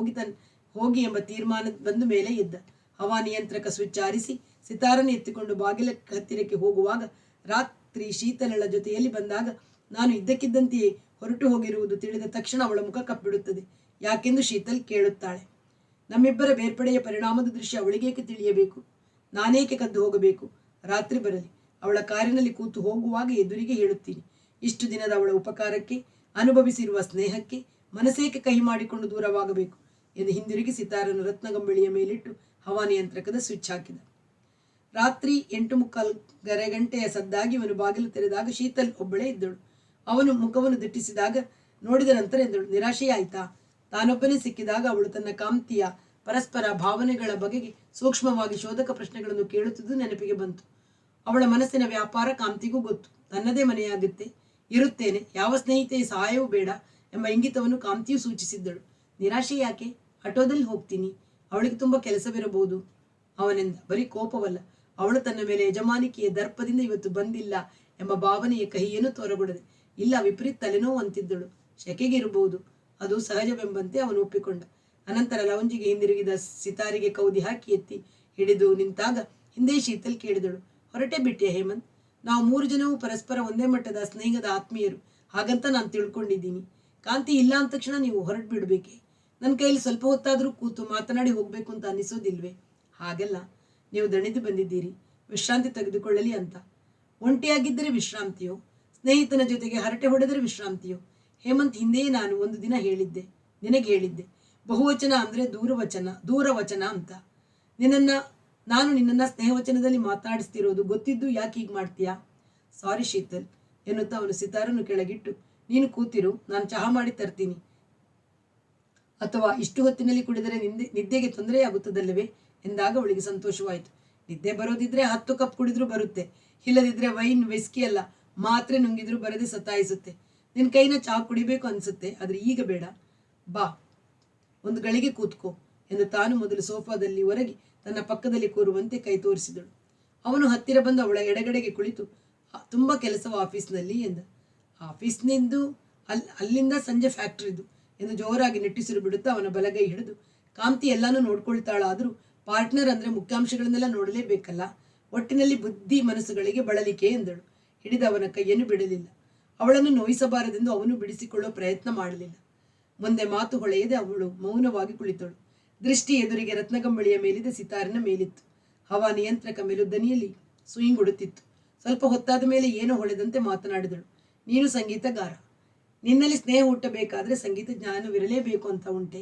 ಹೋಗಿ ಎಂಬ ತೀರ್ಮಾನ ಬಂದ ಮೇಲೆ ಎದ್ದ. ಹವಾನಿಯಂತ್ರಕ ಸ್ವಿಚ್ ಆರಿಸಿ ಸಿತಾರನ್ನು ಎತ್ತಿಕೊಂಡು ಬಾಗಿಲ ಹತ್ತಿರಕ್ಕೆ ಹೋಗುವಾಗ ರಾತ್ರಿ ಶೀತಲಳ ಜೊತೆಯಲ್ಲಿ ಬಂದಾಗ ನಾನು ಇದ್ದಕ್ಕಿದ್ದಂತೆಯೇ ಹೊರಟು ಹೋಗಿರುವುದು ತಿಳಿದ ತಕ್ಷಣ ಅವಳ ಮುಖ ಕಪ್ಪಿಡುತ್ತದೆ. ಯಾಕೆಂದು ಶೀತಲ್ ಕೇಳುತ್ತಾಳೆ. ನಮ್ಮಿಬ್ಬರ ಬೇರ್ಪಡೆಯ ಪರಿಣಾಮದ ದೃಶ್ಯ ಅವಳಿಗೇಕೆ ತಿಳಿಯಬೇಕು? ನಾನೇಕೆ ಕದ್ದು ಹೋಗಬೇಕು? ರಾತ್ರಿ ಬರಲಿ, ಅವಳ ಕಾರಿನಲ್ಲಿ ಕೂತು ಹೋಗುವಾಗ ಎದುರಿಗೆ ಹೇಳುತ್ತೀನಿ. ಇಷ್ಟು ದಿನದ ಅವಳ ಉಪಕಾರಕ್ಕೆ, ಅನುಭವಿಸಿರುವ ಸ್ನೇಹಕ್ಕೆ ಮನಸ್ಸೇಕೆ ಕಹಿ ಮಾಡಿಕೊಂಡು ದೂರವಾಗಬೇಕು ಎಂದು ಹಿಂದಿರುಗಿ ಸಿತಾರನ್ನು ರತ್ನಗಂಬಳಿಯ ಮೇಲಿಟ್ಟು ಹವಾನಿಯಂತ್ರಕದ ಸ್ವಿಚ್ ಹಾಕಿದ. ರಾತ್ರಿ 8:45 ಗಂಟೆಯ ಸದ್ದಾಗಿ ಇವನು ಬಾಗಿಲು ತೆರೆದಾಗ ಶೀತಲ್ ಒಬ್ಬಳೇ ಇದ್ದಳು. ಅವನು ಮುಖವನ್ನು ದಿಟ್ಟಿಸಿದಾಗ ನೋಡಿದ ನಂತರ ಎಂದಳು, ನಿರಾಶೆಯಾಯ್ತಾ? ತಾನೊಬ್ಬನೇ ಸಿಕ್ಕಿದಾಗ ಅವಳು ತನ್ನ ಕಾಂತಿಯ ಪರಸ್ಪರ ಭಾವನೆಗಳ ಬಗೆಗೆ ಸೂಕ್ಷ್ಮವಾಗಿ ಶೋಧಕ ಪ್ರಶ್ನೆಗಳನ್ನು ಕೇಳುತ್ತಿದ್ದು ನೆನಪಿಗೆ ಬಂತು. ಅವಳ ಮನಸ್ಸಿನ ವ್ಯಾಪಾರ ಕಾಂತಿಗೂ ಗೊತ್ತು. ತನ್ನದೇ ಮನೆಯಾಗುತ್ತೆ, ಇರುತ್ತೇನೆ, ಯಾವ ಸ್ನೇಹಿತೆಯ ಸಹಾಯವೂ ಬೇಡ ಎಂಬ ಇಂಗಿತವನ್ನು ಕಾಂತಿಯು ಸೂಚಿಸಿದ್ದಳು. ನಿರಾಶೆ ಯಾಕೆ? ಆಟೋದಲ್ಲಿ ಹೋಗ್ತೀನಿ, ಅವಳಿಗೆ ತುಂಬ ಕೆಲಸವಿರಬಹುದು ಅವನೆಂದ. ಬರೀ ಕೋಪವಲ್ಲ, ಅವಳು ತನ್ನ ಮೇಲೆ ಯಜಮಾನಿಕೆಯ ದರ್ಪದಿಂದ ಇವತ್ತು ಬಂದಿಲ್ಲ ಎಂಬ ಭಾವನೆಯ ಕಹಿಯನ್ನು ತೋರಗೊಡದೆ. ಇಲ್ಲ, ವಿಪರೀತ ತಲೆನೋವು ಅಂತಿದ್ದಳು. ಶೆಕೆಗೆ ಇರಬಹುದು, ಅದು ಸಹಜವೆಂಬಂತೆ ಅವನು ಒಪ್ಪಿಕೊಂಡ. ಅನಂತರ ಲವಂಜಿಗೆ ಹಿಂದಿರುಗಿದ ಸಿತಾರಿಗೆ ಕೌದಿ ಹಾಕಿ ಎತ್ತಿ ಹಿಡಿದು ನಿಂತಾಗ ಹಿಂದೆ ಶೀತಲ್ ಕೇಳಿದಳು, ಹೊರಟೆ ಬಿಟ್ಟೆ ಹೇಮಂತ್? ನಾವು 3 ಜನವೂ ಪರಸ್ಪರ ಒಂದೇ ಮಟ್ಟದ ಸ್ನೇಹದ ಆತ್ಮೀಯರು, ಹಾಗಂತ ನಾನು ತಿಳ್ಕೊಂಡಿದ್ದೀನಿ. ಕಾಂತಿ ಇಲ್ಲ ಅಂದ ತಕ್ಷಣ ನೀವು ಹೊರಟು ಬಿಡಬೇಕೆ? ನನ್ನ ಕೈಯಲ್ಲಿ ಸ್ವಲ್ಪ ಹೊತ್ತಾದರೂ ಕೂತು ಮಾತನಾಡಿ ಹೋಗ್ಬೇಕು ಅಂತ ಅನಿಸೋದಿಲ್ವೇ? ಹಾಗೆಲ್ಲ, ನೀವು ದಣಿದು ಬಂದಿದ್ದೀರಿ, ವಿಶ್ರಾಂತಿ ತೆಗೆದುಕೊಳ್ಳಲಿ ಅಂತ. ಒಂಟಿಯಾಗಿದ್ದರೆ ವಿಶ್ರಾಂತಿಯೋ, ಸ್ನೇಹಿತನ ಜೊತೆಗೆ ಹರಟೆ ಹೊಡೆದರೆ ವಿಶ್ರಾಂತಿಯೋ? ಹೇಮಂತ್, ಹಿಂದೆಯೇ ನಾನು ಒಂದು ದಿನ ನಿನಗೆ ಹೇಳಿದ್ದೆ, ಬಹುವಚನ ಅಂದರೆ ದೂರವಚನ ಅಂತ. ನಾನು ನಿನ್ನನ್ನ ಸ್ನೇಹವಚನದಲ್ಲಿ ಮಾತಾಡಿಸ್ತಿರೋದು ಗೊತ್ತಿದ್ದು ಯಾಕೆ ಹೀಗೆ ಮಾಡ್ತೀಯಾ? ಸಾರಿ ಶೀತಲ್ ಎನ್ನುತ್ತಾ ಅವನು ಸಿತಾರನ್ನು ಕೆಳಗಿಟ್ಟು, ನೀನು ಕೂತಿರು, ನಾನು ಚಹಾ ಮಾಡಿ ತರ್ತೀನಿ. ಅಥವಾ ಇಷ್ಟು ಹೊತ್ತಿನಲ್ಲಿ ಕುಡಿದರೆ ನಿದ್ದೆಗೆ ತೊಂದರೆಯಾಗುತ್ತದಲ್ಲವೇ ಎಂದಾಗ ಅವಳಿಗೆ ಸಂತೋಷವಾಯಿತು. ನಿದ್ದೆ ಬರೋದಿದ್ರೆ 10 ಕಪ್ ಕುಡಿದ್ರೂ ಬರುತ್ತೆ, ಇಲ್ಲದಿದ್ರೆ ವೈನ್, ವಿಸ್ಕಿ ಅಲ್ಲ, ಮಾತ್ರೆ ನುಂಗಿದ್ರೂ ಬರದೆ ಸತಾಯಿಸುತ್ತೆ. ನಿನ್ನ ಕೈನ ಚಹಾ ಕುಡಿಬೇಕು ಅನ್ಸುತ್ತೆ, ಆದ್ರೆ ಈಗ ಬೇಡ, ಬಾ ಒಂದು ಗಳಿಗೆ ಕೂತ್ಕೋ ಎಂದು ತಾನು ಮೊದಲು ಸೋಫಾದಲ್ಲಿ ಒರಗಿ ತನ್ನ ಪಕ್ಕದಲ್ಲಿ ಕೂರುವಂತೆ ಕೈ ತೋರಿಸಿದಳು. ಅವನು ಹತ್ತಿರ ಬಂದು ಅವಳ ಎಡಗಡೆಗೆ ಕುಳಿತು, ತುಂಬ ಕೆಲಸವ ಆಫೀಸ್ನಲ್ಲಿ ಎಂದ. ಆಫೀಸ್ನಿಂದು ಅಲ್ಲಿಂದ ಸಂಜೆ ಫ್ಯಾಕ್ಟ್ರಿದು ಎಂದು ಜೋರಾಗಿ ನಿಟ್ಟಿಸಿರು ಬಿಡುತ್ತಾ ಅವನ ಬಲಗೈ ಹಿಡಿದು, ಕಾಂತಿ ಎಲ್ಲಾನು ನೋಡ್ಕೊಳ್ತಾಳಾದರೂ ಪಾರ್ಟ್ನರ್ ಅಂದ್ರೆ ಮುಖ್ಯಾಂಶಗಳನ್ನೆಲ್ಲ ನೋಡಲೇಬೇಕಲ್ಲ, ಒಟ್ಟಿನಲ್ಲಿ ಬುದ್ಧಿ ಮನಸ್ಸುಗಳಿಗೆ ಬಳಲಿಕೆ ಎಂದಳು. ಹಿಡಿದ ಅವನ ಕೈಯನ್ನು ಬಿಡಲಿಲ್ಲ. ಅವಳನ್ನು ನೋಯಿಸಬಾರದೆಂದು ಅವನು ಬಿಡಿಸಿಕೊಳ್ಳೋ ಪ್ರಯತ್ನ ಮಾಡಲಿಲ್ಲ. ಮುಂದೆ ಮಾತು ಹೊಳೆಯದೆ ಅವಳು ಮೌನವಾಗಿ ಕುಳಿತಳು. ದೃಷ್ಟಿ ಎದುರಿಗೆ ರತ್ನಗಂಬಳಿಯ ಮೇಲಿದ್ದ ಸಿತಾರಿನ ಮೇಲಿತ್ತು. ಹವಾ ನಿಯಂತ್ರಕ ಮೆಲುದನಿಯಲ್ಲಿ ಸುಯಿಂಗುಡುತ್ತಿತ್ತು. ಸ್ವಲ್ಪ ಹೊತ್ತಾದ ಮೇಲೆ ಏನೋ ಹೊಳೆದಂತೆ ಮಾತನಾಡಿದಳು. ನೀನು ಸಂಗೀತಗಾರ, ನಿನ್ನಲ್ಲಿ ಸ್ನೇಹ ಹುಟ್ಟಬೇಕಾದ್ರೆ ಸಂಗೀತ ಜ್ಞಾನವಿರಲೇಬೇಕು ಅಂತ ಉಂಟೆ?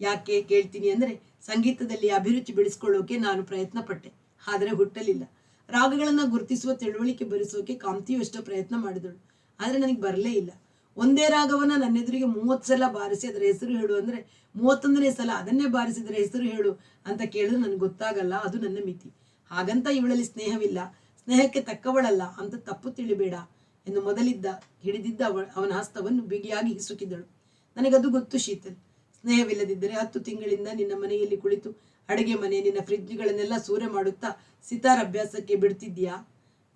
ಯಾಕೆ ಕೇಳ್ತೀನಿ ಅಂದರೆ, ಸಂಗೀತದಲ್ಲಿ ಅಭಿರುಚಿ ಬೆಳೆಸ್ಕೊಳ್ಳೋಕೆ ನಾನು ಪ್ರಯತ್ನ ಪಟ್ಟೆ, ಆದರೆ ಹುಟ್ಟಲಿಲ್ಲ. ರಾಗಗಳನ್ನು ಗುರುತಿಸುವ ತಿಳುವಳಿಕೆ ಬರೆಸೋಕೆ ಕಾಂತಿಯು ಎಷ್ಟೋ ಪ್ರಯತ್ನ ಮಾಡಿದಳು, ಆದರೆ ನನಗೆ ಬರಲೇ ಇಲ್ಲ. ಒಂದೇ ರಾಗವನ್ನ ನನ್ನೆದುರಿಗೆ 30 ಸಲ ಬಾರಿಸಿ ಅದರ ಹೆಸರು ಹೇಳು ಅಂದರೆ 31ನೇ ಸಲ ಅದನ್ನೇ ಬಾರಿಸಿದರ ಹೆಸರು ಹೇಳು ಅಂತ ಕೇಳಿದ್ರೆ ನನಗೆ ಗೊತ್ತಾಗಲ್ಲ, ಅದು ನನ್ನ ಮಿತಿ. ಹಾಗಂತ ಇವಳಲ್ಲಿ ಸ್ನೇಹವಿಲ್ಲ, ಸ್ನೇಹಕ್ಕೆ ತಕ್ಕವಳಲ್ಲ ಅಂತ ತಪ್ಪು ತಿಳಿಬೇಡ ಎಂದು ಹಿಡಿದಿದ್ದ ಅವನ ಹಸ್ತವನ್ನು ಬಿಗಿಯಾಗಿ ಹಿಸುಕಿದಳು. ನನಗದು ಗೊತ್ತು ಶೀತಲ್, ಸ್ನೇಹವಿಲ್ಲದಿದ್ದರೆ 10 ತಿಂಗಳಿಂದ ನಿನ್ನ ಮನೆಯಲ್ಲಿ ಕುಳಿತು ಅಡುಗೆ ಮನೆ, ನಿನ್ನ ಫ್ರಿಡ್ಜ್ಗಳನ್ನೆಲ್ಲ ಸೂರೆ ಮಾಡುತ್ತಾ ಸಿತಾರ್ ಅಭ್ಯಾಸಕ್ಕೆ ಬಿಡ್ತಿದ್ಯಾ?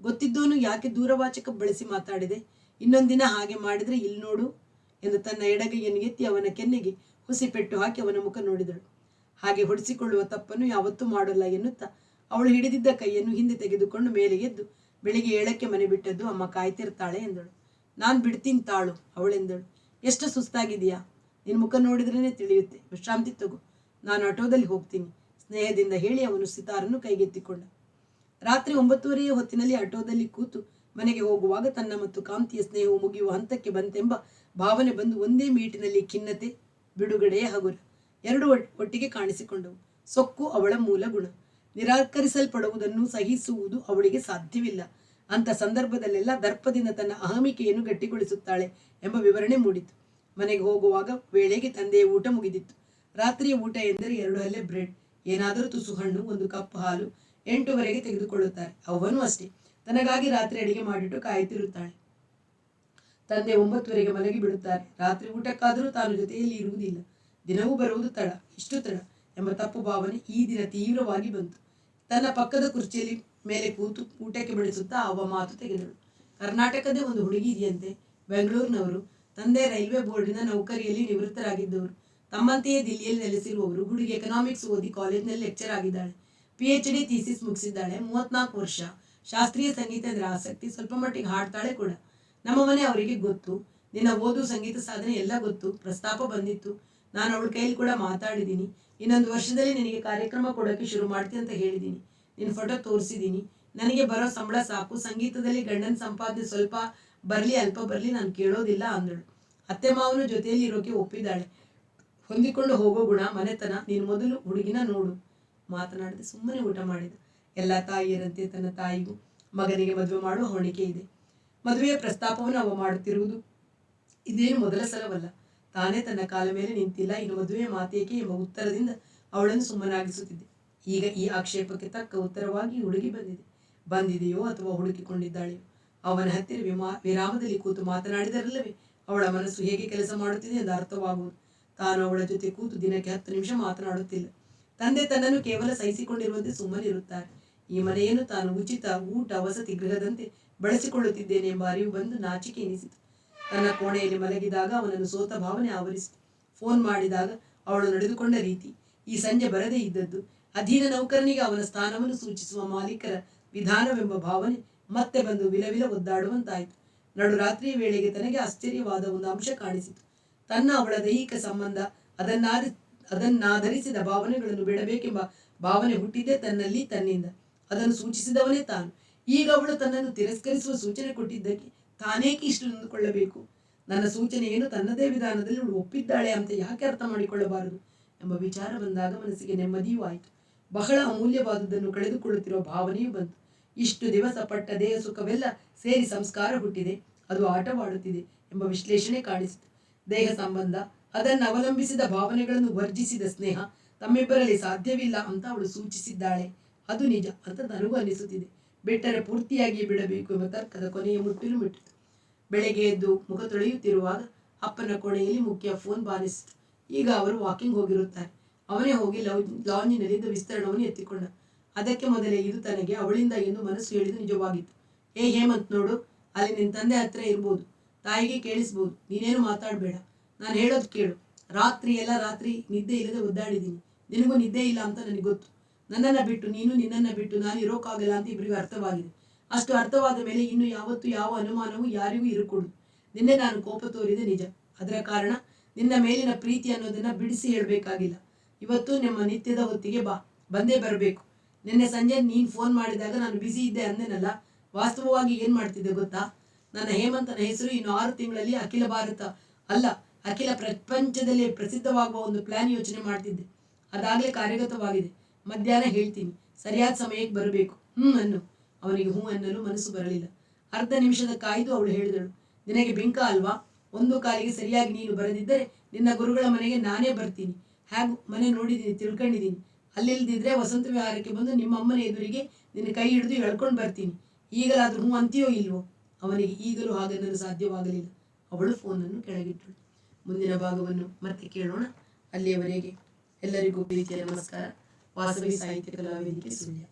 ಗೊತ್ತಿದ್ದೋನು ಯಾಕೆ ದೂರವಾಚಕ ಬಳಸಿ ಮಾತಾಡಿದೆ? ಇನ್ನೊಂದಿನ ಹಾಗೆ ಮಾಡಿದ್ರೆ ಇಲ್ಲಿ ನೋಡು ಎಂದು ತನ್ನ ಎಡಗೈಯನ್ನು ಎತ್ತಿ ಅವನ ಕೆನ್ನೆಗೆ ಹುಸಿಪೆಟ್ಟು ಹಾಕಿ ಅವನ ಮುಖ ನೋಡಿದಳು. ಹಾಗೆ ಹೊಡಿಸಿಕೊಳ್ಳುವ ತಪ್ಪನ್ನು ಯಾವತ್ತೂ ಮಾಡೋಲ್ಲ ಎನ್ನುತ್ತಾ ಅವಳು ಹಿಡಿದಿದ್ದ ಕೈಯನ್ನು ಹಿಂದೆ ತೆಗೆದುಕೊಂಡು ಮೇಲೆ ಎದ್ದು, ಬೆಳಿಗ್ಗೆ 7ಕ್ಕೆ ಮನೆ ಬಿಟ್ಟದ್ದು, ಅಮ್ಮ ಕಾಯ್ತಿರ್ತಾಳೆ ಎಂದಳು. ನಾನು ಬಿಡ್ತೀನಿ ತಾಳು ಅವಳೆಂದಳು. ಎಷ್ಟು ಸುಸ್ತಾಗಿದೆಯಾ? ನಿನ್ನ ಮುಖ ನೋಡಿದ್ರೇ ತಿಳಿಯುತ್ತೆ, ವಿಶ್ರಾಂತಿ ತಗೋ, ನಾನು ಆಟೋದಲ್ಲಿ ಹೋಗ್ತೀನಿ ಸ್ನೇಹದಿಂದ ಹೇಳಿ ಅವನು ಸಿತಾರನ್ನು ಕೈಗೆತ್ತಿಕೊಂಡ. ರಾತ್ರಿ 9:30 ಹೊತ್ತಿನಲ್ಲಿ ಆಟೋದಲ್ಲಿ ಕೂತು ಮನೆಗೆ ಹೋಗುವಾಗ ತನ್ನ ಮತ್ತು ಕಾಂತಿಯ ಸ್ನೇಹವು ಮುಗಿಯುವ ಹಂತಕ್ಕೆ ಬಂತೆಂಬ ಭಾವನೆ ಬಂದು ಒಂದೇ ಮೀಟಿನಲ್ಲಿ ಖಿನ್ನತೆ, ಬಿಡುಗಡೆಯ ಹಗುರ ಎರಡು ಒಟ್ಟಿಗೆ ಕಾಣಿಸಿಕೊಂಡವು. ಸೊಕ್ಕು ಅವಳ ಮೂಲ ಗುಣ. ನಿರಾಕರಿಸಲ್ಪಡುವುದನ್ನು ಸಹಿಸುವುದು ಅವಳಿಗೆ ಸಾಧ್ಯವಿಲ್ಲ. ಅಂತ ಸಂದರ್ಭದಲ್ಲೆಲ್ಲ ದರ್ಪದಿಂದ ತನ್ನ ಅಹಮಿಕೆಯನ್ನು ಗಟ್ಟಿಗೊಳಿಸುತ್ತಾಳೆ ಎಂಬ ವಿವರಣೆ ಮೂಡಿತು. ಮನೆಗೆ ಹೋಗುವಾಗ ವೇಳೆಗೆ ತಂದೆಯ ಊಟ ಮುಗಿದಿತ್ತು. ರಾತ್ರಿಯ ಊಟ ಎಂದರೆ 2 ಹಲ್ಲೆ ಬ್ರೆಡ್, ಏನಾದರೂ ತುಸು ಹಣ್ಣು, 1 ಕಪ್ ಹಾಲು 8ವರೆಗೆ ತೆಗೆದುಕೊಳ್ಳುತ್ತಾರೆ. ಅವನು ಅಷ್ಟೇ, ತನಗಾಗಿ ರಾತ್ರಿ ಅಡಿಗೆ ಮಾಡಿಟ್ಟು ಕಾಯುತ್ತಿರುತ್ತಾಳೆ. ತಂದೆ 9ವರೆಗೆ ಮಲಗಿ ಬಿಡುತ್ತಾರೆ. ರಾತ್ರಿ ಊಟಕ್ಕಾದರೂ ತಾನು ಜೊತೆಯಲ್ಲಿ ಇರುವುದಿಲ್ಲ. ದಿನವೂ ಬರುವುದು ತಡ, ಇಷ್ಟು ತಡ ಎಂಬ ತಪ್ಪು ಭಾವನೆ ಈ ದಿನ ತೀವ್ರವಾಗಿ ಬಂತು. ತನ್ನ ಪಕ್ಕದ ಕುರ್ಚಿಯಲ್ಲಿ ಮೇಲೆ ಕೂತು ಊಟಕ್ಕೆ ಬಡಿಸುತ್ತಾ ಅವ್ವ ಮಾತು ತೆಗೆದಳು. ಕರ್ನಾಟಕದ ಒಂದು ಹುಡುಗಿ ಇದೆಯಂತೆ, ಬೆಂಗಳೂರಿನವರು. ತಂದೆ ರೈಲ್ವೆ ಬೋರ್ಡಿನ ನೌಕರಿಯಲ್ಲಿ ನಿವೃತ್ತರಾಗಿದ್ದವರು. ತಮ್ಮಂತೆಯೇ ದಿಲ್ಲಿಯಲ್ಲಿ ನೆಲೆಸಿರುವವರು. ಹುಡುಗಿ ಎಕನಾಮಿಕ್ಸ್ ಓದಿ ಕಾಲೇಜಿನಲ್ಲಿ ಲೆಕ್ಚರ್ ಆಗಿದ್ದಾಳೆ. PhD thesis ಮುಗಿಸಿದ್ದಾಳೆ. 34 ವರ್ಷ. ಶಾಸ್ತ್ರೀಯ ಸಂಗೀತ ಅಂದರೆ ಆಸಕ್ತಿ, ಸ್ವಲ್ಪ ಮಟ್ಟಿಗೆ ಹಾಡ್ತಾಳೆ ಕೂಡ. ನಮ್ಮ ಮನೆ ಅವರಿಗೆ ಗೊತ್ತು. ನಿನ್ನ ಓದು, ಸಂಗೀತ ಸಾಧನೆ ಎಲ್ಲ ಗೊತ್ತು. ಪ್ರಸ್ತಾಪ ಬಂದಿತ್ತು. ನಾನು ಅವಳ ಕೈಯಲ್ಲಿ ಕೂಡ ಮಾತಾಡಿದ್ದೀನಿ. ಇನ್ನೊಂದು ವರ್ಷದಲ್ಲಿ ನಿನಗೆ ಕಾರ್ಯಕ್ರಮ ಕೊಡೋಕ್ಕೆ ಶುರು ಮಾಡ್ತೀನಿ ಅಂತ ಹೇಳಿದ್ದೀನಿ. ನಿನ್ನ ಫೋಟೋ ತೋರಿಸಿದ್ದೀನಿ. ನನಗೆ ಬರೋ ಸಂಬಳ ಸಾಕು. ಸಂಗೀತದಲ್ಲಿ ಗಂಡನ ಸಂಪಾದನೆ ಸ್ವಲ್ಪ ಬರಲಿ ಅಲ್ಪ ಬರಲಿ, ನಾನು ಕೇಳೋದಿಲ್ಲ ಅಂದಳು. ಅತ್ತೆ ಮಾವನು ಜೊತೆಯಲ್ಲಿ ಇರೋಕೆ ಒಪ್ಪಿದ್ದಾಳೆ. ಹೊಂದಿಕೊಂಡು ಹೋಗೋ ಗುಣ, ಮನೆತನ. ನೀನು ಮೊದಲು ಹುಡುಗಿನ ನೋಡು. ಮಾತನಾಡದೆ ಸುಮ್ಮನೆ ಊಟ ಮಾಡಿದ. ಎಲ್ಲ ತಾಯಿಯರಂತೆ ತನ್ನ ತಾಯಿಗೂ ಮಗನಿಗೆ ಮದುವೆ ಮಾಡುವ ಹೊಣಿಕೆ ಇದೆ. ಮದುವೆಯ ಪ್ರಸ್ತಾಪವನ್ನು ಅವ ಮಾಡುತ್ತಿರುವುದು ಇದೇನು ಮೊದಲ ಸಲವಲ್ಲ. ತಾನೇ ತನ್ನ ಕಾಲ ಮೇಲೆ ನಿಂತಿಲ್ಲ, ಇನ್ನು ಮದುವೆ ಮಾತೇಕೆ ಎಂಬ ಉತ್ತರದಿಂದ ಅವಳನ್ನು ಸುಮ್ಮನಾಗಿಸುತ್ತಿದ್ದೆ. ಈಗ ಈ ಆಕ್ಷೇಪಕ್ಕೆ ತಕ್ಕ ಉತ್ತರವಾಗಿ ಹುಡುಗಿ ಬಂದಿದೆಯೋ ಅಥವಾ ಹುಡುಕಿಕೊಂಡಿದ್ದಾಳೆಯೋ. ಅವನ ಹತ್ತಿರ ವಿರಾಮದಲ್ಲಿ ಕೂತು ಮಾತನಾಡಿದರಲ್ಲವೇ ಅವಳ ಮನಸ್ಸು ಹೇಗೆ ಕೆಲಸ ಮಾಡುತ್ತಿದೆ ಎಂದು ಅರ್ಥವಾಗುವುದು. ತಾನು ಅವಳ ಜೊತೆ ಕೂತು ದಿನಕ್ಕೆ 10 ನಿಮಿಷ ಮಾತನಾಡುತ್ತಿಲ್ಲ. ತಂದೆ ತನ್ನನ್ನು ಕೇವಲ ಸಹಿಸಿಕೊಂಡಿರುವಂತೆ ಸುಮ್ಮನಿರುತ್ತಾರೆ. ಈ ಮನೆಯನ್ನು ತಾನು ಉಚಿತ ಊಟ ವಸತಿ ಗೃಹದಂತೆ ಬಳಸಿಕೊಳ್ಳುತ್ತಿದ್ದೇನೆ ಎಂಬ ಅರಿವು ಬಂದು ನಾಚಿಕೆ ಎನಿಸಿತು. ತನ್ನ ಕೋಣೆಯಲ್ಲಿ ಮಲಗಿದಾಗ ಅವನನ್ನು ಸೋತ ಭಾವನೆ ಆವರಿಸಿತು. ಫೋನ್ ಮಾಡಿದಾಗ ಅವಳು ನಡೆದುಕೊಂಡ ರೀತಿ, ಈ ಸಂಜೆ ಬರದೇ ಇದ್ದದ್ದು, ಅಧೀನ ನೌಕರನಿಗೆ ಅವನ ಸ್ಥಾನವನ್ನು ಸೂಚಿಸುವ ಮಾಲೀಕರ ವಿಧಾನವೆಂಬ ಭಾವನೆ ಮತ್ತೆ ಬಂದು ವಿಲವಿಲ ಒದ್ದಾಡುವಂತಾಯಿತು. ನಡುರಾತ್ರಿಯ ವೇಳೆಗೆ ತನಗೆ ಆಶ್ಚರ್ಯವಾದ ಒಂದು ಅಂಶ ಕಾಣಿಸಿತು. ತನ್ನ ಅವಳ ದೈಹಿಕ ಸಂಬಂಧ, ಅದನ್ನಾಧರಿಸಿದ ಭಾವನೆಗಳನ್ನು ಬಿಡಬೇಕೆಂಬ ಭಾವನೆ ಹುಟ್ಟಿದ್ದೇ ತನ್ನಿಂದ. ಅದನ್ನು ಸೂಚಿಸಿದವನೇ ತಾನು. ಈಗ ಅವಳು ತನ್ನನ್ನು ತಿರಸ್ಕರಿಸುವ ಸೂಚನೆ ಕೊಟ್ಟಿದ್ದಕ್ಕೆ ತಾನೇಕೆ ಇಷ್ಟು ನೊಂದುಕೊಳ್ಳಬೇಕು? ನನ್ನ ಸೂಚನೆಯನ್ನು ತನ್ನದೇ ವಿಧಾನದಲ್ಲಿ ಅವಳು ಒಪ್ಪಿದ್ದಾಳೆ ಅಂತ ಯಾಕೆ ಅರ್ಥ ಮಾಡಿಕೊಳ್ಳಬಾರದು ಎಂಬ ವಿಚಾರ ಬಂದಾಗ ಮನಸ್ಸಿಗೆ ನೆಮ್ಮದಿಯೂ ಆಯಿತು. ಬಹಳ ಅಮೂಲ್ಯವಾದುದನ್ನು ಕಳೆದುಕೊಳ್ಳುತ್ತಿರುವ ಭಾವನೆಯೂ ಬಂತು. ಇಷ್ಟು ದಿವಸ ಪಟ್ಟ ದೇಹ ಸುಖವೆಲ್ಲ ಸೇರಿ ಸಂಸ್ಕಾರ ಹುಟ್ಟಿದೆ, ಅದು ಆಟವಾಡುತ್ತಿದೆ ಎಂಬ ವಿಶ್ಲೇಷಣೆ ಕಾಣಿಸಿತು. ದೇಹ ಸಂಬಂಧ, ಅದನ್ನು ಅವಲಂಬಿಸಿದ ಭಾವನೆಗಳನ್ನು ವರ್ಜಿಸಿದ ಸ್ನೇಹ ತಮ್ಮಿಬ್ಬರಲ್ಲಿ ಸಾಧ್ಯವಿಲ್ಲ ಅಂತ ಅವಳು ಸೂಚಿಸಿದ್ದಾಳೆ. ಅದು ನಿಜ ಅಂತ ನನಗೂ ಅನಿಸುತ್ತಿದೆ. ಬಿಟ್ಟರೆ ಪೂರ್ತಿಯಾಗಿ ಬಿಡಬೇಕು ಎಂಬ ತರ್ಕದ ಕೊನೆಯ ಮುಟ್ಟಿಲು ಮುಟ್ಟಿತು. ಬೆಳಗ್ಗೆ ಎದ್ದು ಮುಖ ತೊಳೆಯುತ್ತಿರುವಾಗ ಅಪ್ಪನ ಕೋಣೆಯಲ್ಲಿ ಮುಖ್ಯ ಫೋನ್ ಬಾರಿಸಿತು. ಈಗ ಅವರು ವಾಕಿಂಗ್ ಹೋಗಿರುತ್ತಾರೆ. ಅವನೇ ಹೋಗಿ ಲಾಂಜಿನಲ್ಲಿದ್ದ ವಿಸ್ತರಣವನ್ನು ಎತ್ತಿಕೊಂಡ. ಅದಕ್ಕೆ ಮೊದಲೇ ಇದು ತನಗೆ ಅವಳಿಂದ ಎಂದು ಮನಸ್ಸು ಹೇಳಿದು ನಿಜವಾಗಿತ್ತು. ಹೇಮಂತ್ ನೋಡು, ಅಲ್ಲಿ ನಿನ್ನ ತಂದೆ ಹತ್ರ ಇರ್ಬೋದು, ತಾಯಿಗೆ ಕೇಳಿಸ್ಬೋದು, ನೀನೇನು ಮಾತಾಡಬೇಡ, ನಾನು ಹೇಳೋದು ಕೇಳು. ರಾತ್ರಿ ನಿದ್ದೆ ಇಲ್ಲದೆ ಒದ್ದಾಡಿದ್ದೀನಿ. ನಿನಗೂ ನಿದ್ದೆ ಇಲ್ಲ ಅಂತ ನನಗೆ ಗೊತ್ತು. ನನ್ನನ್ನು ಬಿಟ್ಟು ನೀನು, ನಿನ್ನನ್ನು ಬಿಟ್ಟು ನಾನು ಇರೋಕ್ಕಾಗಲ್ಲ ಅಂತ ಇಬ್ಬರಿಗೂ ಅರ್ಥವಾಗಿದೆ. ಅಷ್ಟು ಅರ್ಥವಾದ ಮೇಲೆ ಇನ್ನು ಯಾವತ್ತೂ ಯಾವ ಅನುಮಾನವೂ ಯಾರಿಗೂ ಇರಕೂಡದು. ನಿನ್ನೆ ನಾನು ಕೋಪ ತೋರಿದೆ ನಿಜ. ಅದರ ಕಾರಣ ನಿನ್ನ ಮೇಲಿನ ಪ್ರೀತಿ ಅನ್ನೋದನ್ನ ಬಿಡಿಸಿ ಹೇಳಬೇಕಾಗಿಲ್ಲ. ಇವತ್ತು ನಿಮ್ಮ ನಿತ್ಯದ ಹೊತ್ತಿಗೆ ಬಂದೇ ಬರಬೇಕು. ನಿನ್ನೆ ಸಂಜೆ ನೀನು ಫೋನ್ ಮಾಡಿದಾಗ ನಾನು ಬ್ಯುಸಿ ಇದ್ದೆ ಅಂದೆನಲ್ಲ, ವಾಸ್ತವವಾಗಿ ಏನು ಮಾಡ್ತಿದ್ದೆ ಗೊತ್ತಾ? ನನ್ನ ಹೇಮಂತನ ಹೆಸರು ಇನ್ನು 6 ತಿಂಗಳಲ್ಲಿ ಅಖಿಲ ಭಾರತ ಅಲ್ಲ, ಅಖಿಲ ಪ್ರಪಂಚದಲ್ಲಿ ಪ್ರಸಿದ್ಧವಾಗುವ ಒಂದು ಪ್ಲಾನ್ ಯೋಚನೆ ಮಾಡ್ತಿದ್ದೆ. ಅದಾಗಲೇ ಕಾರ್ಯಗತವಾಗಿದೆ. ಮಧ್ಯಾಹ್ನ ಹೇಳ್ತೀನಿ, ಸರಿಯಾದ ಸಮಯಕ್ಕೆ ಬರಬೇಕು. ಅನ್ನು. ಅವನಿಗೆ ಅನ್ನಲು ಮನಸ್ಸು ಬರಲಿಲ್ಲ. ಅರ್ಧ ನಿಮಿಷದ ಕಾಯ್ದು ಅವಳು ಹೇಳಿದಳು, ನಿನಗೆ ಬಿಂಕ ಅಲ್ವಾ? 1 ಕಾಲಿಗೆ ಸರಿಯಾಗಿ ನೀನು ಬರದಿದ್ದರೆ ನಿನ್ನ ಗುರುಗಳ ಮನೆಗೆ ನಾನೇ ಬರ್ತೀನಿ. ಹೇಗೂ ಮನೆ ನೋಡಿದ್ದೀನಿ, ತಿಳ್ಕೊಂಡಿದ್ದೀನಿ. ಅಲ್ಲಿಲ್ದಿದ್ರೆ ವಸಂತ ವಿಹಾರಕ್ಕೆ ಬಂದು ನಿಮ್ಮ ಅಮ್ಮನ ಎದುರಿಗೆ ನಿನ್ನ ಕೈ ಹಿಡಿದು ಎಳ್ಕೊಂಡು ಬರ್ತೀನಿ. ಈಗಲಾದ್ರೂ ಅಂತೀಯೋ ಇಲ್ವೋ? ಅವನಿಗೆ ಈಗಲೂ ಹಾಗನ್ನಲು ಸಾಧ್ಯವಾಗಲಿಲ್ಲ. ಅವಳು ಫೋನನ್ನು ಕೆಳಗಿಟ್ಟಳು. ಮುಂದಿನ ಭಾಗವನ್ನು ಮತ್ತೆ ಕೇಳೋಣ. ಅಲ್ಲಿಯವರೆಗೆ ಎಲ್ಲರಿಗೂ ಪ್ರೀತಿಯ ನಮಸ್ಕಾರ. ವಾಸವಿ ಸಾಹಿತ್ಯ ಕಲಾವೇದಿಕೆ ಸುಳ್ಯ.